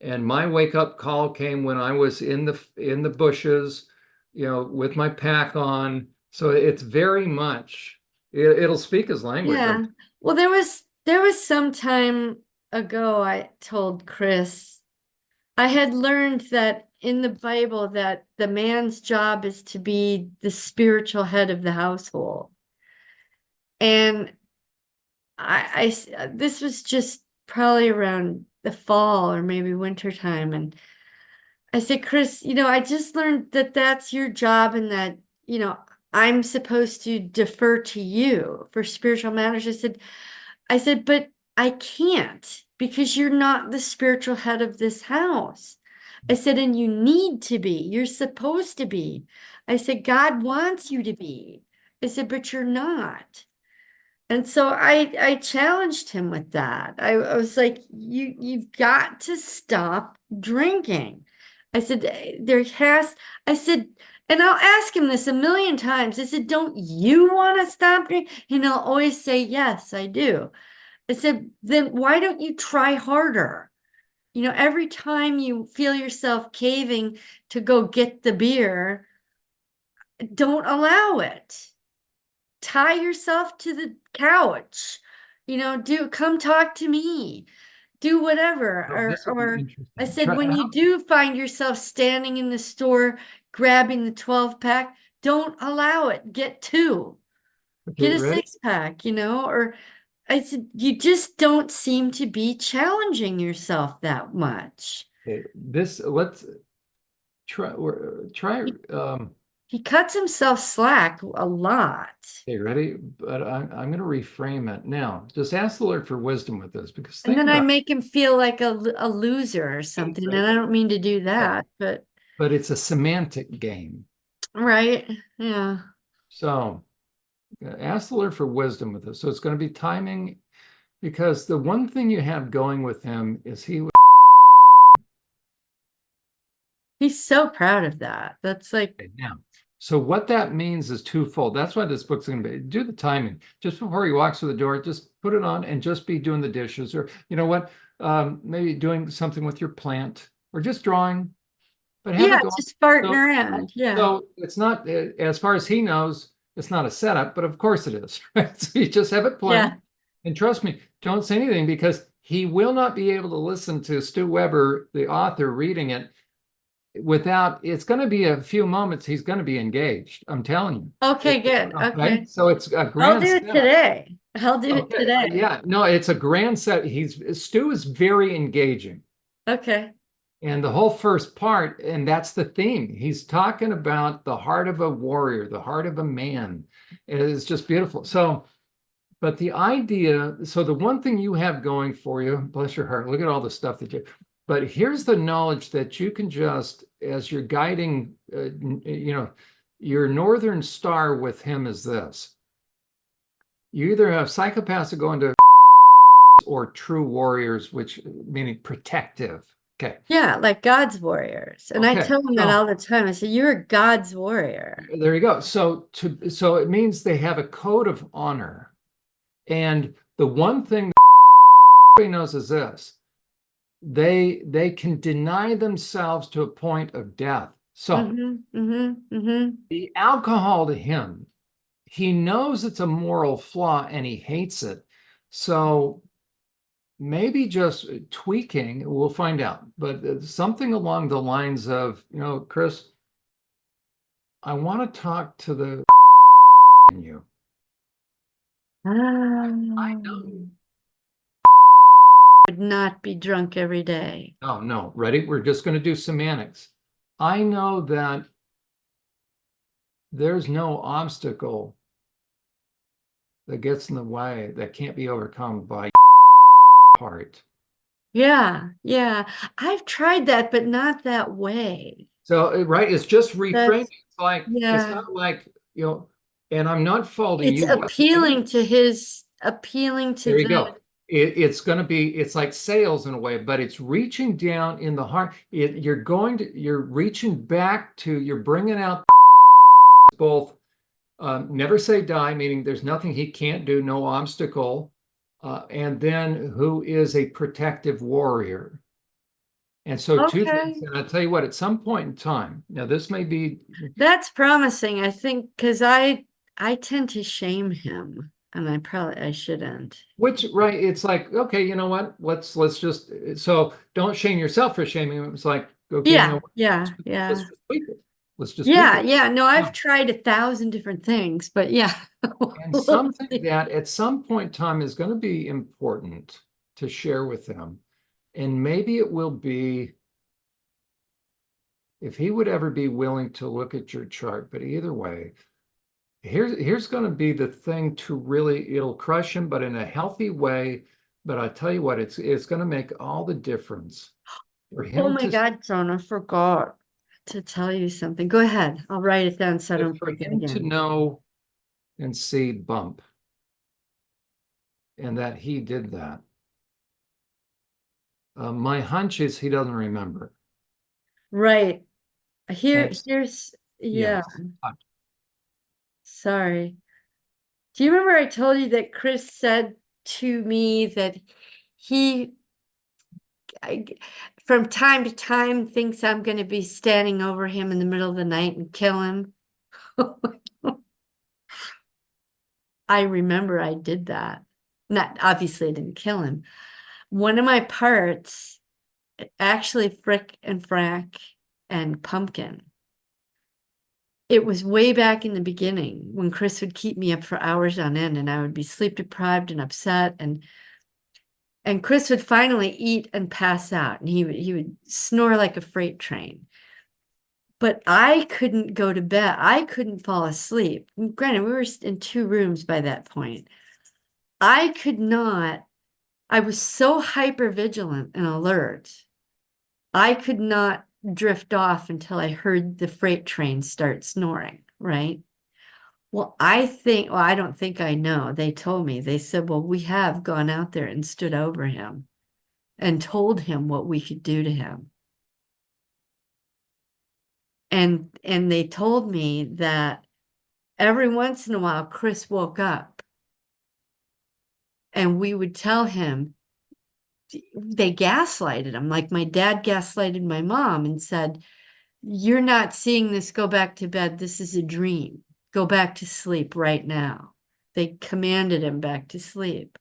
And my wake up call came when I was in the bushes, with my pack on. So it's very much it'll speak his language. Yeah. Well, there was some time ago I told Chris I had learned that in the Bible that the man's job is to be the spiritual head of the household. And this was just probably around the fall or maybe winter time. And I said, Chris, I just learned that that's your job and that, I'm supposed to defer to you for spiritual matters. I said, but I can't because you're not the spiritual head of this house. I said, and you need to be. You're supposed to be. I said, God wants you to be. I said, but you're not. And so I challenged him with that. I was like, you've got to stop drinking. I said, I said, and I'll ask him this a million times. I said, don't you want to stop drinking? And he'll always say, yes, I do. I said, then why don't you try harder? Every time you feel yourself caving to go get the beer, don't allow it. Tie yourself to the couch. Come talk to me. Do whatever. Oh, this will be Or I interesting. said, when you do find yourself standing in the store grabbing the 12 pack, don't allow it. Get two. Okay, Get a ready? 6 pack, or I said, you just don't seem to be challenging yourself that much. Okay, let's try. He, he cuts himself slack a lot. Okay, ready? But I'm going to reframe it now. Just ask the Lord for wisdom with this, because And think then I about make him feel like a loser or it. something. And I don't mean to do Right. that, but But it's a semantic game. right. Yeah. So ask the Lord for wisdom with this. So it's going to be timing, because the one thing you have going with him is he. He's so proud of that. That's like, Now, so what that means is twofold. That's why this book's going to be, do the timing. Just before he walks through the door, just put it on and just be doing the dishes, or you know what, maybe doing something with your plant, or just drawing, but have yeah, it going. just farting So, around. Yeah. so it's not, as far as he knows, it's not a setup, but of course it is, right? So you just have it Yeah. playing, and trust me, don't say anything, because he will not be able to listen to Stu Weber, the author, reading it without, it's going to be a few moments he's going to be engaged, I'm telling you. Okay, good. Okay, Okay. so it's a I'll grand do it setup. today. I'll do it Okay, today. yeah, no, it's a grand set. Stu is very engaging. Okay. And the whole first part, and that's the theme. He's talking about the heart of a warrior, the heart of a man. And it's just beautiful. So, but the idea, so the one thing you have going for you, bless your heart, look at all the stuff that you, but here's the knowledge that you can just, as you're guiding, your northern star with him is this. You either have psychopaths that go into or true warriors, which meaning protective. Okay. Yeah, like God's warriors. And I Okay. tell them that all the time. I say, you're a God's warrior. There you go. So it means they have a code of honor. And the one thing everybody knows is this. They can deny themselves to a point of death. So the alcohol to him, he knows it's a moral flaw and he hates it. So maybe just tweaking, we'll find out, but something along the lines of, Chris, I want to talk to the in you. I know. Would not be drunk every day. Oh, no. Ready? We're just going to do semantics. I know that there's no obstacle that gets in the way that can't be overcome by heart. Yeah, yeah. I've tried that, but not that way. So, right, it's just reframing. That's, It's like, it's yeah. not like, and I'm not faulting It's you whatsoever. appealing to There you the, go. It's going to be, it's like sales in a way, but it's reaching down in the heart. You're reaching back to, you're bringing out both, never say die, meaning there's nothing he can't do, no obstacle. And then who is a protective warrior. And so two things, okay. and I'll tell you what, at some point in time, now this may be, That's promising, I think, because I tend to shame him, and I shouldn't. which, right, it's like, okay, you know what, let's just, so don't shame yourself for shaming him. It's like, okay, you know Yeah, what, yeah, yeah. let's just tweak it. Let's just tweak Yeah, it. yeah. No, I've Now, tried 1,000 different things, but yeah. and something that at some point in time is going to be important to share with them. And maybe it will be if he would ever be willing to look at your chart, but either way, here's going to be the thing to really, it'll crush him, but in a healthy way. But I tell you what, it's going to make all the difference for Oh him my to God, John, I forgot to tell you something. Go ahead. I'll write it down so I don't for forget him to again. know and see bump, and that he did that. My hunch is he doesn't remember. Right. And Yeah, yes, sorry. Do you remember I told you that Chris said to me that he, I, from time to time, thinks I'm going to be standing over him in the middle of the night and kill him? I remember I did that. Not obviously I didn't kill him. One of my parts, actually Frick and Frack and Pumpkin. It was way back in the beginning when Chris would keep me up for hours on end and I would be sleep deprived and upset and Chris would finally eat and pass out and he would snore like a freight train. But I couldn't go to bed. I couldn't fall asleep. Granted, we were in 2 rooms by that point. I could not. I was so hyper vigilant and alert. I could not drift off until I heard the freight train start snoring, right? Well, I don't think I know. They told me, they said, well, we have gone out there and stood over him and told him what we could do to him. And they told me that every once in a while, Chris woke up and we would tell him, they gaslighted him, like my dad gaslighted my mom and said, you're not seeing this, go back to bed. This is a dream. Go back to sleep right now. They commanded him back to sleep.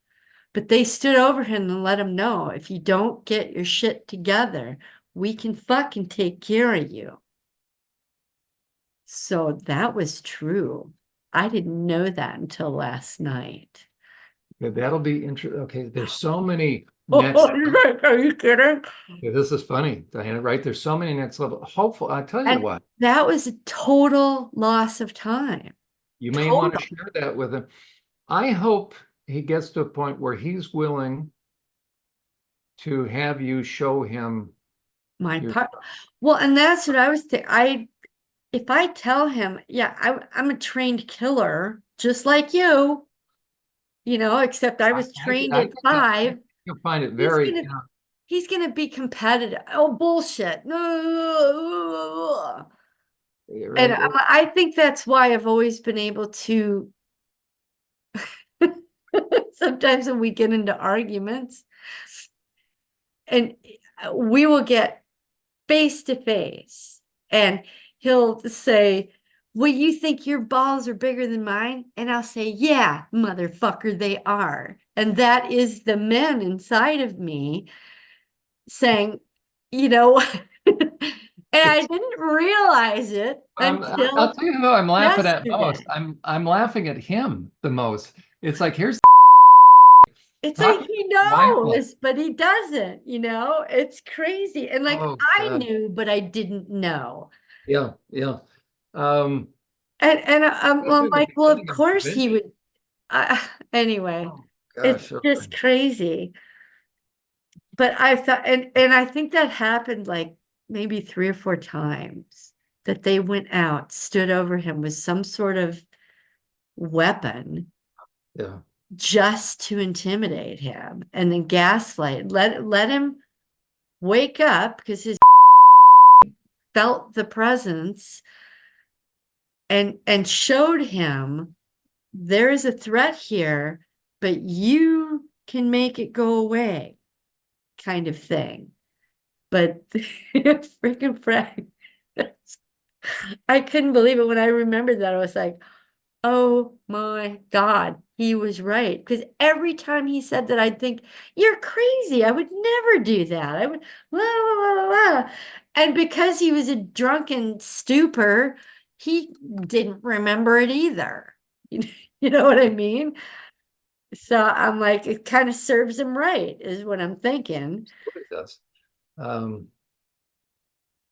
But they stood over him and let him know, if you don't get your shit together, we can fucking take care of you. So that was true. I didn't know that until last night. that'll be interesting. Okay, there's so many next. Are you kidding? Yeah, this is funny, Diana, right? There's so many next level. Hopeful, I tell you And what, that was a total loss of time. you may want to Total. share that with him. I hope he gets to a point where he's willing to have you show him My your. part. Well, and that's what I was thinking. If I tell him, yeah, I'm a trained killer, just like you, except I was trained I at think five. you'll find it He's very, gonna he's gonna be competitive. Oh, bullshit. And right. I think that's why I've always been able to sometimes when we get into arguments and we will get face to face and he'll say, well, you think your balls are bigger than mine? And I'll say, yeah, motherfucker, they are. And that is the men inside of me saying, you know, and I didn't realize it I'll until tell you who I'm laughing at most. yesterday. I'm laughing at him the most. It's like here's It's like talking he quietly. knows, but he doesn't. It's crazy. And like Oh I God. knew, but I didn't know. Yeah, yeah. Um, And go I'm through the like, well, of beginning of Da course he Vinci. would. Anyway, Oh it's gosh. just Okay. crazy. But I thought, and I think that happened like maybe 3 or 4 times that they went out, stood over him with some sort of weapon Yeah. just to intimidate him and then gaslight, let him wake up because his felt the presence and showed him there is a threat here, but you can make it go away, kind of thing. But freaking Frank, I couldn't believe it when I remembered that. I was like, oh my God, he was right. Because every time he said that, I'd think, you're crazy. I would never do that. I would, blah, blah, blah, blah, blah. And because he was a drunken stupor, he didn't remember it either. You know what I mean? So I'm like, it kind of serves him right, is what I'm thinking. What it does. Um,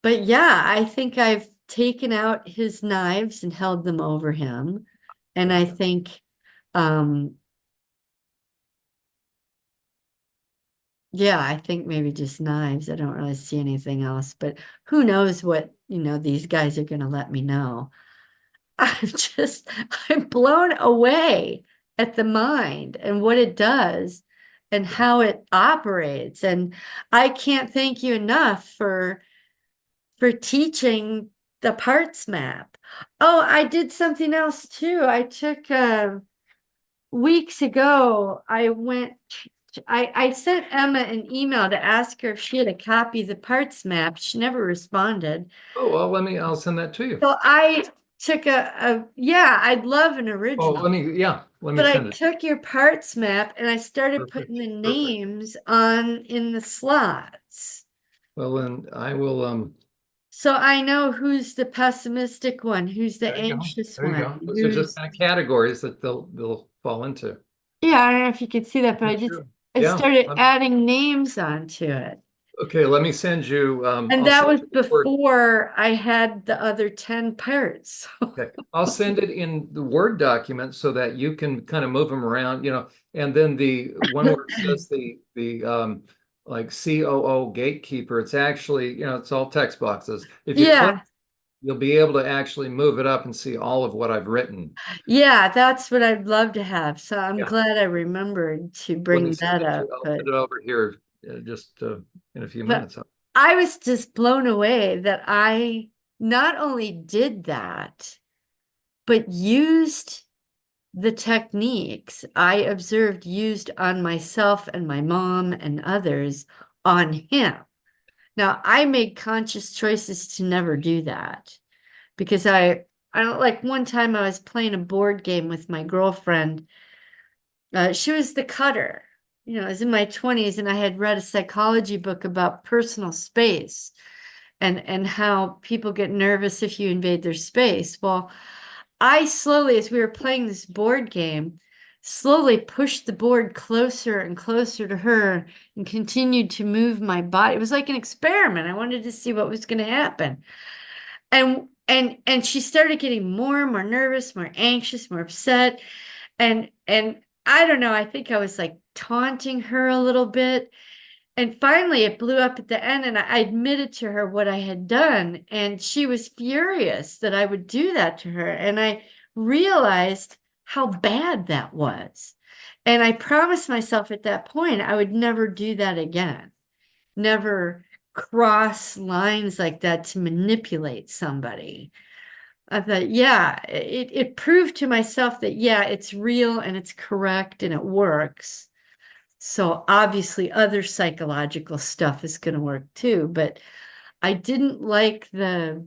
But yeah, I think I've taken out his knives and held them over him. And I think, um, yeah, I think maybe just knives. I don't really see anything else, but who knows what, these guys are going to let me know. I'm blown away at the mind and what it does and how it operates. And I can't thank you enough for teaching the parts map. Oh, I did something else too. I took weeks ago, I sent Emma an email to ask her if she had a copy of the parts map. She never responded. oh well, I'll send that to you. So I took yeah, I'd love an Oh, original. let me But I send it. took your parts map and I started Perfect, putting the perfect. names on in the slots. Well, then I will, So I know who's the pessimistic one, who's the there you go. anxious There you one, go. Those are just who's kind of categories that they'll fall into. yeah, I don't know if you could see that, but For sure. I Yeah. started adding names onto it. Okay, let me send you, And I'll that send was you the Word. before I had the other 10 parts. Okay. I'll send it in the Word document so that you can kind of move them around, and then the one where it says the like COO gatekeeper, it's actually, it's all text boxes. If you click, Yeah, you'll be able to actually move it up and see all of what I've written. yeah, that's what I'd love to have. So I'm Yeah. glad I remembered to Let me bring send that it to up. you. I'll But send it over here just in a few but minutes. I was just blown away that I not only did that, but used the techniques I observed used on myself and my mom and others on him. Now, I made conscious choices to never do that because I don't like one time I was playing a board game with my girlfriend. She was the cutter. I was in my 20s and I had read a psychology book about personal space and how people get nervous if you invade their space. Well, I slowly, as we were playing this board game, slowly pushed the board closer and closer to her and continued to move my body. It was like an experiment. I wanted to see what was going to happen. And she started getting more and more nervous, more anxious, more upset. And I don't know, I think I was like taunting her a little bit. And finally it blew up at the end, and I admitted to her what I had done, and she was furious that I would do that to her. And I realized how bad that was. And I promised myself at that point I would never do that again. Never cross lines like that to manipulate somebody. I thought, yeah, it proved to myself that, yeah, it's real and it's correct and it works. So obviously other psychological stuff is going to work too, but I didn't like the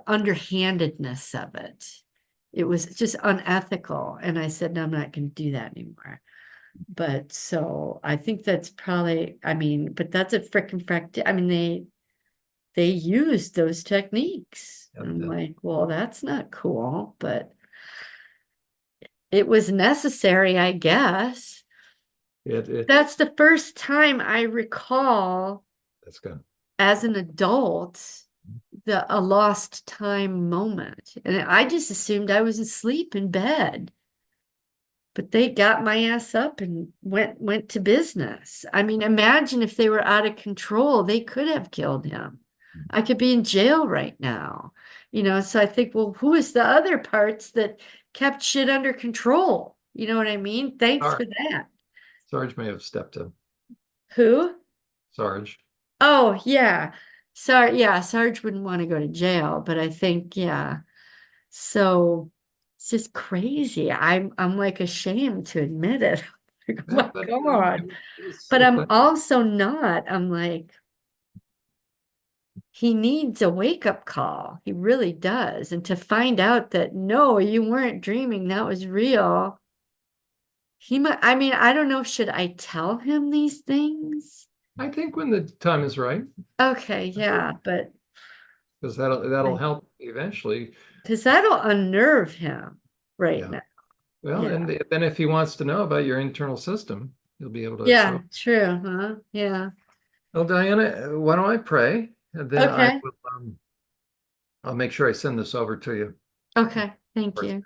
underhandedness of it. It was just unethical. And I said, no, I'm not going to do that anymore. But so I think that's probably, I mean, but that's a freaking fact. I mean, they used those techniques. Yep, I'm yep. like, well, that's not cool, but it was necessary, I guess. It That's the first time I recall that's good. as an adult a lost time moment. And I just assumed I was asleep in bed. But they got my ass up and went to business. I mean, imagine if they were out of control, they could have killed him. I could be in jail right now. So I think, well, who is the other parts that kept shit under control? You know what I mean? Thanks for that. Sarge may have stepped in. Who? Sarge. Oh, yeah. Sorry, yeah, Sarge wouldn't want to go to jail, but I think, yeah. So it's just crazy. I'm like ashamed to admit it. Like, oh Yeah, my but God. it's But I'm also not. I'm like, he needs a wake-up call. He really does. And to find out that no, you weren't dreaming, that was real. He might, I mean, I don't know, should I tell him these things? I think when the time is right, Okay, yeah, but because that'll help eventually. because that'll unnerve him right Yeah. now. Well, Yeah. and then if he wants to know about your internal system, you'll be able to Yeah, show. true, huh? Yeah. Well, Diana, why don't I pray? And then Okay. I'll make sure I send this over to you. Okay. Thank you.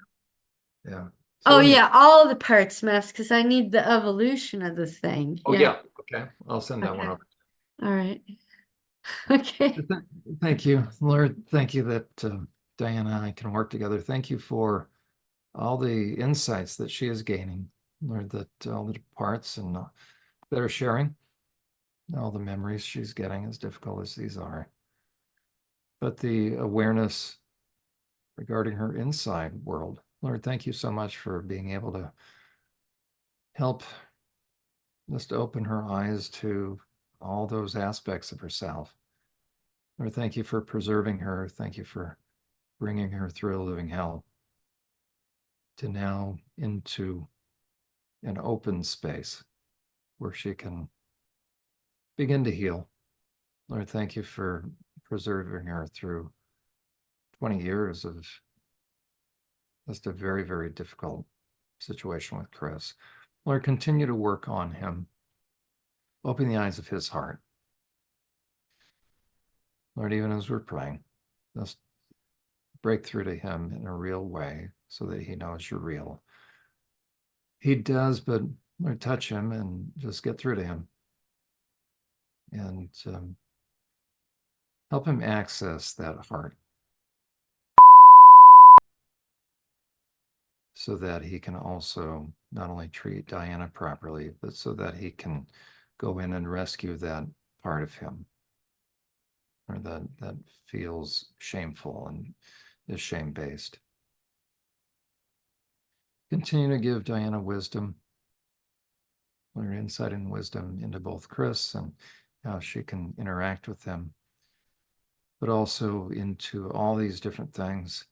Yeah. So Oh when you, yeah, all the parts maps because I need the evolution of the thing. oh Yeah. yeah, okay. I'll send that one Okay. over. All right. Okay. Thank you, Lord. Thank you that Diana and I can work together. Thank you for all the insights that she is gaining, Lord, that all the parts and that are sharing, all the memories she's getting, as difficult as these are. But the awareness regarding her inside world, Lord, thank you so much for being able to help just open her eyes to all those aspects of herself. Lord, thank you for preserving her. Thank you for bringing her through a living hell to now into an open space where she can begin to heal. Lord, thank you for preserving her through 20 years of just a very, very difficult situation with Chris. Lord, continue to work on him. Open the eyes of his heart. Lord, even as we're praying, just break through to him in a real way so that he knows you're real. He does, but Lord, touch him and just get through to him and help him access that heart so that he can also not only treat Diana properly, but so that he can go in and rescue that part of him or that feels shameful and is shame-based. Continue to give Diana wisdom, or insight and wisdom into both Chris and how she can interact with them, but also into all these different things.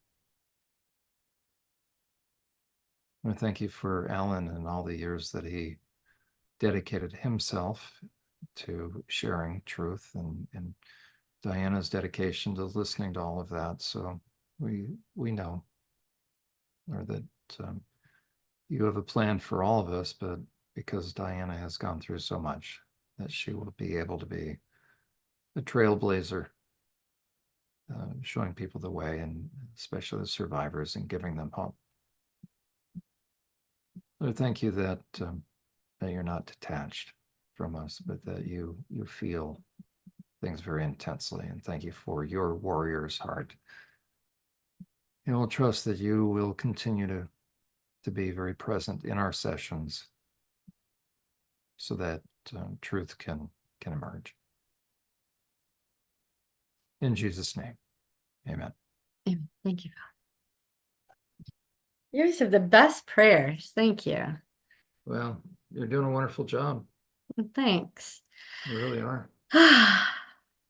I thank you for Alan and all the years that he dedicated himself to sharing truth and Diana's dedication to listening to all of that. So we know, or that you have a plan for all of us, but because Diana has gone through so much, that she will be able to be a trailblazer, showing people the way, and especially the survivors, and giving them hope. Lord, thank you that that you're not detached from us, but that you feel things very intensely. And thank you for your warrior's heart. And we'll trust that you will continue to be very present in our sessions, so that truth can emerge. In Jesus' name, amen. Amen. Thank you. You guys have the best prayers. Thank you. Well, you're doing a wonderful job. Thanks. You really are.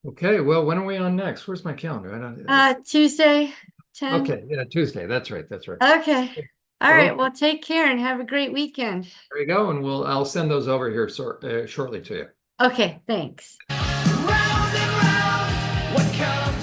Okay, well, when are we on next? Where's my calendar? I don't. Tuesday, 10. Okay, yeah, Tuesday. That's right. That's right. Okay. All Well, right. Well, take care and have a great weekend. there you go, and I'll send those over here shortly to you. Okay, thanks. Round and round, what comes